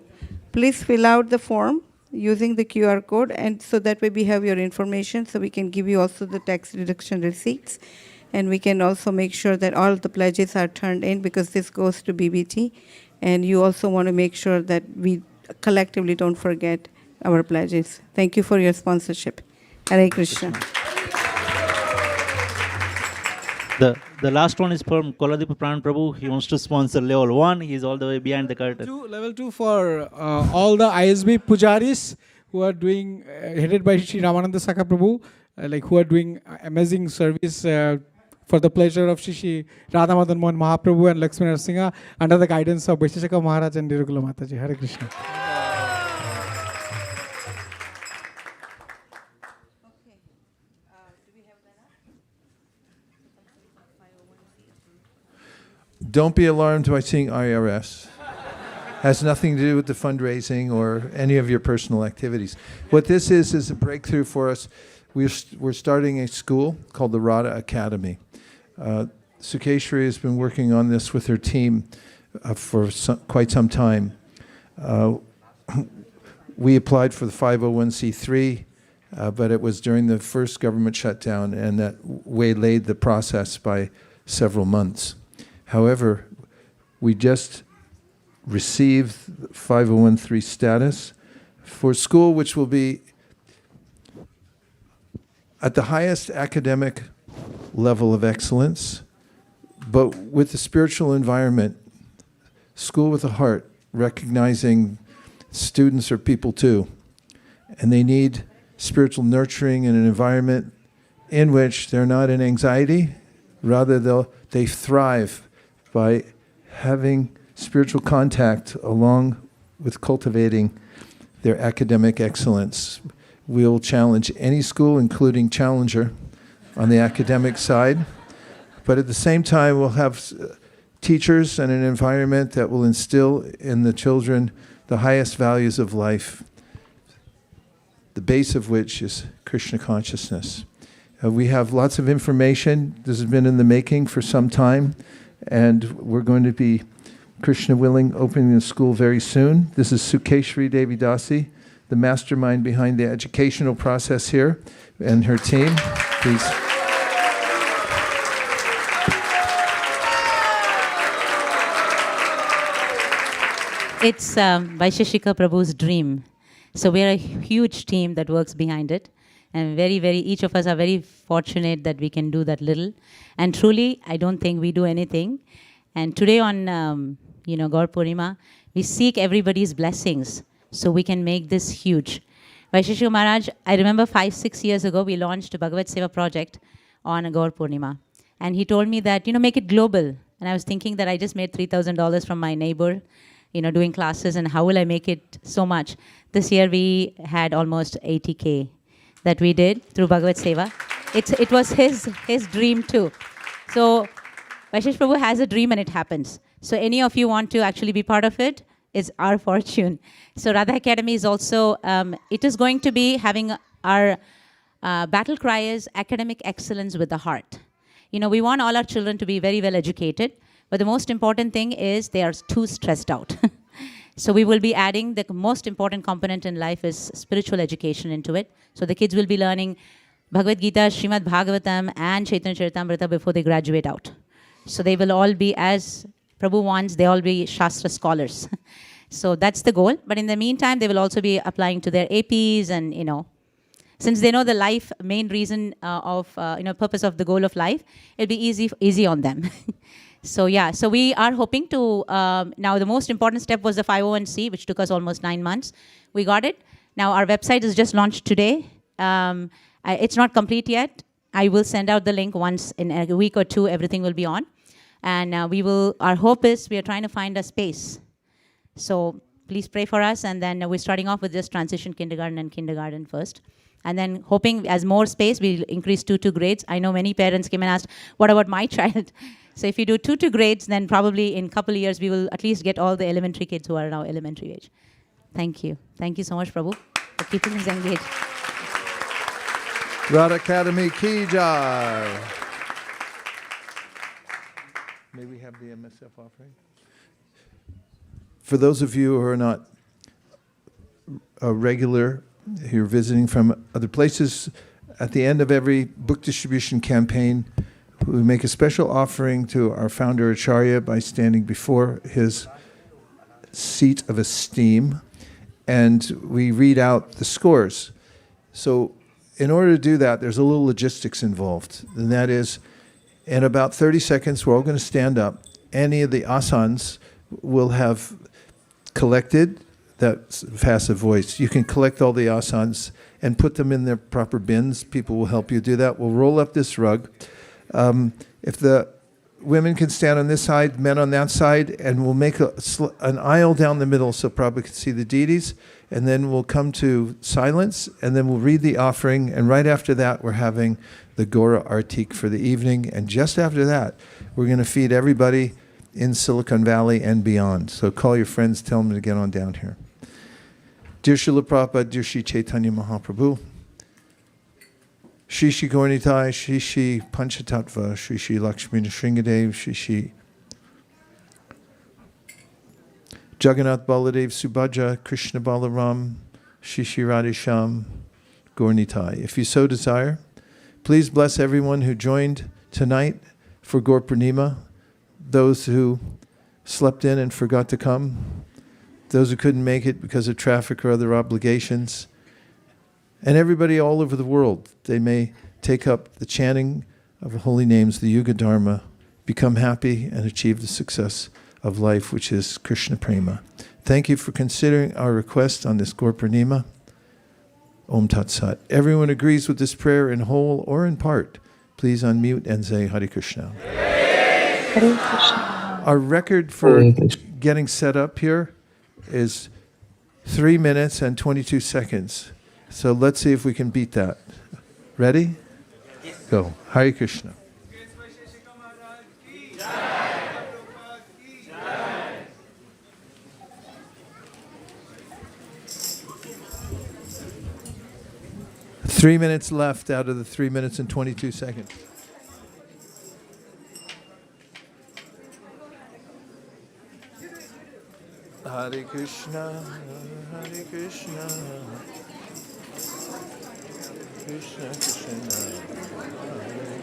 Speaker 3: please fill out the form using the QR code, and so that way we have your information, so we can give you also the tax deduction receipts, and we can also make sure that all the pledges are turned in, because this goes to BBT, and you also want to make sure that we collectively don't forget our pledges. Thank you for your sponsorship. Hare Krishna.
Speaker 5: The last one is from Koladipa Pran Prabhu. He wants to sponsor level 1. He's all the way behind the curtain.
Speaker 6: Level 2 for all the ISV pujaris who are doing, headed by Sri Ramananda Sakha Prabhu, who are doing amazing service for the pleasure of Shri Radha Madan Mohan Mahaprabhu and Lakshmi Narasimha under the guidance of Vaisesika Maharaj and Nirugula Mataji. Hare Krishna.
Speaker 1: don't be alarmed by seeing IRS. Has nothing to do with the fundraising or any of your personal activities. What this is a breakthrough for us. We're starting a school called the Radha Academy. Sukeshwari has been working on this with her team for quite some time. We applied for the 501c3 but it was during the first government shutdown, and that waylaid the process by several months. However, we just received 5013 status for school, which will be at the highest academic level of excellence, but with the spiritual environment, school with a heart, recognizing students are people too, and they need spiritual nurturing in an environment in which they're not in anxiety, rather they thrive by having spiritual contact along with cultivating their academic excellence. We'll challenge any school, including Challenger, on the academic side, but at the same time we'll have teachers and an environment that will instill in the children the highest values of life, the base of which is Krishna consciousness. We have lots of information. This has been in the making for some time, and we're going to be, Krishna willing, opening the school very soon. This is Sukeshri Devi Dasi, the mastermind behind the educational process here, and her team. Please.
Speaker 7: It's Vaisesika Prabhu's dream. So we're a huge team that works behind it. And each of us are very fortunate that we can do that little. And truly, I don't think we do anything. And today on, Gaur Purnima, we seek everybody's blessings so we can make this huge. Vaisesika Maharaj, I remember 5-6 years ago, we launched a Bhagavad Seva project on Gaur Purnima. And he told me that, make it global. And I was thinking that I just made $3,000 from my neighbor, doing classes, and how will I make it so much? This year we had almost 80K that we did through Bhagavad Seva. It was his dream too. So Vaishesh Prabhu has a dream and it happens. So any of you want to actually be part of it, it's our fortune. So Radha Academy is also, it is going to be having our battle cry is academic excellence with the heart. We want all our children to be very well educated, but the most important thing is they are too stressed out. So we will be adding the most important component in life is spiritual education into it. So the kids will be learning Bhagavad Gita, Srimad Bhagavatam, and Chaitanya Charitamrita before they graduate out. So they will all be, as Prabhu wants, they all be Shastra scholars. So that's the goal. But in the meantime, they will also be applying to their APs and, since they know the life, main reason purpose of the goal of life, it'll be easy on them. So we are hoping to, now the most important step was the 501c, which took us almost 9 months. We got it. Now our website is just launched today. It's not complete yet. I will send out the link once in a week or two, everything will be on. And our hope is we are trying to find a space. So please pray for us. And then we're starting off with just transition kindergarten first. And then hoping as more space, we'll increase 2 grades. I know many parents came and asked, what about my child? So if you do 2 grades, then probably in a couple of years, we will at least get all the elementary kids who are now elementary age. Thank you. Thank you so much, Prabhu, for keeping us engaged.
Speaker 1: Radha Academy Ki Jai. May we have the MSF offering? For those of you who are not regular, who are visiting from other places, at the end of every book distribution campaign, we make a special offering to our founder Acharya by standing before his seat of esteem, and we read out the scores. So in order to do that, there's a little logistics involved, and that is, in about 30 seconds, we're all going to stand up. Any of the asanas will have collected, that's passive voice. You can collect all the asanas and put them in their proper bins. People will help you do that. We'll roll up this rug. If the women can stand on this side, men on that side, and we'll make an aisle down the middle so Prabhupada can see the deities, and then we'll come to silence, and then we'll read the offering, and right after that we're having the Gaura Arati for the evening, and just after that we're going to feed everybody in Silicon Valley and beyond. So call your friends, tell them to get on down here. Dear Srila Prabhupada, dear Shri Chaitanya Mahaprabhu, Shri Shri Gaura Nitai, Shri Shri Panchatattva, Shri Shri Lakshmi Nrsingadev, Shri Shri Jagannath Baladev Subhadra, Krishna Balaram, Shri Shri Radhesham, Gaur Nitai. If you so desire, please bless everyone who joined tonight for Gaur Purnima, those who slept in and forgot to come, those who couldn't make it because of traffic or other obligations, and everybody all over the world. They may take up the chanting of the holy names, the Yuga Dharma, become happy and achieve the success of life, which is Krishna Prema. Thank you for considering our request on this Gaur Purnima. Om Tat Sat. Everyone agrees with this prayer in whole or in part. Please unmute and say Hare Krishna.
Speaker 4: Hare Krishna.
Speaker 1: Our record for getting set up here is 3 minutes and 22 seconds. So let's see if we can beat that. Ready? Go. Hare Krishna. 3 minutes left out of the 3 minutes and 22 seconds. Hare Krishna, Hare Krishna, Krishna Krishna, Hare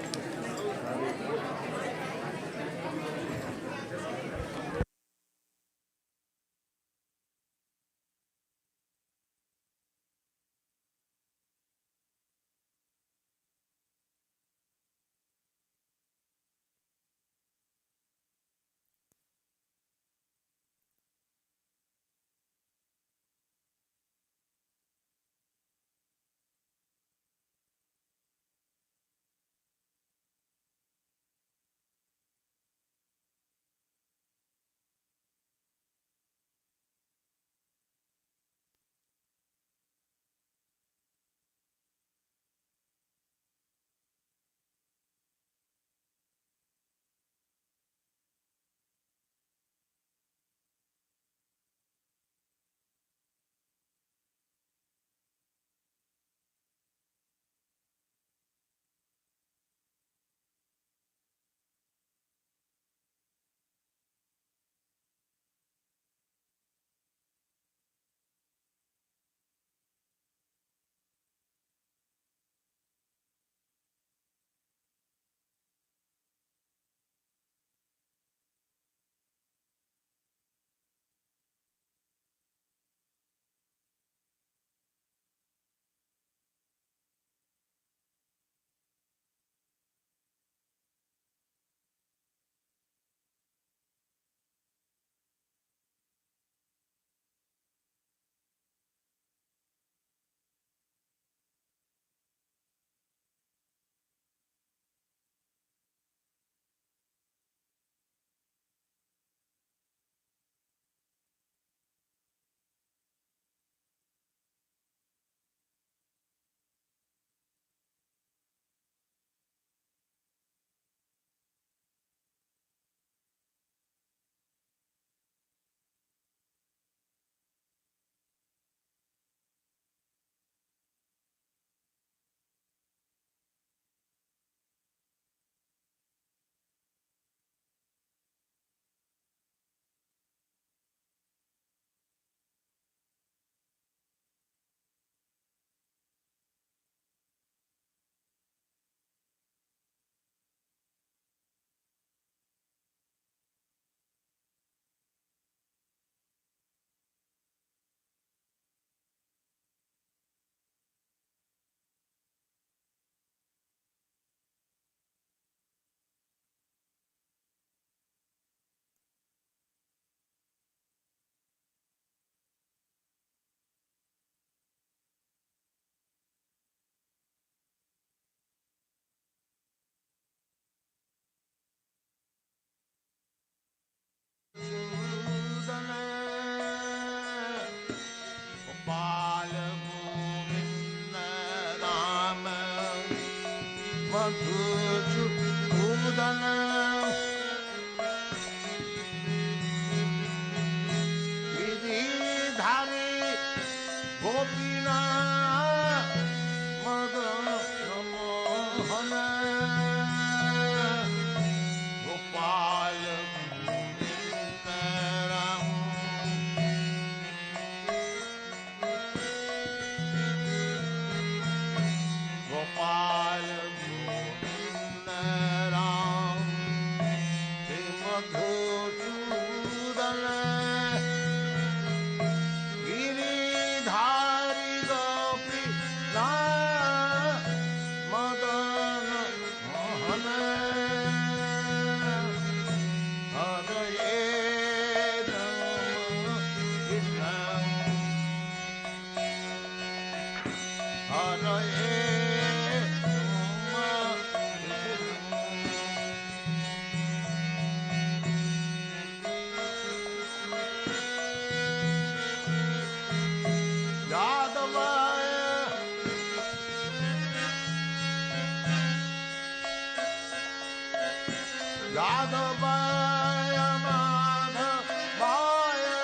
Speaker 8: Yadavaya Madhavaya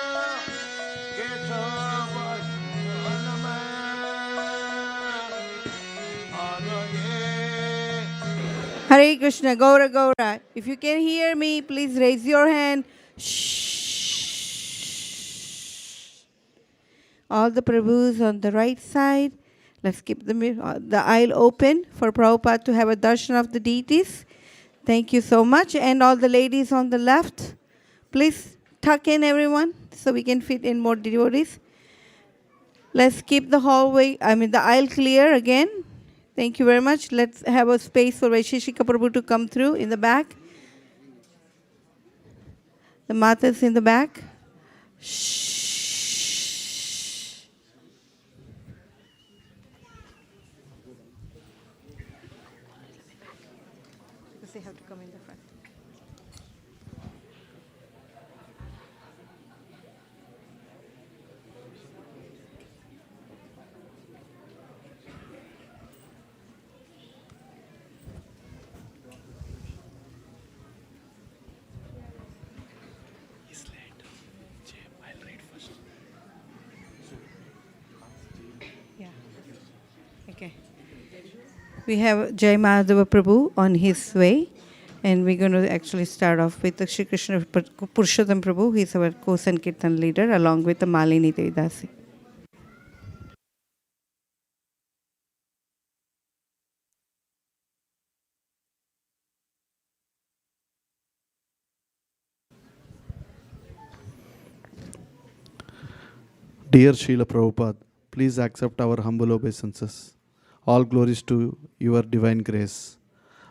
Speaker 8: Ketavaya
Speaker 3: Hare Krishna, Gaura Gaura. If you can hear me, please raise your hand. Shh. All the Prabhus on the right side. Let's keep the aisle open for Prabhupada to have a darshan of the deities. Thank you so much. And all the ladies on the left, please tuck in everyone so we can fit in more devotees. Let's keep the the aisle clear again. Thank you very much. Let's have a space for Vaisesika Prabhu to come through in the back. The Matas in the back. Shh. Because they have to come in the front. Okay. We have Jai Madhava Prabhu on his way, and we're going to actually start off with the Shri Krishna Prasadam Prabhu. He's our co-Sankirtan leader, along with the Malini Devidasi.
Speaker 9: Dear Srila Prabhupada, please accept our humble obeisances. All glories to your divine grace.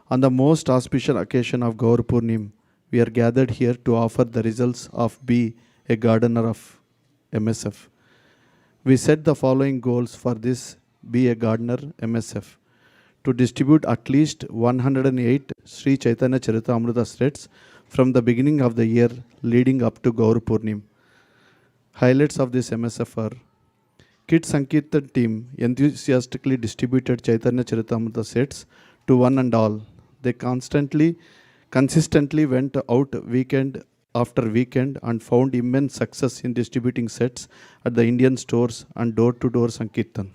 Speaker 9: On the most auspicious occasion of Gaur Purnim, we are gathered here to offer the results of Be a Gardener of MSF. We set the following goals for this Be a Gardener MSF. To distribute at least 108 Sri Chaitanya Charitamrita sets from the beginning of the year leading up to Gaur Purnim. Highlights of this MSF are: Kid Sankirtan team enthusiastically distributed Chaitanya Charitamrita sets to one and all. They consistently went out weekend after weekend and found immense success in distributing sets at the Indian stores and door-to-door Sankirtan.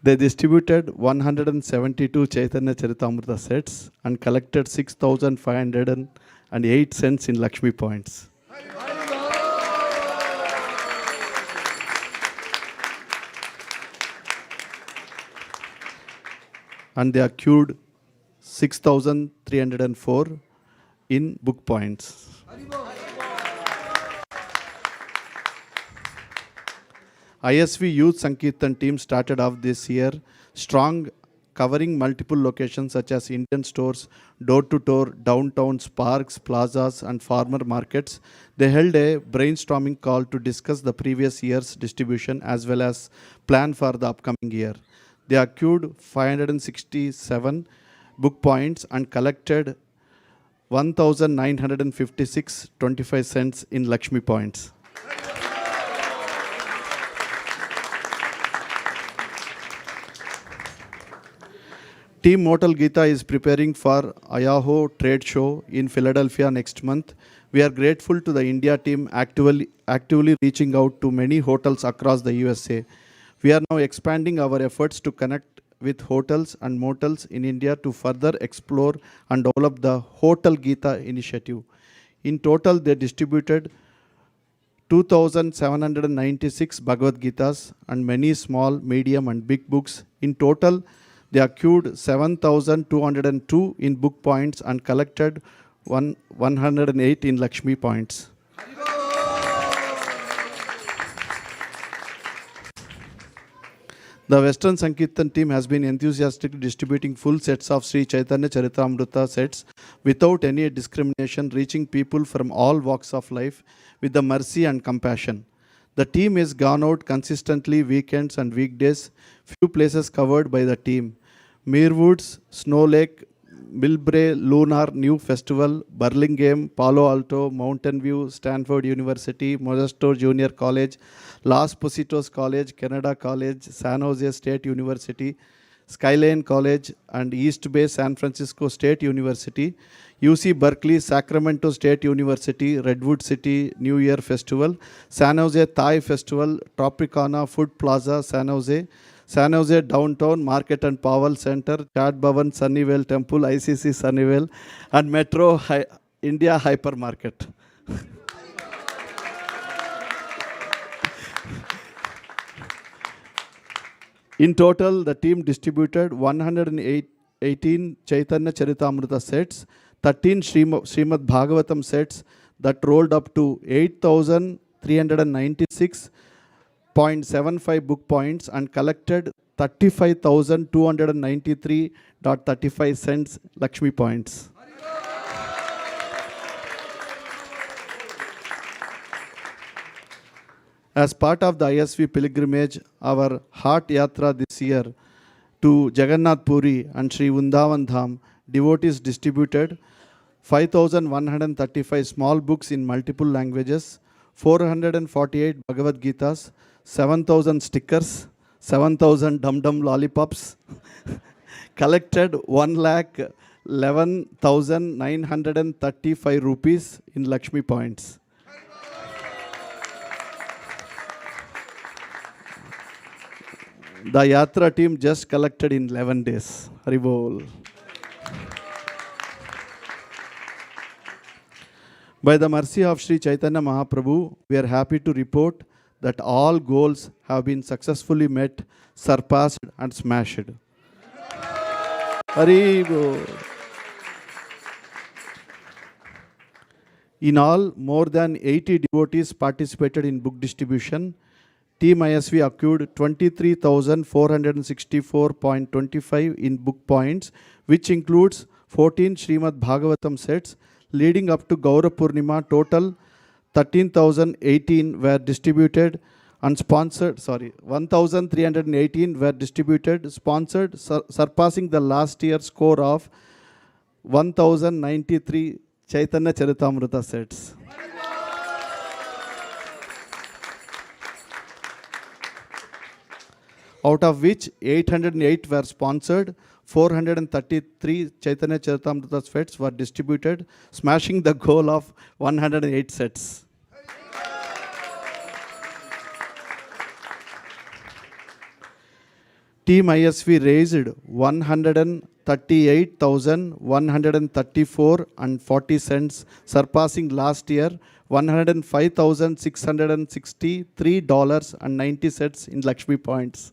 Speaker 9: They distributed 172 Chaitanya Charitamrita sets and collected 6,508 cents in Lakshmi points. And they accrued 6,304 in book points. ISV Youth Sankirtan team started off this year strong, covering multiple locations such as Indian stores, door-to-door, downtowns, parks, plazas, and farmer markets. They held a brainstorming call to discuss the previous year's distribution as well as plan for the upcoming year. They accrued 567 book points and collected 1,956.25 cents in Lakshmi points. Team Mortal Gita is preparing for Ayaho trade show in Philadelphia next month. We are grateful to the India team actively reaching out to many hotels across the USA. We are now expanding our efforts to connect with hotels and motels in India to further explore and develop the Hotel Gita initiative. In total, they distributed 2,796 Bhagavad Gitas and many small, medium and big books. In total, they accrued 7,202 in book points and collected 108 in Lakshmi points. The Western Sankirtan team has been enthusiastically distributing full sets of Sri Chaitanya Charitamrita sets without any discrimination, reaching people from all walks of life with the mercy and compassion. The team has gone out consistently weekends and weekdays. Few places covered by the team: Meerwoods, Snow Lake, Millbrae Lunar New Festival, Burlingame, Palo Alto, Mountain View, Stanford University, Modesto Junior College, Los Positos College, Canada College, San Jose State University, Skyline College and East Bay San Francisco State University, UC Berkeley, Sacramento State University, Redwood City New Year Festival, San Jose Thai Festival, Tropicana Food Plaza, San Jose Downtown Market and Powell Center, Chad Bhavan Sunnyvale Temple, ICC Sunnyvale, and Metro India Hypermarket. In total, the team distributed 118 Chaitanya Charitamrita sets, 13 Srimad Bhagavatam sets that rolled up to 8,396.75 book points and collected 35,293.35 cents Lakshmi points. As part of the ISV pilgrimage, our Heart Yatra this year to Jagannath Puri and Sri Vrindavan Dham, devotees distributed 5,135 small books in multiple languages, 448 Bhagavad Gitas, 7,000 stickers, 7,000 dum-dum lollipops, collected 1,11,935 rupees in Lakshmi points. The Yatra team just collected in 11 days. Haribol. By the mercy of Sri Chaitanya Mahaprabhu, we are happy to report that all goals have been successfully met, surpassed and smashed. Haribol. In all, more than 80 devotees participated in book distribution. Team ISV accrued 23,464.25 in book points, which includes 14 Srimad Bhagavatam sets. Leading up to Gaura Purnima, total 13,018 were distributed and sponsored, 1,318 were distributed, sponsored, surpassing the last year's score of 1,093 Chaitanya Charitamrita sets. Out of which 808 were sponsored, 433 Chaitanya Charitamrita sets were distributed, smashing the goal of 108 sets. Team ISV raised 138,134 and 40 cents, surpassing last year $105,663.90 in Lakshmi points.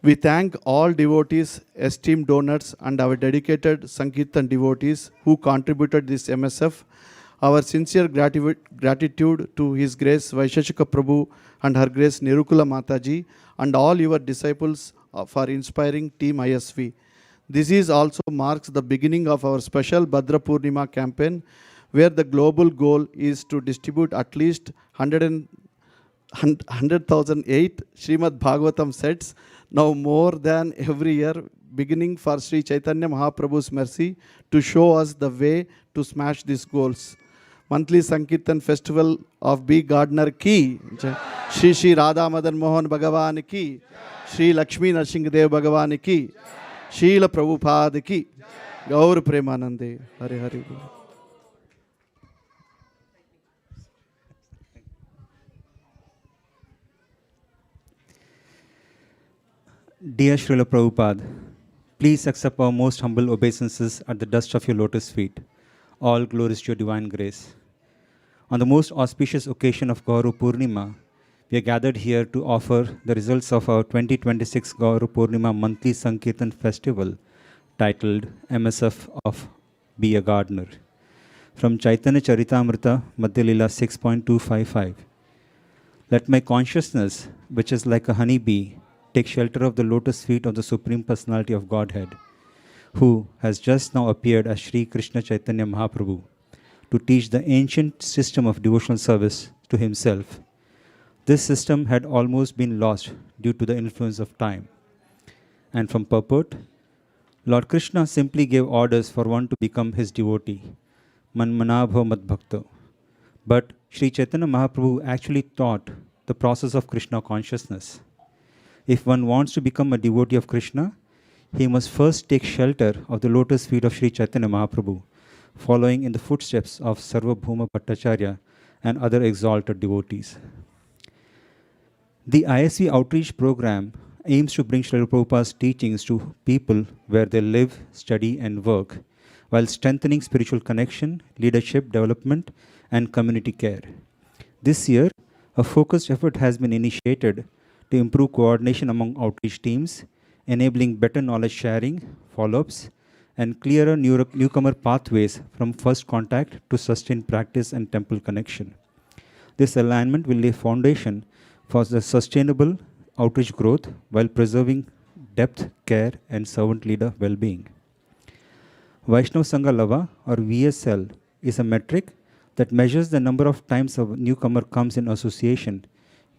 Speaker 9: We thank all devotees, esteemed donors, and our dedicated Sankirtan devotees who contributed this MSF. Our sincere gratitude to His Grace Vaisesika Prabhu and Her Grace Nirukula Mataji and all your disciples for inspiring Team ISV. This is also marks the beginning of our special Bhadra Purnima campaign, where the global goal is to distribute at least 100,008 Srimad Bhagavatam sets, now more than every year, beginning for Sri Chaitanya Mahaprabhu's mercy to show us the way to smash these goals. Monthly Sankirtan Festival of B. Gardner Ki, Shri Shri Radha Madan Mohan Bhagavan Ki, Shri Lakshmi Narsingadev Bhagavan Ki, Srila Prabhupada Ki, Gaur Premanande, Hare Hare.
Speaker 8: Dear Srila Prabhupada, please accept our most humble obeisances at the dust of your lotus feet. All glories to your divine grace. On the most auspicious occasion of Gaura Purnima, we are gathered here to offer the results of our 2026 Gaura Purnima monthly Sankirtan festival titled MSF of Be a Gardener. From Chaitanya Charitamrita, Madhya Lila 6.255. Let my consciousness, which is like a honeybee, take shelter of the lotus feet of the Supreme Personality of Godhead, who has just now appeared as Sri Krishna Chaitanya Mahaprabhu to teach the ancient system of devotional service to himself. This system had almost been lost due to the influence of time. And from purport, Lord Krishna simply gave orders for one to become his devotee, Manmanabho Madbhakto. But Sri Chaitanya Mahaprabhu actually taught the process of Krishna consciousness. If one wants to become a devotee of Krishna, he must first take shelter of the lotus feet of Sri Chaitanya Mahaprabhu, following in the footsteps of Sarvabhauma Bhattacharya and other exalted devotees. The ISV outreach program aims to bring Srila Prabhupada's teachings to people where they live, study, and work, while strengthening spiritual connection, leadership development, and community care. This year, a focused effort has been initiated to improve coordination among outreach teams, enabling better knowledge sharing, follow-ups, and clearer newcomer pathways from first contact to sustained practice and temple connection. This alignment will lay foundation for the sustainable outreach growth while preserving depth, care, and servant leader well-being. Vaishnava Sangha Lava, or VSL, is a metric that measures the number of times a newcomer comes in association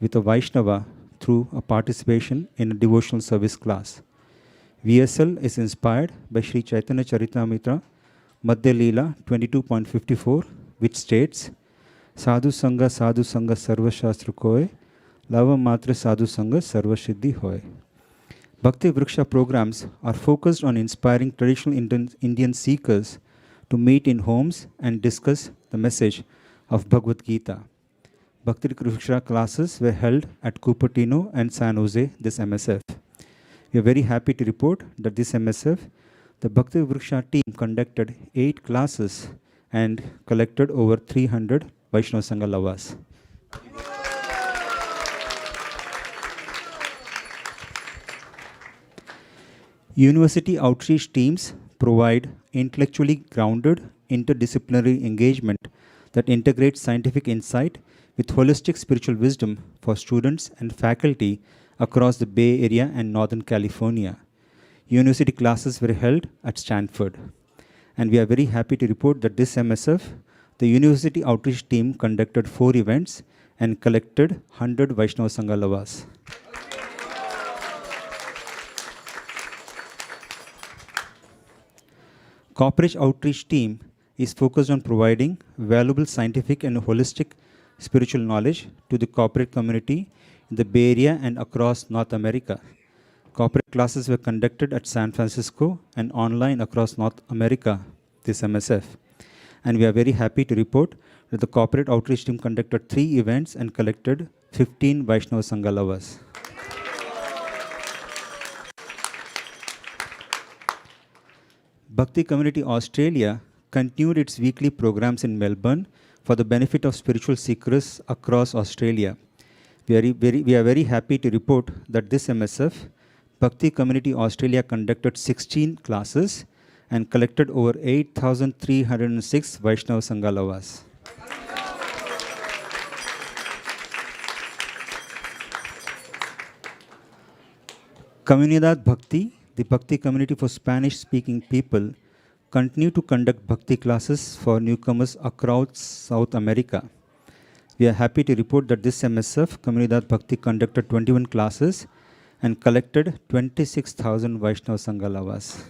Speaker 8: with a Vaishnava through a participation in a devotional service class. VSL is inspired by Sri Chaitanya Charitamrita, Madhya Leela 22.54, which states, Sadhu Sangha Sarva Shastra Koe, Lava Matra Sadhu Sangha Sarva Siddhi Hoy. Bhakti Vriksha programs are focused on inspiring traditional Indian seekers to meet in homes and discuss the message of Bhagavad Gita. Bhakti Vriksha classes were held at Cupertino and San Jose this MSF. We are very happy to report that this MSF, the Bhakti Vriksha team conducted 8 classes and collected over 300 Vaishnava Sangha Lavas. University outreach teams provide intellectually grounded interdisciplinary engagement that integrates scientific insight with holistic spiritual wisdom for students and faculty across the Bay Area and Northern California. University classes were held at Stanford. And we are very happy to report that this MSF, the university outreach team conducted 4 events and collected 100 Vaishnava Sangha Lavas. Corporate outreach team is focused on providing valuable scientific and holistic spiritual knowledge to the corporate community in the Bay Area and across North America. Corporate classes were conducted at San Francisco and online across North America this MSF. And we are very happy to report that the corporate outreach team conducted 3 events and collected 15 Vaishnava Sangha Lavas. Bhakti Community Australia continued its weekly programs in Melbourne for the benefit of spiritual seekers across Australia. We are very happy to report that this MSF, Bhakti Community Australia, conducted 16 classes and collected over 8,306 Vaishnava Sangha Lavas. Comunidad Bhakti, the Bhakti community for Spanish-speaking people, continue to conduct Bhakti classes for newcomers across South America. We are happy to report that this MSF, Comunidad Bhakti, conducted 21 classes and collected 26,000 Vaishnava Sangha Lavas.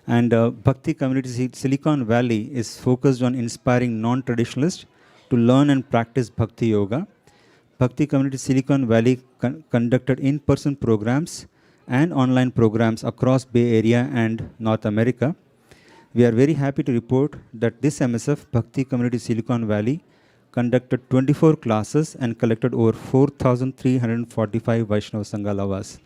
Speaker 8: And Bhakti Community Silicon Valley is focused on inspiring non-traditionalists to learn and practice Bhakti Yoga. Bhakti Community Silicon Valley conducted in-person programs and online programs across Bay Area and North America. We are very happy to report that this MSF, Bhakti Community Silicon Valley, conducted 24 classes and collected over 4,345 Vaishnava Sangha Lavas.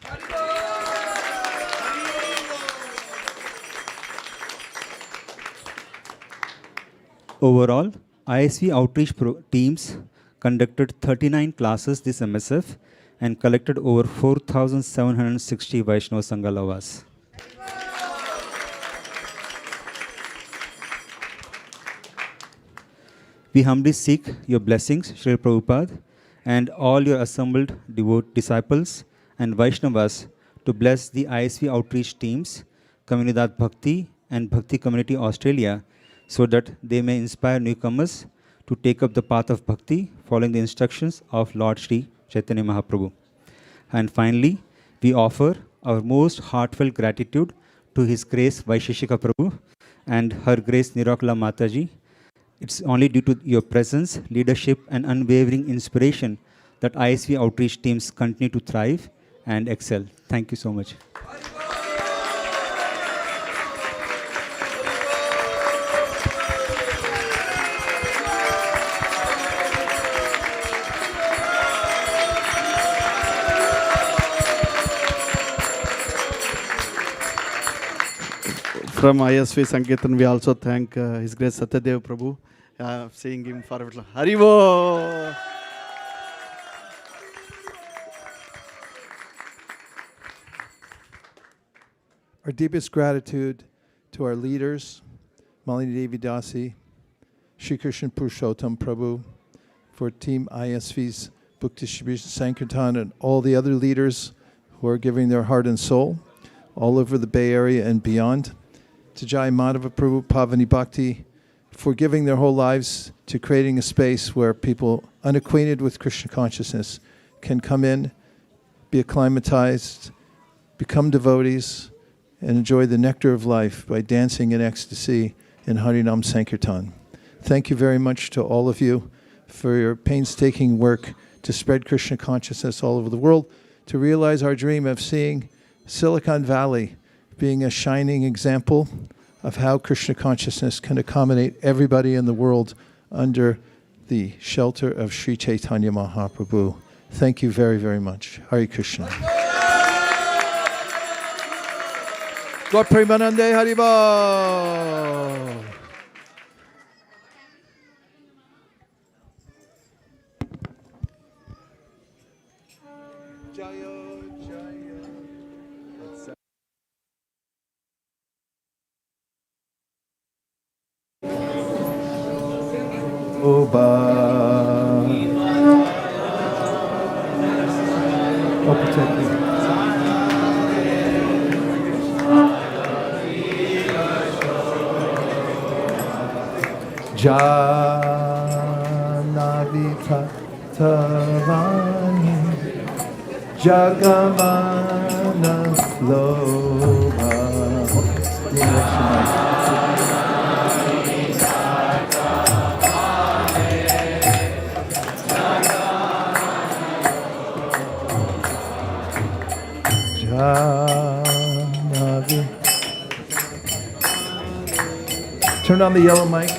Speaker 8: Overall, ISV outreach teams conducted 39 classes this MSF and collected over 4,760 Vaishnava Sangha Lavas. We humbly seek your blessings, Srila Prabhupada, and all your assembled disciples and Vaishnavas to bless the ISV outreach teams, Comunidad Bhakti and Bhakti Community Australia, so that they may inspire newcomers to take up the path of bhakti following the instructions of Lord Sri Chaitanya Mahaprabhu. And finally, we offer our most heartfelt gratitude to His Grace Vaisesika Prabhu and Her Grace Nirakula Mataji. It's only due to your presence, leadership, and unwavering inspiration that ISV outreach teams continue to thrive and excel. Thank you so much.
Speaker 9: From ISV Sankirtan, we also thank His Grace Satyadev Prabhu, seeing him for Haribo.
Speaker 1: Our deepest gratitude to our leaders, Malini Devi Dasi, Shri Krishna Purushottam Prabhu, for Team ISV's book distribution, Sankirtan, and all the other leaders who are giving their heart and soul all over the Bay Area and beyond. To Jai Madhava Prabhu, Pavani Bhakti, for giving their whole lives to creating a space where people unacquainted with Krishna consciousness can come in, be acclimatized, become devotees, and enjoy the nectar of life by dancing in ecstasy in Harinam Sankirtan. Thank you very much to all of you for your painstaking work to spread Krishna consciousness all over the world, to realize our dream of seeing Silicon Valley being a shining example of how Krishna consciousness can accommodate everybody in the world under the shelter of Sri Chaitanya Mahaprabhu. Thank you very, very much. Hare Krishna. God Premanande Haribo. Oba. Oh, protect me. Janavita Tavani Jagamana Loba. Turn on the yellow mic.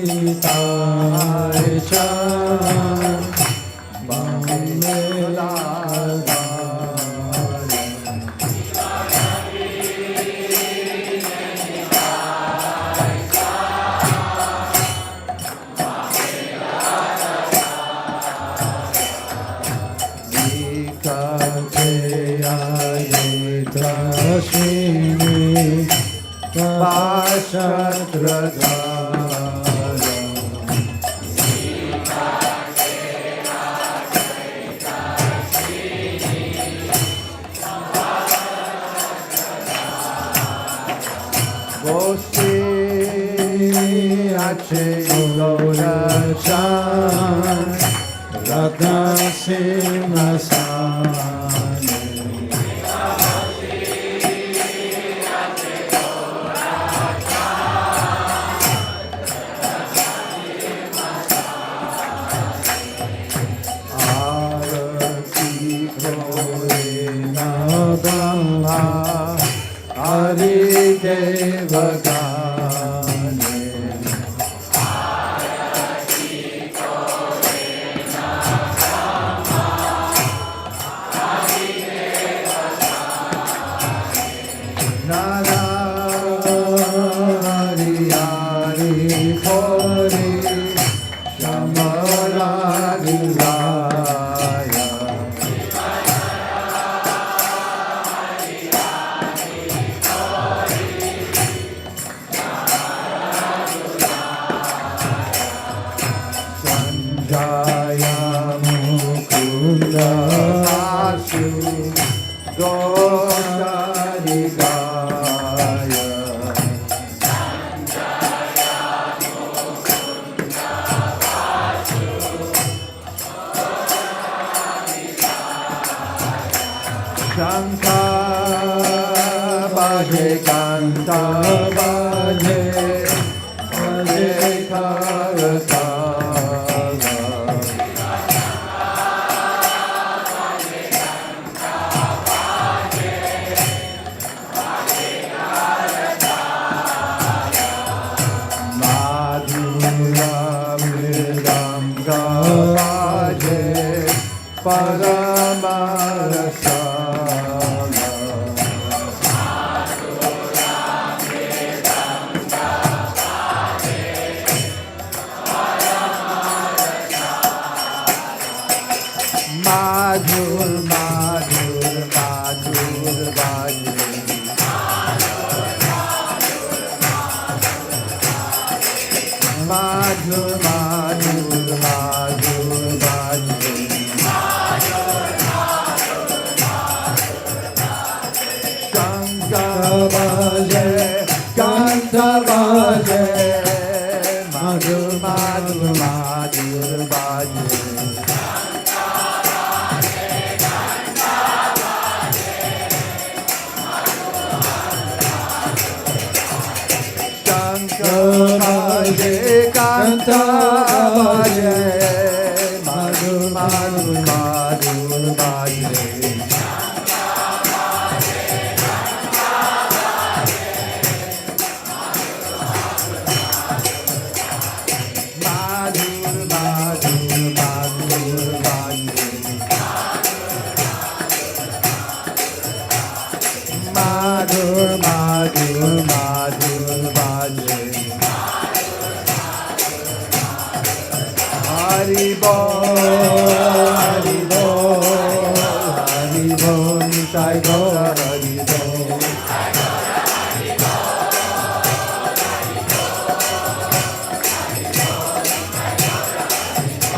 Speaker 1: Nitai Radha Simhasane. Arati Krona Brahma Hari Devagane.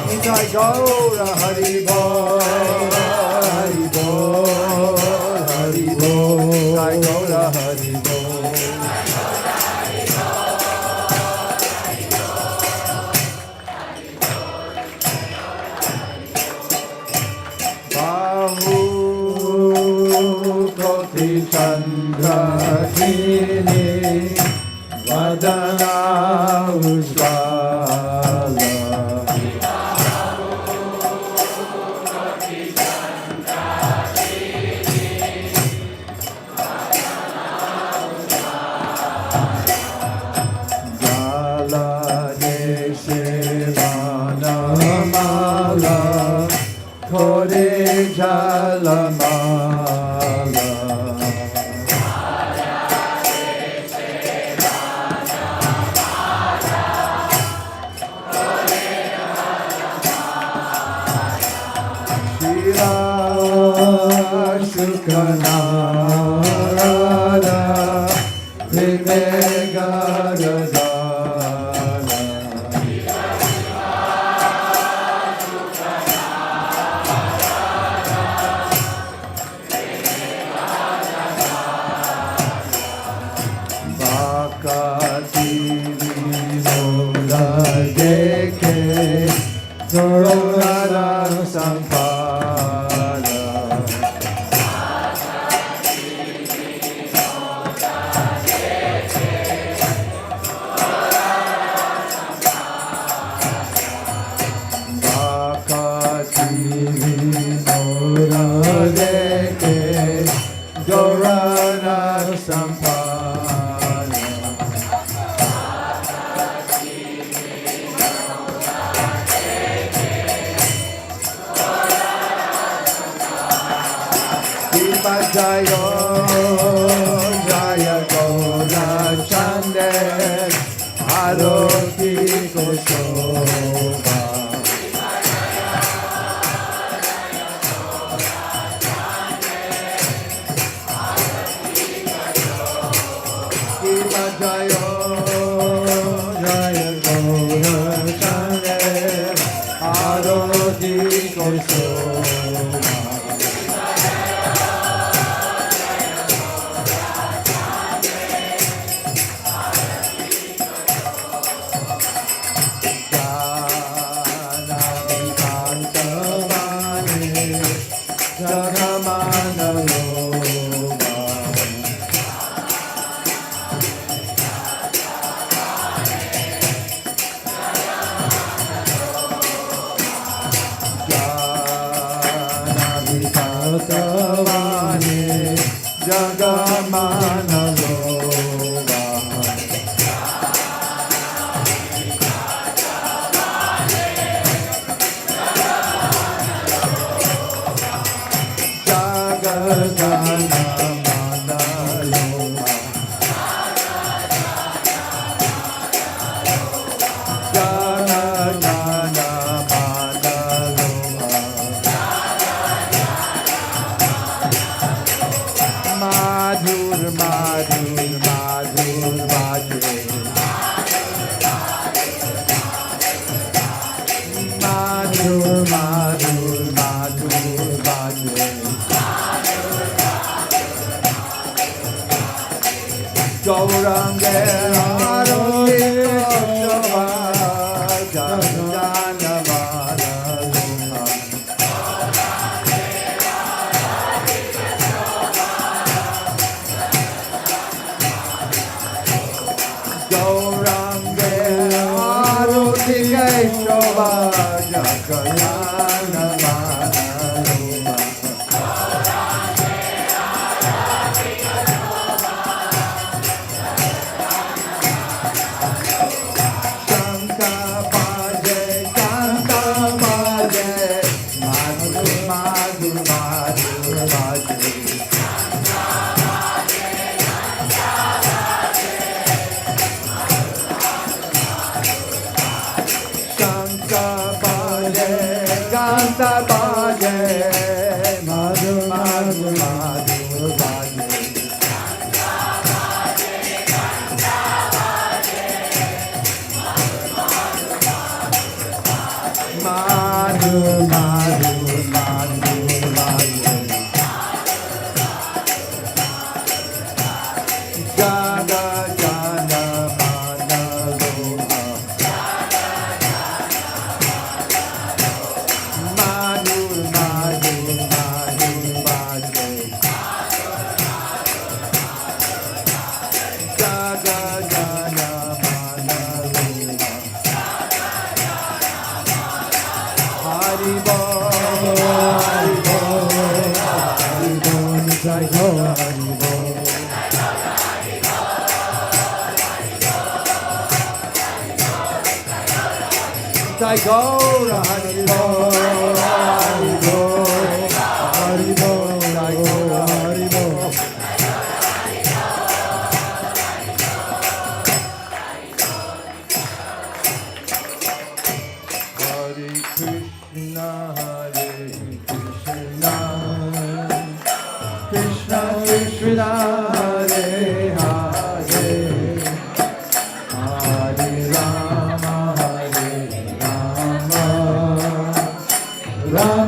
Speaker 1: Nitai Gaura Hari Bol, Hari Bol, Hari Bol, Nitai Gaura Hari Bol. Bahu Koti Chandra Kini Vadana Ujjvala. Shukranara Gaura Sampada. Gaura Sampada. Jayo Jaya Gaura Chande Aroti Kosoba. Jayo Jaya Gaura Chande Aroti Kosoba. Gauranga Arati Nitai Gaura Hari Bol, Hari Bol, Hari Bol, Nitai Gaura Hari Bol. Hare Krishna, Krishna Krishna, Hare Hare, Hare Rama, Rama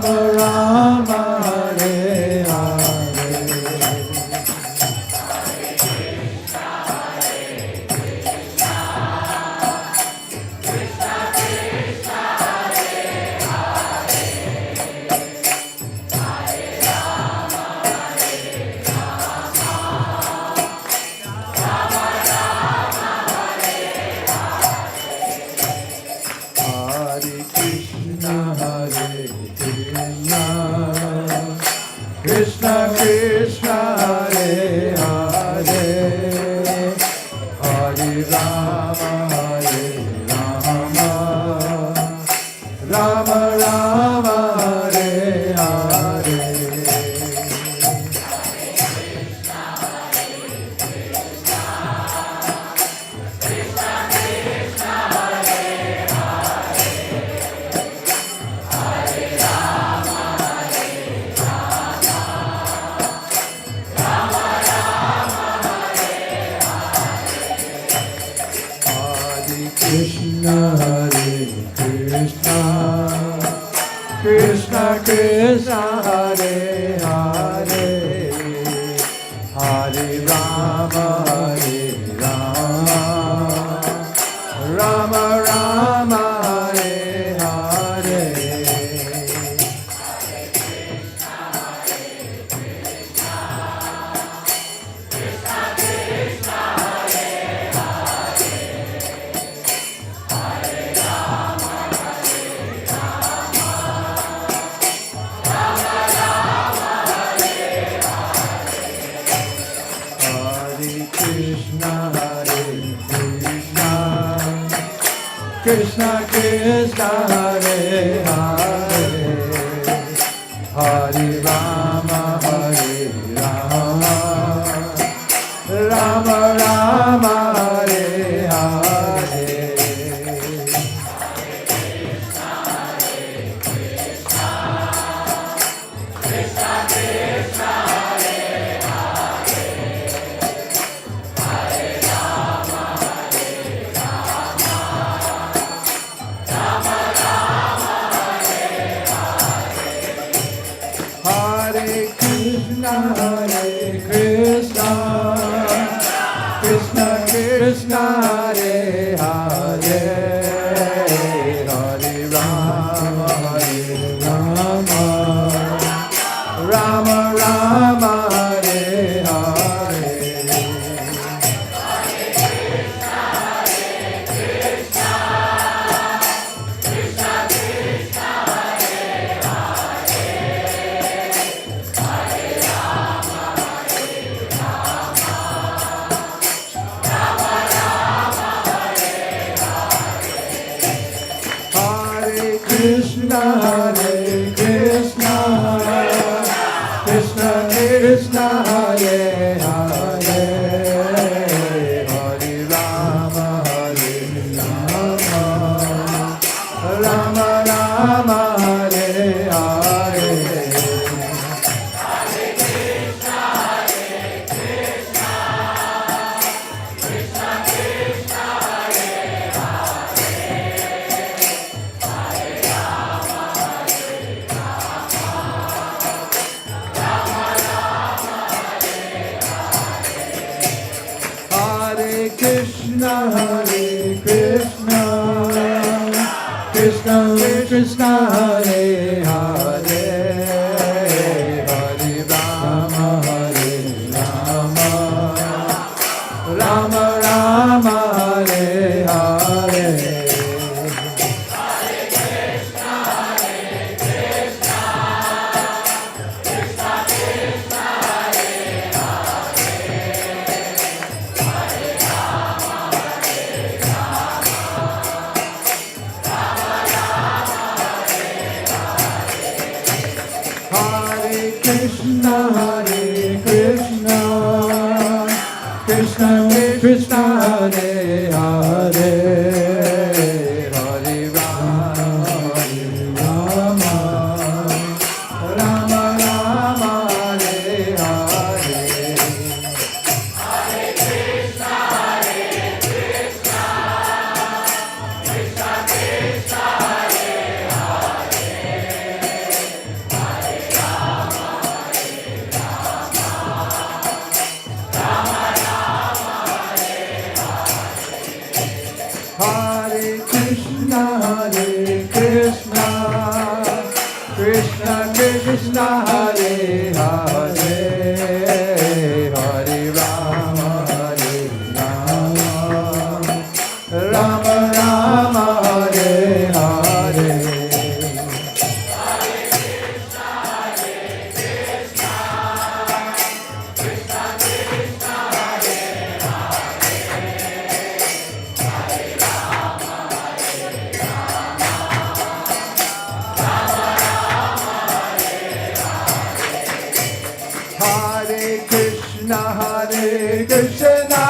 Speaker 1: Krishna,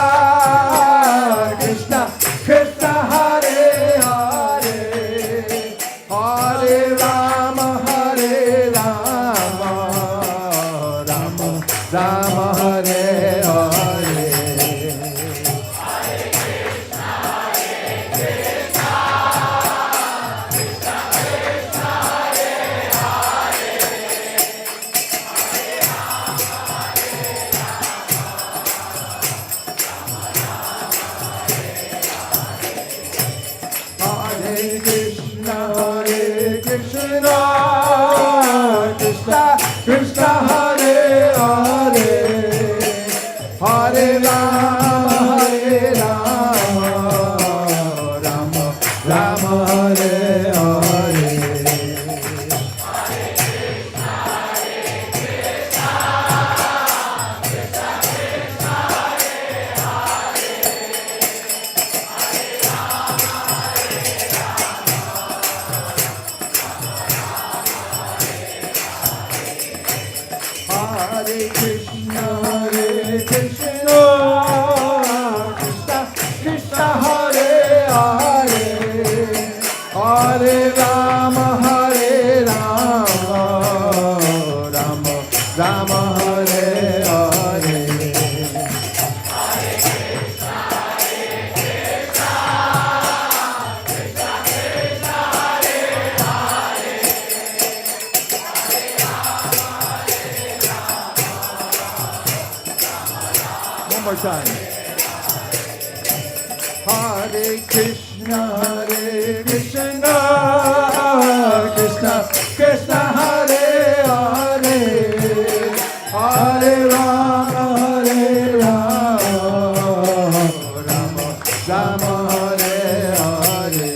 Speaker 1: Krishna Krishna Hare Hare, Hare Rama, Rama Rama Hare Hare. Krishna Krishna Hare Hare, Hare Rama, Rama Rama Hare Hare. Hare Krishna, Krishna Krishna Hare Hare, Hare Rama, Rama Rama Hare Hare. One more time. Hare Krishna, Krishna Krishna Hare Hare, Hare Rama, Rama Rama Hare Hare.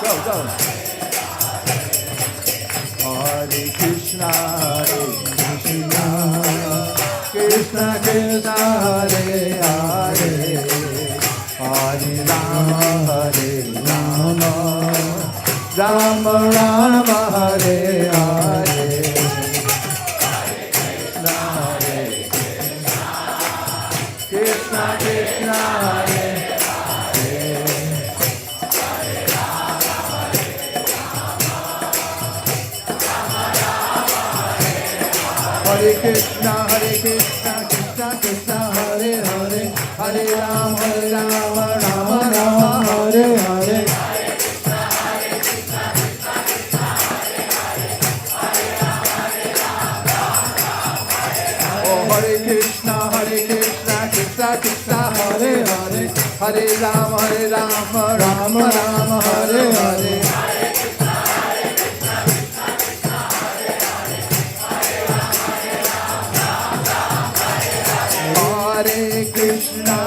Speaker 1: Go, go. Hare Krishna, Krishna Krishna Hare Hare, Hare Rama, Rama Rama Hare Hare. Krishna Krishna Hare Hare Krishna, Krishna Krishna Hare Hare, Hare Rama, Rama Rama Hare Hare. Oh, Hare Krishna, Krishna Krishna Hare Hare, Hare Rama, Rama Rama Hare Hare. Hare Krishna,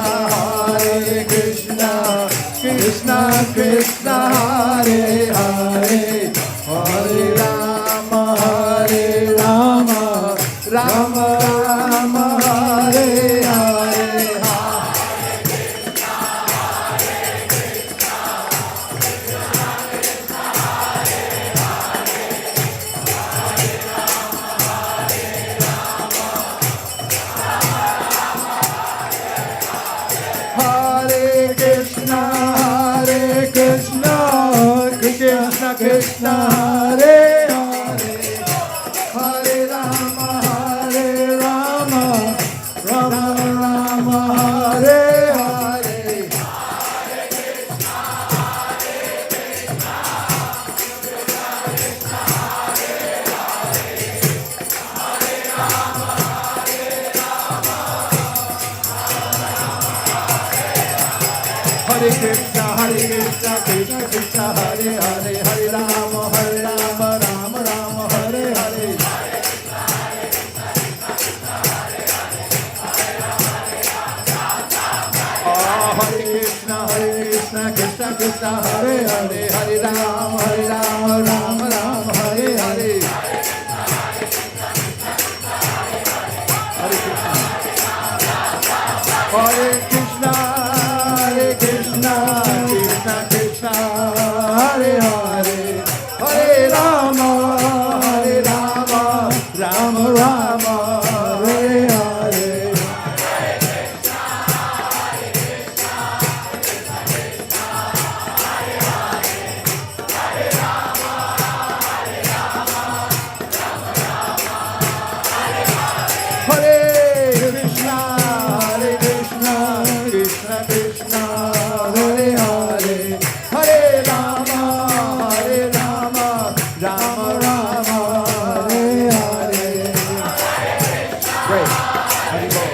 Speaker 1: Krishna Krishna Hare Hare, Hare Rama, Rama Rama Hare Hare. Hare Krishna, Krishna Krishna Hare Hare, Hare Rama, Rama Rama Hare Hare. Hare Krishna, Krishna Krishna Hare Hare, Hare Rama, Rama Rama Hare Hare. Hare Krishna, Krishna Krishna Hare Hare, Hare Rama, Rama Rama Hare Hare. Hare Krishna. Krishna, Hare Hare, Hare Rama, Rama Rama, Hare Hare. Great. Hare Bol.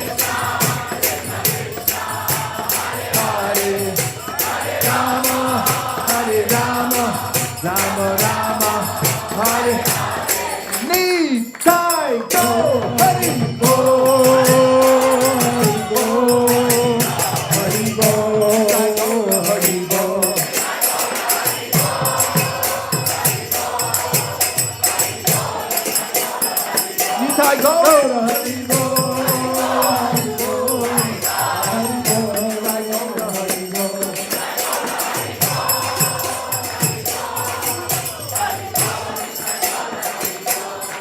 Speaker 1: Rama Rama, Hare Nitai, go, Hare Bo, Hare Bo, Hare Bo. Nitai, go, Hare Bo.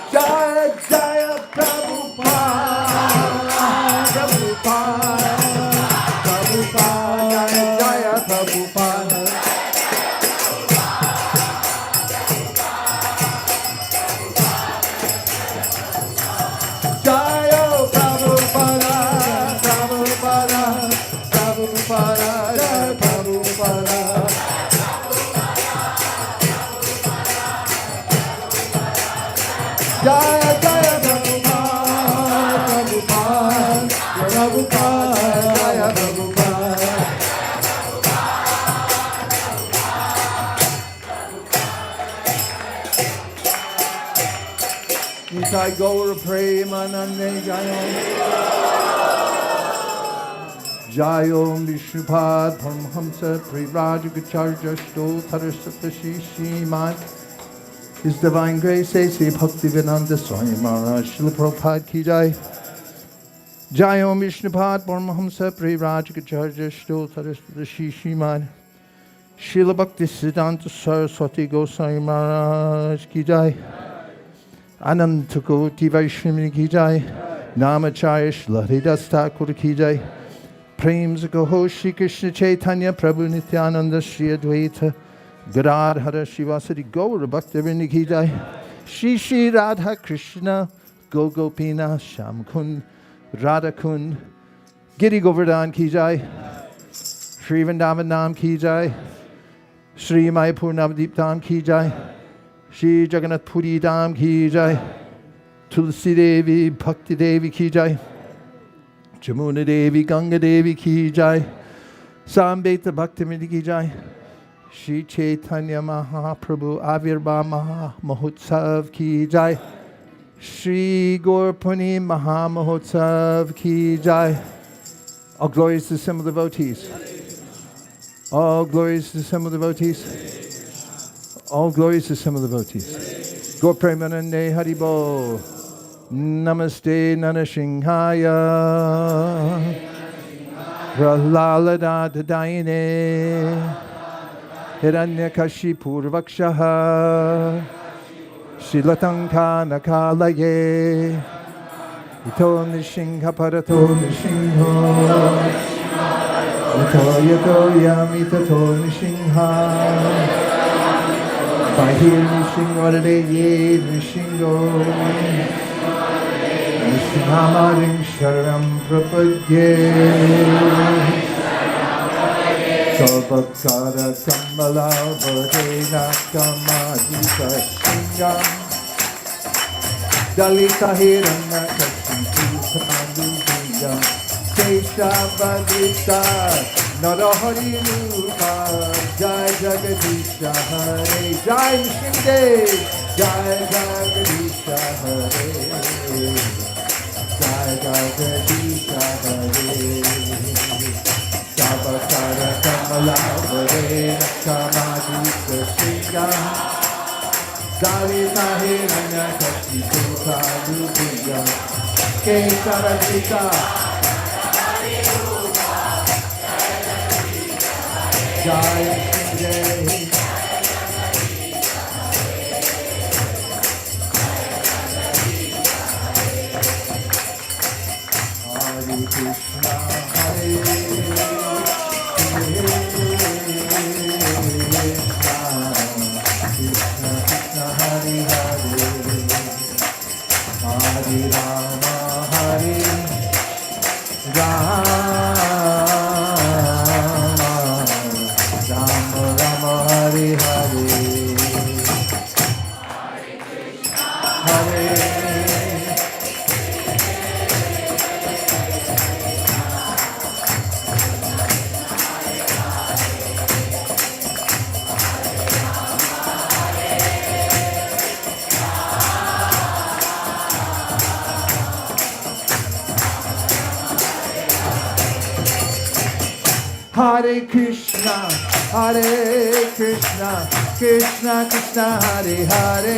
Speaker 1: Jaya Jaya Prabhupada, Prabhupada, Prabhupada, Jaya Prabhupada. Jaya Prabhupada, Prabhupada, Prabhupada, Jaya Prabhupada. Jaya Jaya Prabhupada, Prabhupada, Prabhupada, Jaya Prabhupada. Nitai Gaura Premanande Jayom. Jayom Vishnupad Paramhamsa Privajagacharya Stothara Satashiman. His Divine Grace A.C. Bhaktivedanta Swami Maharaj Srila Prabhupada Ki Jai. Jayom Vishnupad Paramahamsa Privajagacharya Stothara Satashiman. Srila Bhaktisiddhanta Saraswati Goswami Maharaj Ki Jai. Ananta Koti Vaishnavini Ki Jai. Namacharya Srila Haridas Thakur Ki Jai. Prem Gaho Shri Krishna Chaitanya Prabhu Nityananda Shri Advaita Gadadhara Shivasati Gaura Bhaktivinoda Ki Jai. Shri Shri Radha Krishna Gogopina Sham Kund Radha Kund Giri Govardhan Ki Jai. Shri Vrindavan Nam Ki Jai. Shri Mayapur Navadip Dham Ki Jai. Shri Jagannath Puri Dham Ki Jai. Tulsi Devi Bhakti Devi Ki Jai. Jamuna Devi Ganga Devi Ki Jai. Sambeta Bhaktivinoda Ki Jai. Shri Chaitanya Mahaprabhu Avirbha Maha Mahotsav Ki Jai. Shri Gaurpuni Maha Mahotsav Ki Jai. All glories to the simple devotees. All glories to the simple devotees. All glories to the simple devotees. Gaur Premanande Haribol. Namaste Nanashinghaya. Prahlada Dayane. Hiranyakashi Purvakshaha Shilatanka Nakalaye Ito Nishingha Parato Nishingho Ito Yato Yamitato Nishingha Bahir Nishingwarade Ye Nishingo Nishingamaring Sharam Prapadye Sarvakara Kamala Bhadena Kamadita Shingam Dalita Hirana Kashintu Sadhujingam Keshavadita Narahari Rupa Jai Jagadisha Hare Jai Nishindev Jai Jagadisha Hare Jai Jagadisha Hare Savakara Kamala Varena Kamadita Singam Dalita Hiranya Kashitu Sadhujingam Keshavadita Jai Singh Hare Krishna Hare Krishna Krishna Krishna Hare Hare Hare Rama Hare Rama Hare Krishna, Hare Krishna, Krishna Krishna, Hare Hare,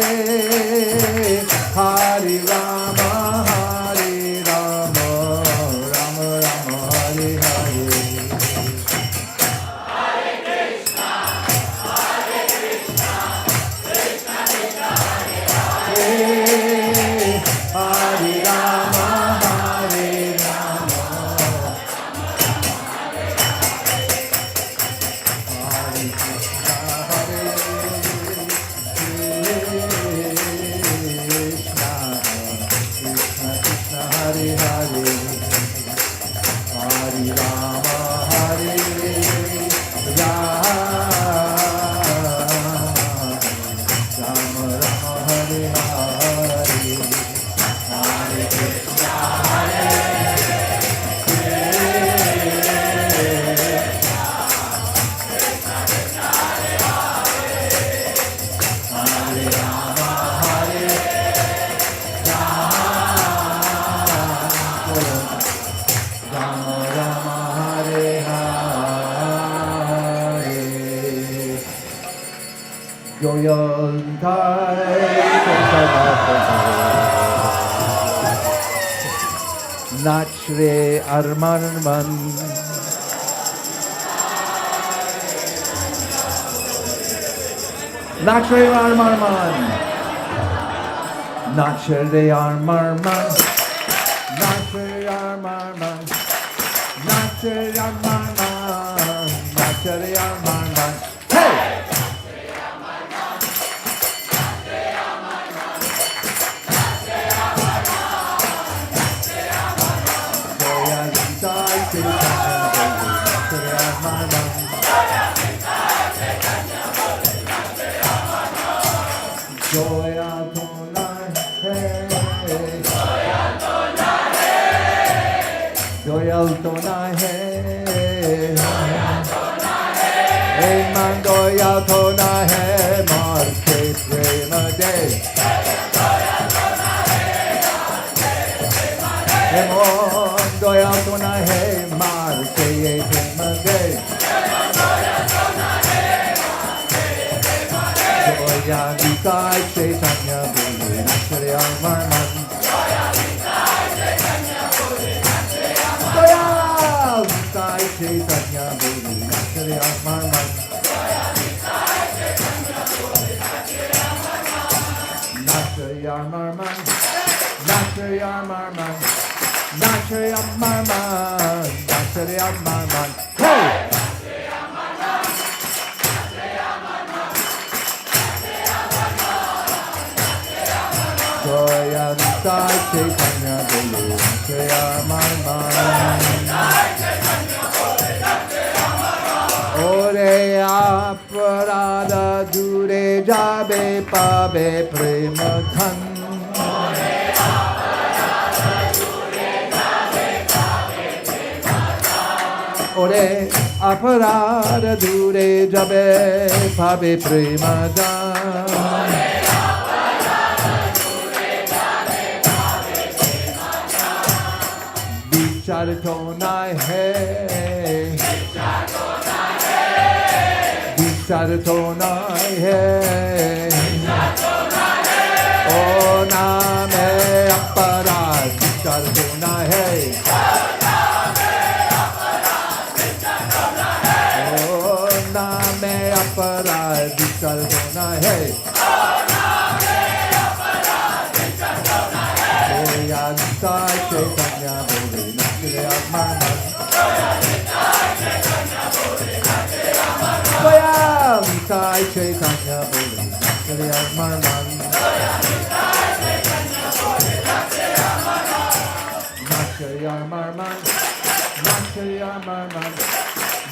Speaker 1: Hare Rama, Hare Rama, Rama Rama, Hare Hare. Hare Rama, Hare Rama, Hare Krishna, Hare Krishna, Krishna Krishna, Hare Hare, Hare Rama, Hare Rama, Rama Rama, Hare Hare. Hare Krishna, Hare Rama, Hare Rama, Rama Hare Hare. Doyal, Nitai, Nachre Armarman, Nachre Armarman, Nachre Armarman, Nachre Armarman, Nachre Armarman, Nachre Armarman. Hey! Doyal, Nitai, Chaitanya, Nachre Armarman. Joya Tonai, hey, Doyal Tonai, hey, hey, man Doyal Tonai, hey, Marke Prema Day, hey, mon Doyal Tonai, hey, Marke Prema Day. Joya Nitai Chaitanya Bole Nachre Armarman. Joya Nitai Chaitanya Bole Nachre Armarman. Nachre Armarman, Nachre Armarman, Nachre Armarman, Nachre Armarman. Hey! Joya Nitai Chaitanya Bole Nachre Armarman. Ore aparada dure jabe pabe prema dhan. Ore aparada dure jabe pabe prema dhan. Vichar to nahi hai, vichar to nahi hai, o naam hai aparad, vichar to nahi hai, o naam hai aparad, vichar to nahi hai. Joya Nitai Chaitanya Bole Nachre Armarman. Joya Nitai Chaitanya Bole Nachre Armarman. Nachre Armarman, Nachre Armarman,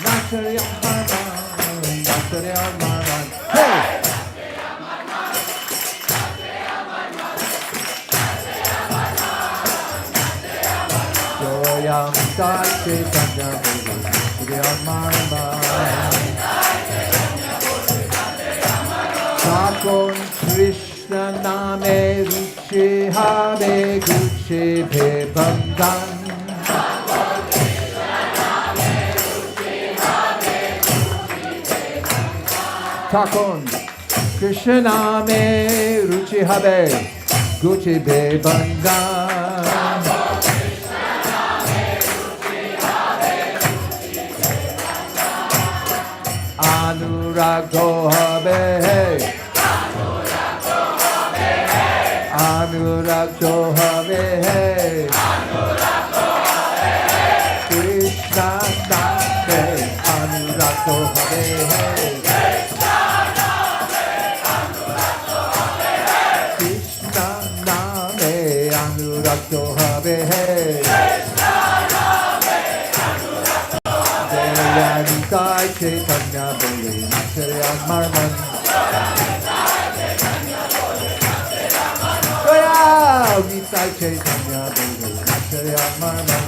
Speaker 1: Nachre Armarman, Nachre Armarman. Hey! Joya Nitai Chaitanya Bole Nachre Armarman. Sakon Krishna Name Ruchi Habe Guchi Bhe Bandhan. Takon Krishna me ruchi habe guchi be bangan Anurago habe Anurag jo have hai Krishna name Anurag jo have hai Krishna name Anurag jo have hai Jaya Nitai Chaitanya Bole Necterean Marman Nitai Chaitanya Bole Necterean Marman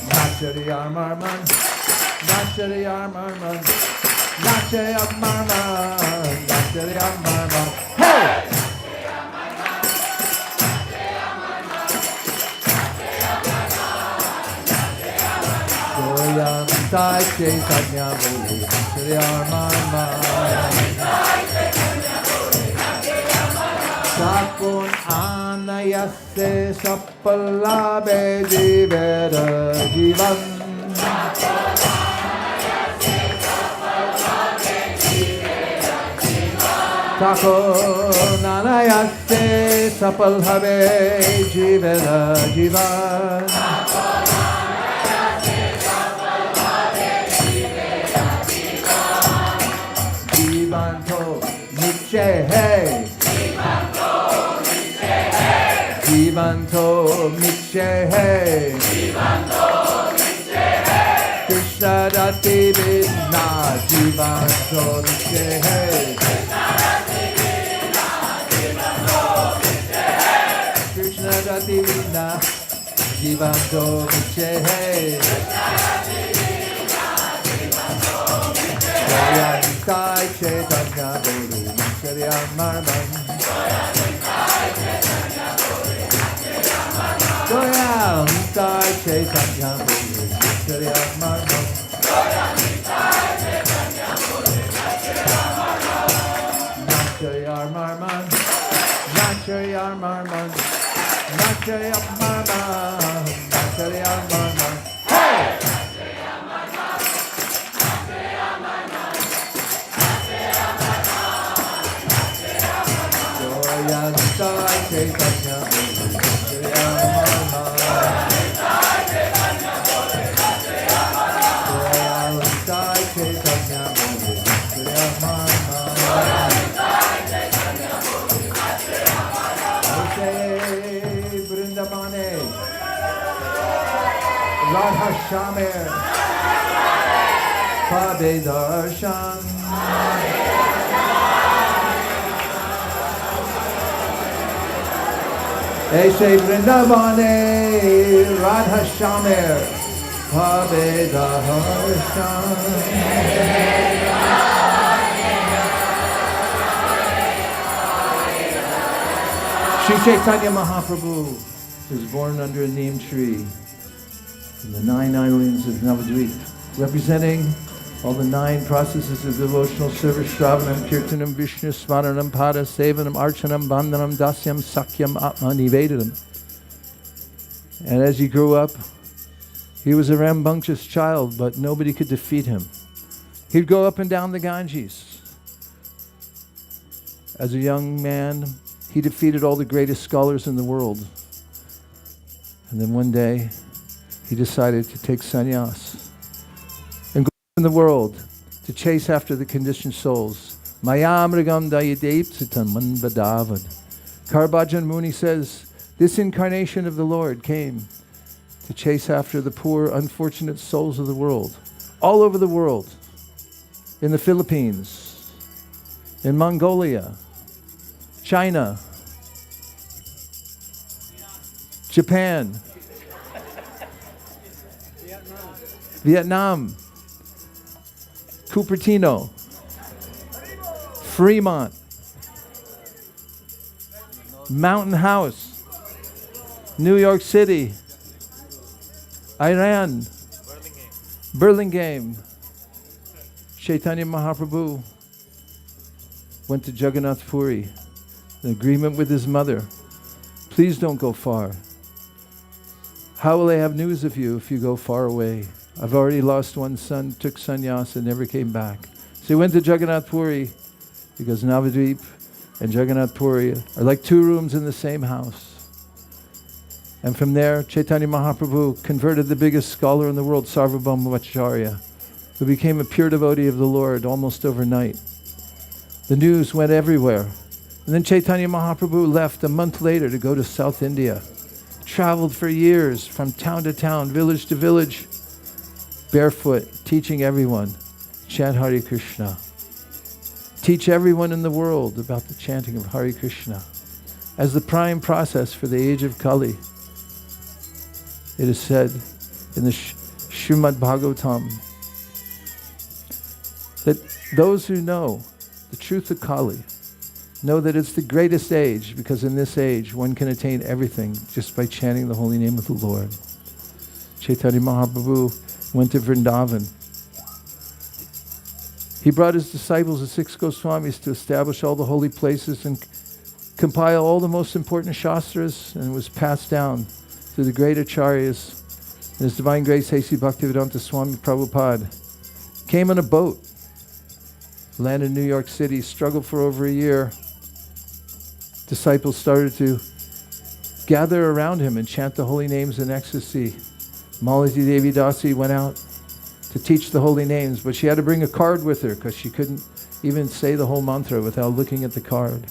Speaker 1: Necterean Marman Necterean Marman Necterean Marman Necterean Marman Hey! Doyal Nitai Chaitanya Bole Necterean Marman Sakun anayase sapalabe jivera jivan Sakun anayase sapalabe jivera jivan Jivan to niche hey Jivanto Miche Hey Krishna Dati Vina Jivanto Miche Hey Krishna Dati Vina Jivanto Miche Hey Jaya Nitai Chaitanya Bole Necterean Marman Doyal Nitai Chaitanya Bole Necterean Marman Necterean Marman Necterean Marman Necterean Marman Necterean Marman Hey! Doyal Nitai Chaitanya Bole Necterean Marman Radha Shamir Pade Darshan Aise Vrindavane Radha Shamir Pade Darshan Shri Chaitanya Mahaprabhu was born under a neem tree in the 9 islands of Navadvip, representing all the 9 processes of devotional service: Shravanam, Kirtanam, Vishnu, Smaranam, Pada, Sevanam, Archanam, Bandhanam, Dasyam, Sakyam, Atma, Nivedanam. And as he grew up, he was a rambunctious child, but nobody could defeat him. He'd go up and down the Ganges. As a young man, he defeated all the greatest scholars in the world. And then one day, he decided to take sannyas and go in the world to chase after the conditioned souls. Mayamrigam dayadeipsitam manvadavad. Bhajan Muni says, this incarnation of the Lord came to chase after the poor, unfortunate souls of the world, all over the world, in the Philippines, in Mongolia, China, Japan, Vietnam, Cupertino, Fremont, Mountain House, New York City, Iran, Burlingame, Chaitanya Mahaprabhu went to Jagannath Puri, an agreement with his mother. Please don't go far. How will I have news of you if you go far away? I've already lost one son, took sannyas and never came back. So he went to Jagannath Puri because Navadvip and Jagannath Puri are like two rooms in the same house. And from there, Chaitanya Mahaprabhu converted the biggest scholar in the world, Sarvabhauma Acharya, who became a pure devotee of the Lord almost overnight. The news went everywhere. And then Chaitanya Mahaprabhu left a month later to go to South India. Traveled for years from town to town, village to village, barefoot, teaching everyone, chant Hare Krishna. Teach everyone in the world about the chanting of Hare Krishna as the prime process for the age of Kali. It is said in the Srimad Bhagavatam that those who know the truth of Kali know that it's the greatest age, because in this age one can attain everything just by chanting the holy name of the Lord. Chaitanya Mahaprabhu went to Vrindavan. He brought his disciples, the 6 Goswamis, to establish all the holy places and compile all the most important shastras, and it was passed down to the great acharyas. And His Divine Grace A.C. Bhaktivedanta Swami Prabhupada came on a boat, landed in New York City, struggled for over a year. Disciples started to gather around him and chant the holy names in ecstasy. Malati Devi Dasi went out to teach the holy names, but she had to bring a card with her because she couldn't even say the whole mantra without looking at the card.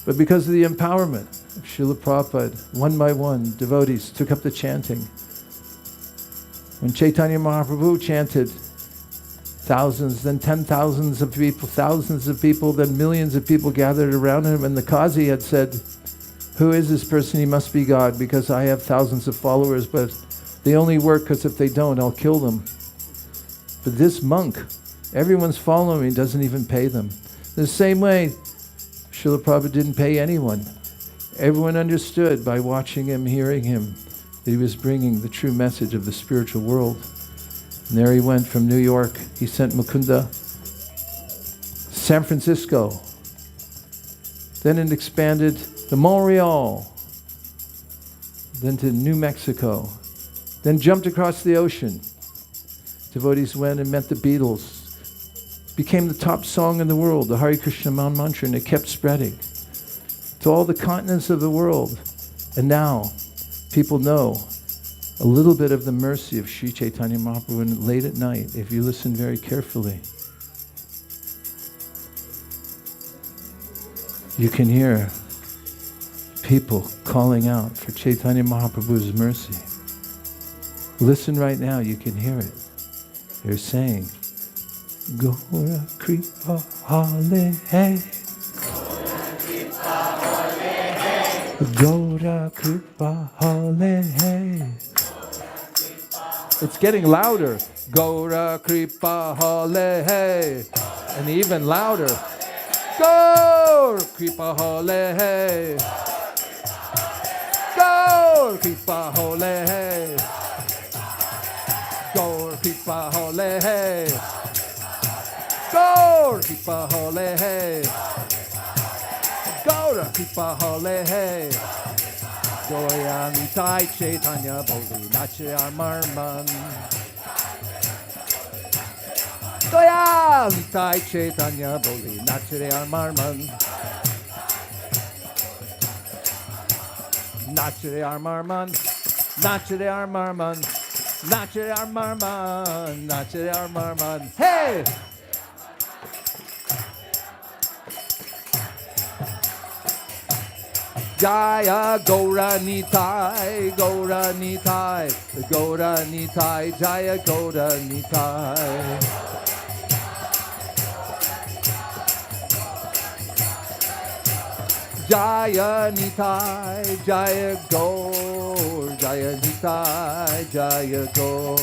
Speaker 1: But because of the empowerment of Srila Prabhupada, one by one, devotees took up the chanting. When Chaitanya Mahaprabhu chanted, thousands, then 10,000s of people, thousands of people, then millions of people gathered around him, and the Qazi had said, who is this person? He must be God, because I have thousands of followers, but they only work because if they don't, I'll kill them. But this monk, everyone's following him, doesn't even pay them. The same way, Srila Prabhupada didn't pay anyone. Everyone understood by watching him, hearing him, that he was bringing the true message of the spiritual world. And there he went from New York. He sent Mukunda, San Francisco. Then it expanded to Montreal. Then to New Mexico. Then jumped across the ocean. Devotees went and met the Beatles. Became the top song in the world, the Hare Krishna mantra, and it kept spreading to all the continents of the world. And now people know a little bit of the mercy of Sri Chaitanya Mahaprabhu. And late at night, if you listen very carefully, you can hear people calling out for Chaitanya Mahaprabhu's mercy. Listen right now, you can hear it. They're saying, Gaura Kripa Hale Hey. Gaura Kripa Hale Hey. It's getting louder. Gaura Kripa Hale Hey. And even louder. Gaura Kripa Hale Hey. Gaura Kripa Hale Hey. Gaura Kripa Hale Hey. Gaura Kripa Hale Hey. Gaura Kripa Hale Hey. Doyal Nitai Chaitanya Bole Nache Amar Man. Doyal Nitai Chaitanya Bole Nache Amar Man. Nache Amar Man. Nache Amar Man. Nache Amar Man. Nache Amar Man. Hey! Jaya Gaura Nitai, Gaura Nitai, Gaura Nitai, Jaya Gaura Nitai. Jaya Nitai, Jaya Gaur, Jaya Nitai, Jaya Gaur.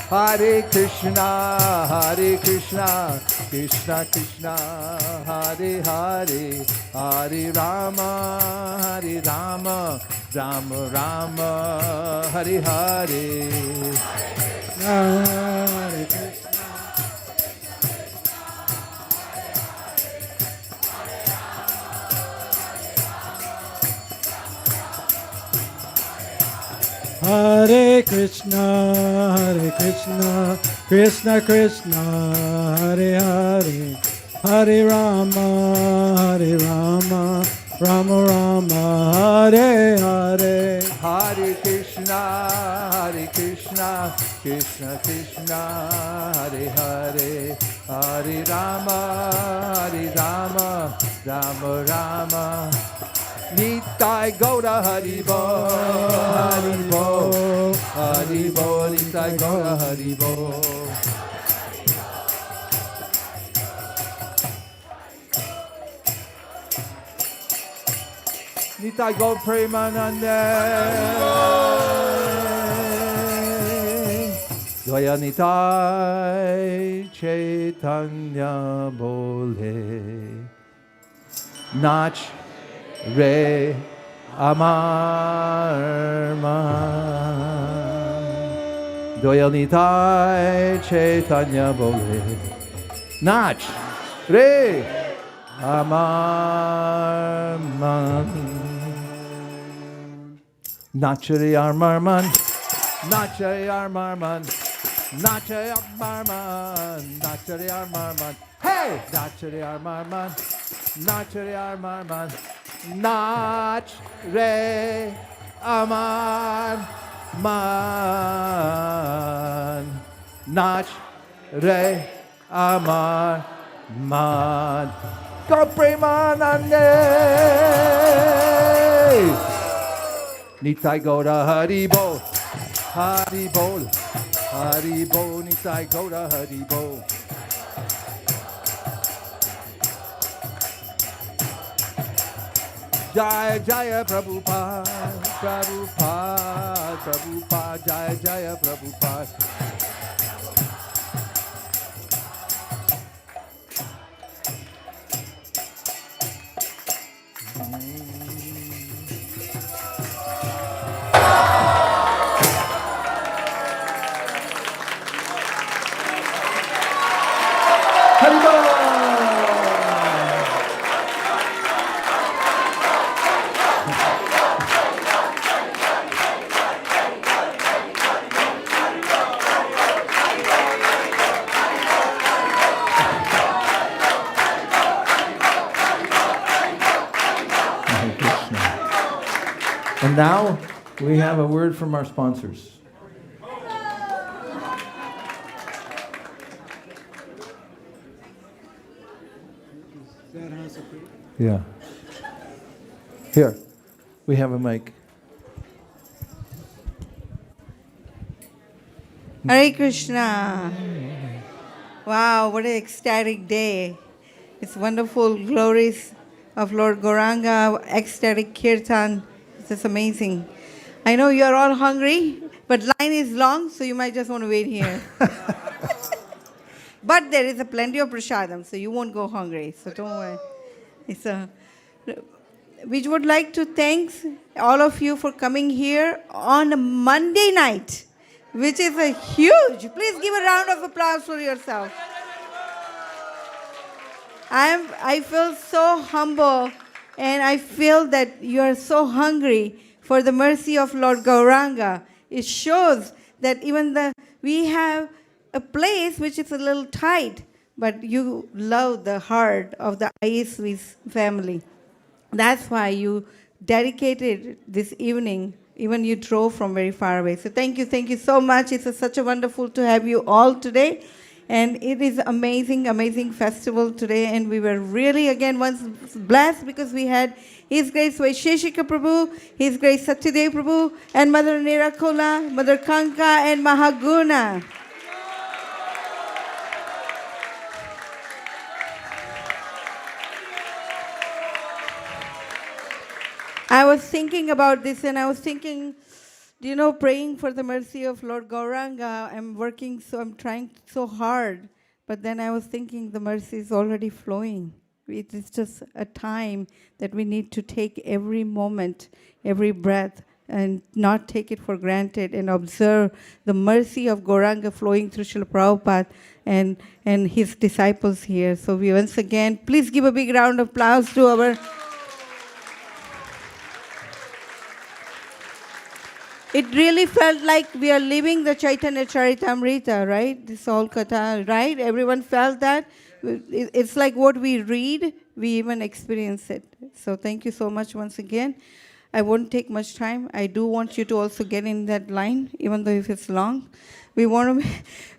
Speaker 1: Hare Krishna, Krishna Krishna, Hare Hare, Hare Rama, Rama Rama, Hare Hare.
Speaker 6: Hare Krishna. Hare Krishna, Krishna Krishna, Hare Hare, Hare Rama, Rama Rama, Hare Hare.
Speaker 1: Hare Krishna, Krishna Krishna, Hare Hare, Hare Rama, Rama Rama. Nitai Gaura Haribo, Haribo, Haribo, Nitai Gaura Haribo. Nitai Gaur Premanande, Doyal Nitai Chaitanya Bole, Nach Re Amar Man, Doyal Nitai Chaitanya Bole, Nach Re Amar Man, Nachari Amar Man, Nachari Amar Man, Nachari Amar Man, Nachari Amar Man, hey, Nachari Amar Man, Nachari Amar Man, Nach Re Amar Man, Nach Re Amar Man. Go Premanande, Nitai Gaura Haribo, Haribo, Haribo, Nitai Gaura Haribo. Jaya Jaya Prabhupada, Prabhupada, Prabhupada, Jaya Jaya Prabhupada. And now we have a word from our sponsors. Yeah. Here, we have a mic.
Speaker 3: Hare Krishna. Wow, what an ecstatic day. It's wonderful glories of Lord Gauranga, ecstatic Kirtan. It's just amazing. I know you're all hungry, but line is long, so you might just want to wait here. But there is a plenty of prasadam, so you won't go hungry, so don't worry. We would like to thank all of you for coming here on a Monday night, which is a huge. Please give a round of applause for yourself. I feel so humble, and I feel that you are so hungry for the mercy of Lord Gauranga. It shows that we have a place which is a little tight, but you love the heart of the ISV family. That's why you dedicated this evening, even you drove from very far away. So thank you so much. It's such a wonderful to have you all today. And it is amazing, amazing festival today. And we were really, again, once blessed because we had His Grace Vaisesika Prabhu, His Grace Satyadev Prabhu, and Mother Nirakola, Mother Kanka, and Mahaguna. I was thinking about this, and I was thinking, praying for the mercy of Lord Gauranga. I'm trying so hard But then I was thinking the mercy is already flowing. It is just a time that we need to take every moment, every breath, and not take it for granted and observe the mercy of Gauranga flowing through Srila Prabhupada and his disciples here. So we once again, please give a big round of applause to our... It really felt like we are living the Chaitanya Charitamrita, right? This whole katha, right? Everyone felt that? It's like what we read, we even experience it. So thank you so much once again. I won't take much time. I do want you to also get in that line, even though if it's long. We want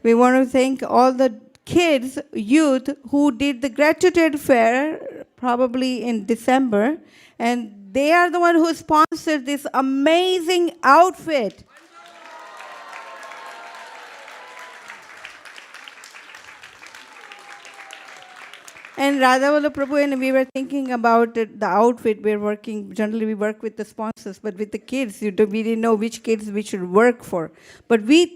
Speaker 3: to thank all the kids, youth, who did the gratitude fair, probably in December, and they are the one who sponsored this amazing outfit. And Radha Prabhu and we were thinking about it, the outfit we're working. Generally, we work with the sponsors, but with the kids, we didn't know which kids we should work for. But we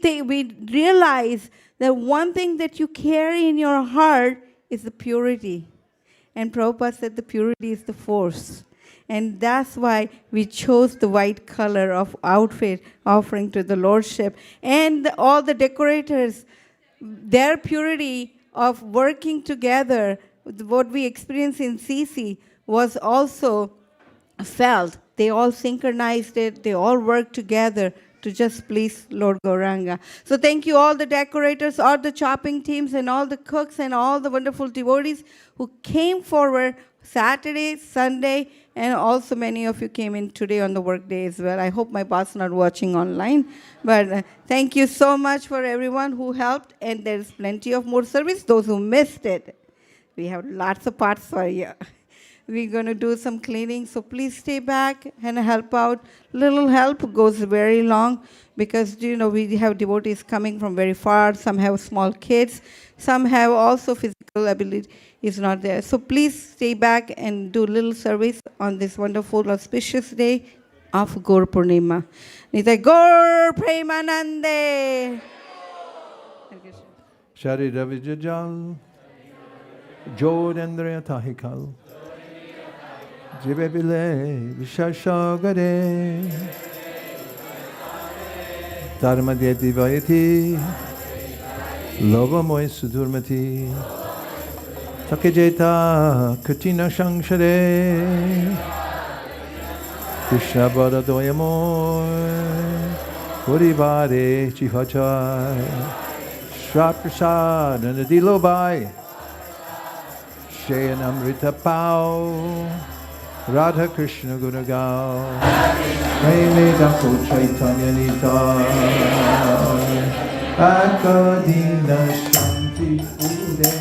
Speaker 3: realize that one thing that you carry in your heart is the purity. And Prabhupada said the purity is the force. And that's why we chose the white color of outfit offering to the Lordship. And all the decorators, their purity of working together, what we experienced in CC was also felt. They all synchronized it. They all worked together to just please Lord Gauranga. So thank you all the decorators, all the chopping teams, and all the cooks, and all the wonderful devotees who came forward Saturday, Sunday, and also many of you came in today on the work day as well. I hope my boss is not watching online. But thank you so much for everyone who helped, and there's plenty of more service. Those who missed it, we have lots of parts for you. We're going to do some cleaning, so please stay back and help out. Little help goes very long because, we have devotees coming from very far. Some have small kids. Some have also physical ability is not there. So please stay back and do little service on this wonderful, auspicious day of Gaur Purnima. Nitai Gaur Premanande.
Speaker 1: Shari Ravi Jajal, Jodendra Tahikal, Jibebile Vishashagare, Dharma Devayati, Lovamoy Sudurmati, Takejeta Katina Shangshare, Krishna Bada Doyamoy, Purivare Chihachai, Shra Prasad and Adilobai, Shayan Amrita Pao, Radha Krishna Gunagao, Maile Dako Chaitanya Nitai, Akadina Shanti Ude,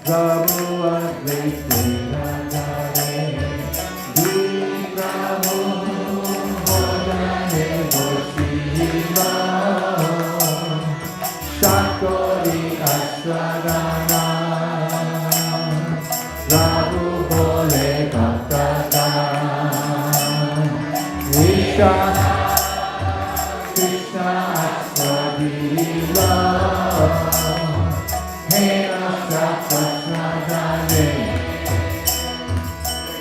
Speaker 1: Prabhu Advaita Radhare, Vikramo Bhajane Goshiva, Shakori Aswagana, Prabhu Bole Kaptada, Krishna Aswadiva, Hena Sapasradane,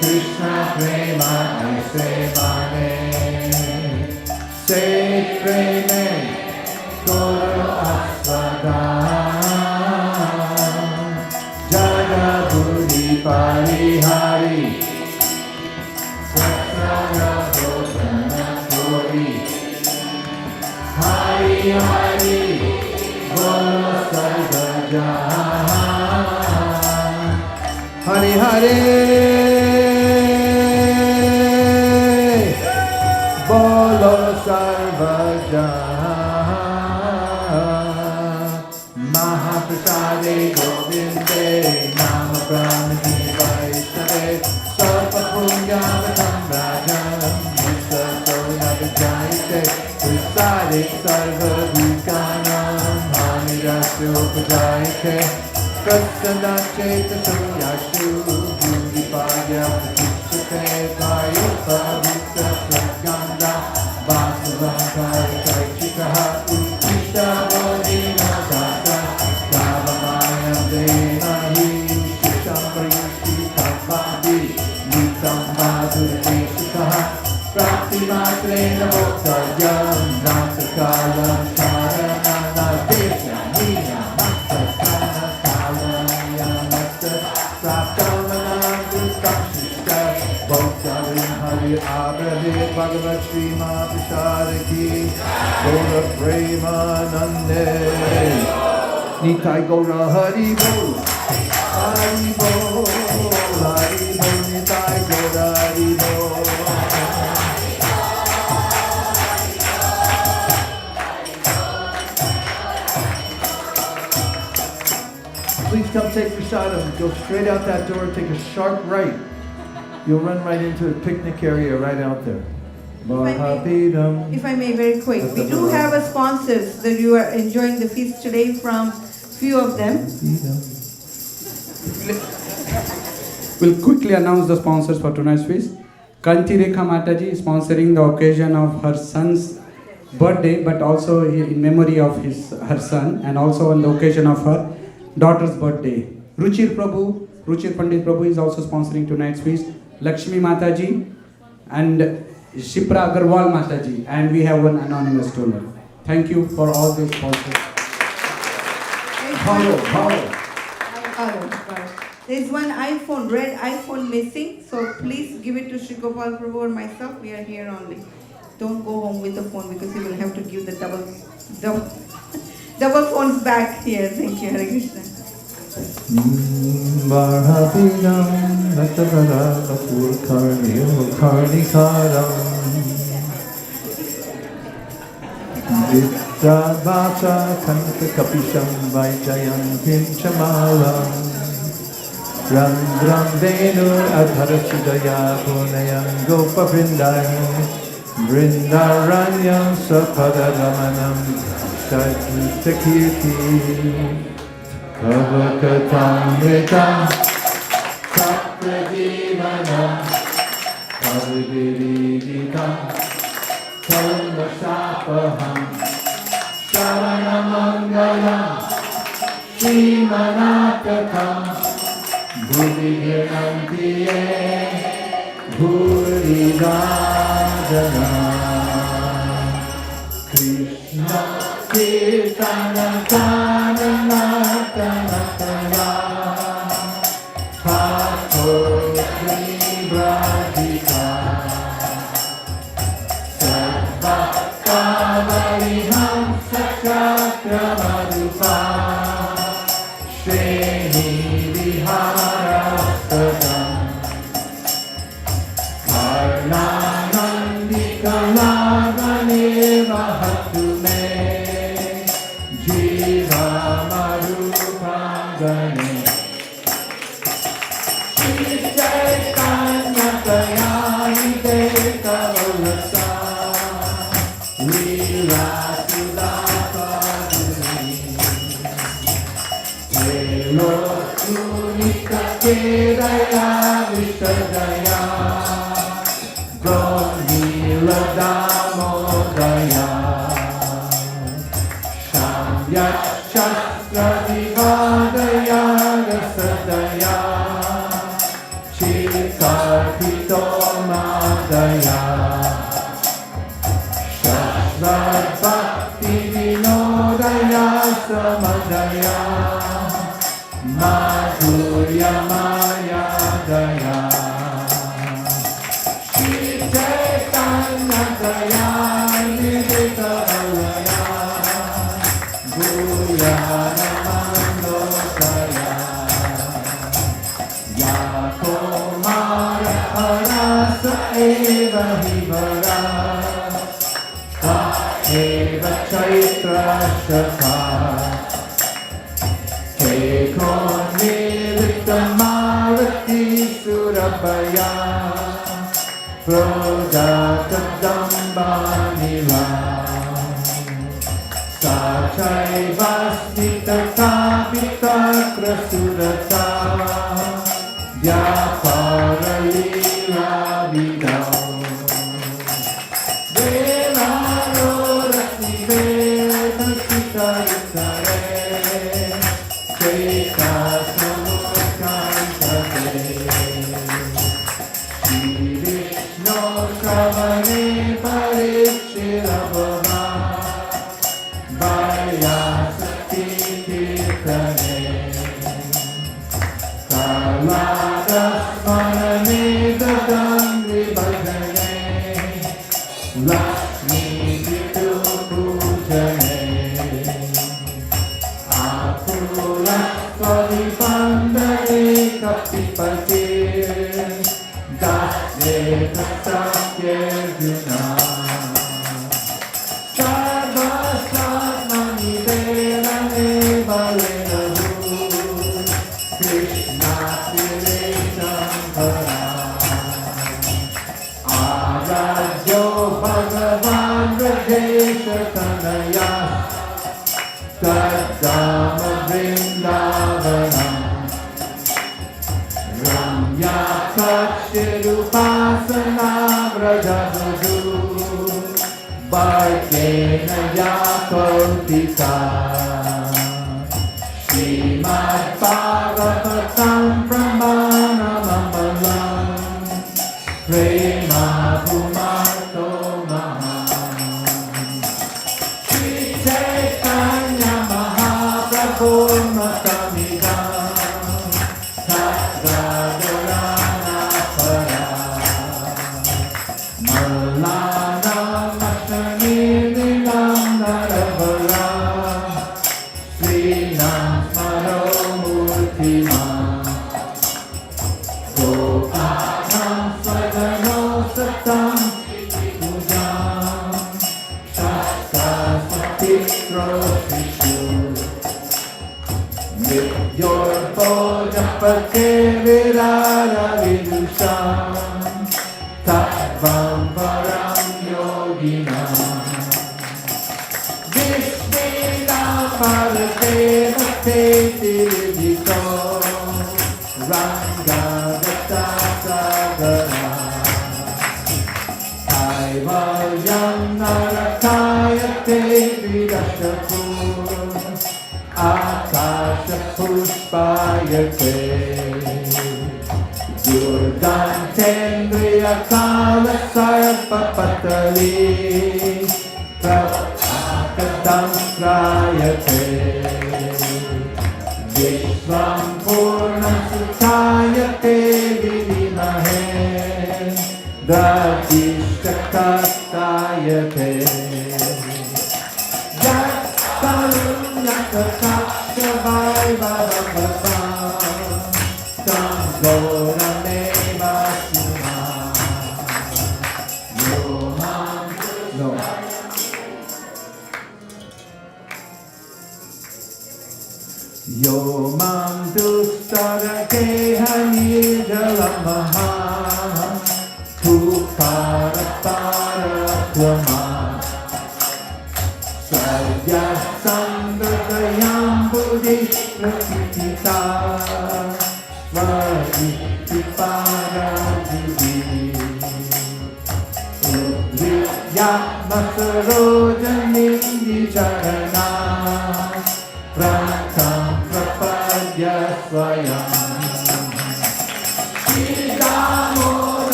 Speaker 1: Krishna Prema Aisevane, Se Preme Guru Aswadam, Jagaburi Parihari, Satsara Bhojana Kori, Hari Hari, Bolo Sarva Jahan, Hari Hari, Bolo Sarva Jahan, Mahaprasade Govinde, Nama Pranati Vaishnave, Sarva Punyavatam Rajam, Visato Navijayate, Prasadam Sarva Bhutanam, Hamirasyo Pujayate, Prasada Cheta Suryashu, Bhudipadya Pratishtate, Vayu Pavitra Praganda, Vasavankara Kaichikaha, Uttishta Vodina Dasa, Sambhadurveshika Pratimatrena Bhoktayam Nantakalam Charanana Desha Nina Matsakana Kalaya Matsa Praptamanam Dukashishta Bhoktarim Hari Abhade Bhagavat Shrima Prasaraki Gaura Premanande Nitai Gaura Hari Bol Hari Bol Hari Bol Nitai Gaura Hari Bol. Please come take prasadam. Go straight out that door, take a sharp right. You'll run right into a picnic area right out there.
Speaker 3: If I may, very quick, we do have a sponsors that you are enjoying the feast today from few of them.
Speaker 10: We'll quickly announce the sponsors for tonight's feast. Kanti Rekha Mataji is sponsoring the occasion of her son's birthday, but also in memory of her son, and also on the occasion of her daughter's birthday. Ruchir Pandit Prabhu is also sponsoring tonight's feast. Lakshmi Mataji and Shipra Agarwal Mataji, and we have one anonymous donor. Thank you for all these sponsors.
Speaker 3: There's one iPhone, red iPhone missing, so please give it to Sri Gopal Prabhu or myself. We are here only. Don't go home with the phone because you will have to give the double phones back here. Thank you, Hare Krishna.
Speaker 1: Varhabinam Natavara Kapur Karniyo Karnikaram Vidyavata Kanta Kapisham Vajayantim Chamalam Randram Venur Adharasudaya Punayam Gopa Vrindaranyam Sapadaramanam Shadritakirti Kavakatamritam Saprajivanam Kaviviridikam Kalmasapaham Sharanamangalam Shrimanatakam Buddhigirantiye Bhuridajana Krishna Kirtana Karana Tanataya Thakotri Bradhika Sarva Kavariham Sachakramarupa Shreni Viharasadam Karnanandika Lavaneva Hatume Jiva Marupangane Shri Chaitanya Dayani Dekavalasa Lila Sulapaduni Velo Unika Kedaya Vishadaya Gonila Damodaya Shamyashastra Vivadaya Rasadaya Chikarpito Madaya Shasvat Bhakti Vinodaya Samadaya Madhurya Maya Daya Shri Chaitanya Daya Nidita Alaya Bhuyana Mandotaya Yakomara Arasa Eva Hivara Ka Eva Chaitra Shaka Kekon Niritamarati Surabaya Prodata Dambanila Sachai Vasnita Kapita Krasurata Vyaparalila Vidao Velaro Rasi Veda Sita Yutare Cheta Samukantate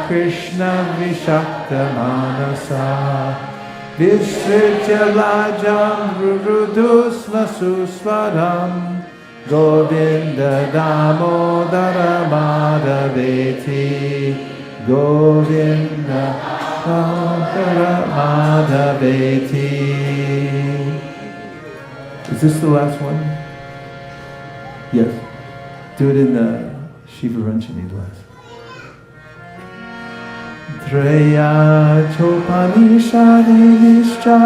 Speaker 1: Krishna Vishaktamanasa Visritya Lajam Rudusma Suswaram Govinda Damodara Madhaveti Govinda Damodara Madhaveti. Is this the last one? Yes. Do it in the Shiva Ranchani last. Treya Chopanishadischa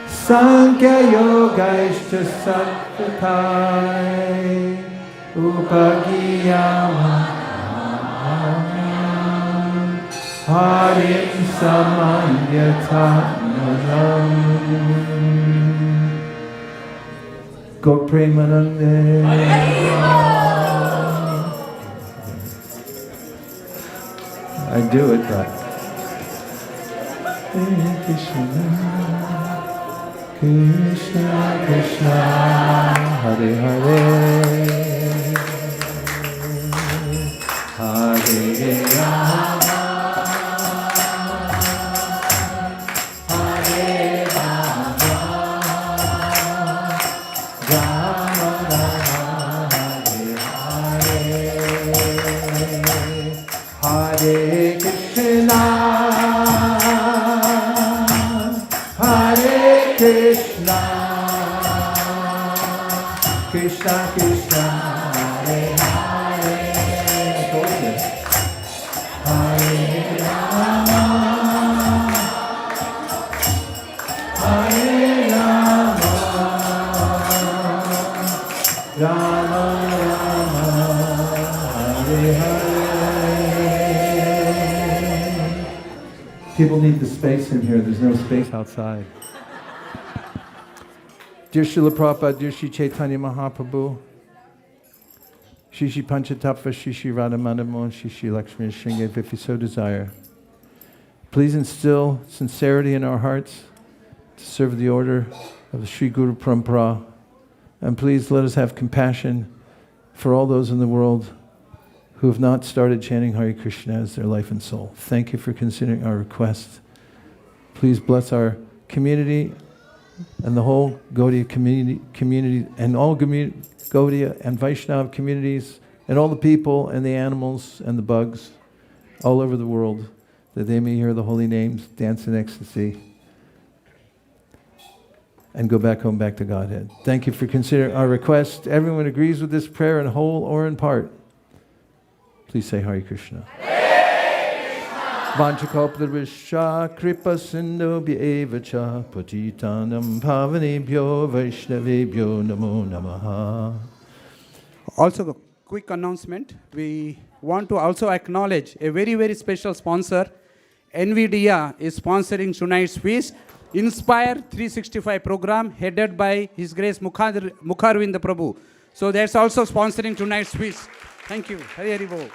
Speaker 1: Sankhya Yogaishcha Sattvatai Upagiyama Harim Samanyatanam Go Premanande. I do it, but Hare Krishna, Krishna Krishna, Hare Hare, Hare Rama, Hare Rama, Rama Rama, Hare Hare, Hare Krishna, Hare Krishna, Krishna Krishna, Hare Hare. I told you. Hare Rama, Hare Rama, Rama Rama, Hare Hare. People need the space in here. There's no space outside. Dear Srila Prabhupada, dear Sri Chaitanya Mahaprabhu, Shri Shri Panchatattva, Shri Shri Radha Madhava, Shri Shri Lakshmi Shringe, if you so desire. Please instill sincerity in our hearts to serve the order of the Sri Guru Parampara. And please let us have compassion for all those in the world who have not started chanting Hare Krishna as their life and soul. Thank you for considering our request. Please bless our community and the whole Gaudiya community and all Gaudiya and Vaishnava communities and all the people and the animals and the bugs all over the world, that they may hear the holy names, dance in ecstasy, and go back home, back to Godhead. Thank you for considering our request. Everyone agrees with this prayer in whole or in part. Please say Hare Krishna. Vanchakalpadrishya kripa sindhu bhyevacha patitanam pavanebhyo vaishnavebhyo namo namaha.
Speaker 10: Also, a quick announcement. We want to also acknowledge a very, very special sponsor. NVIDIA is sponsoring tonight's feast. Inspire 365 program headed by His Grace Mukharvinda Prabhu. So that's also sponsoring tonight's feast. Thank you. Hari Hari Bol.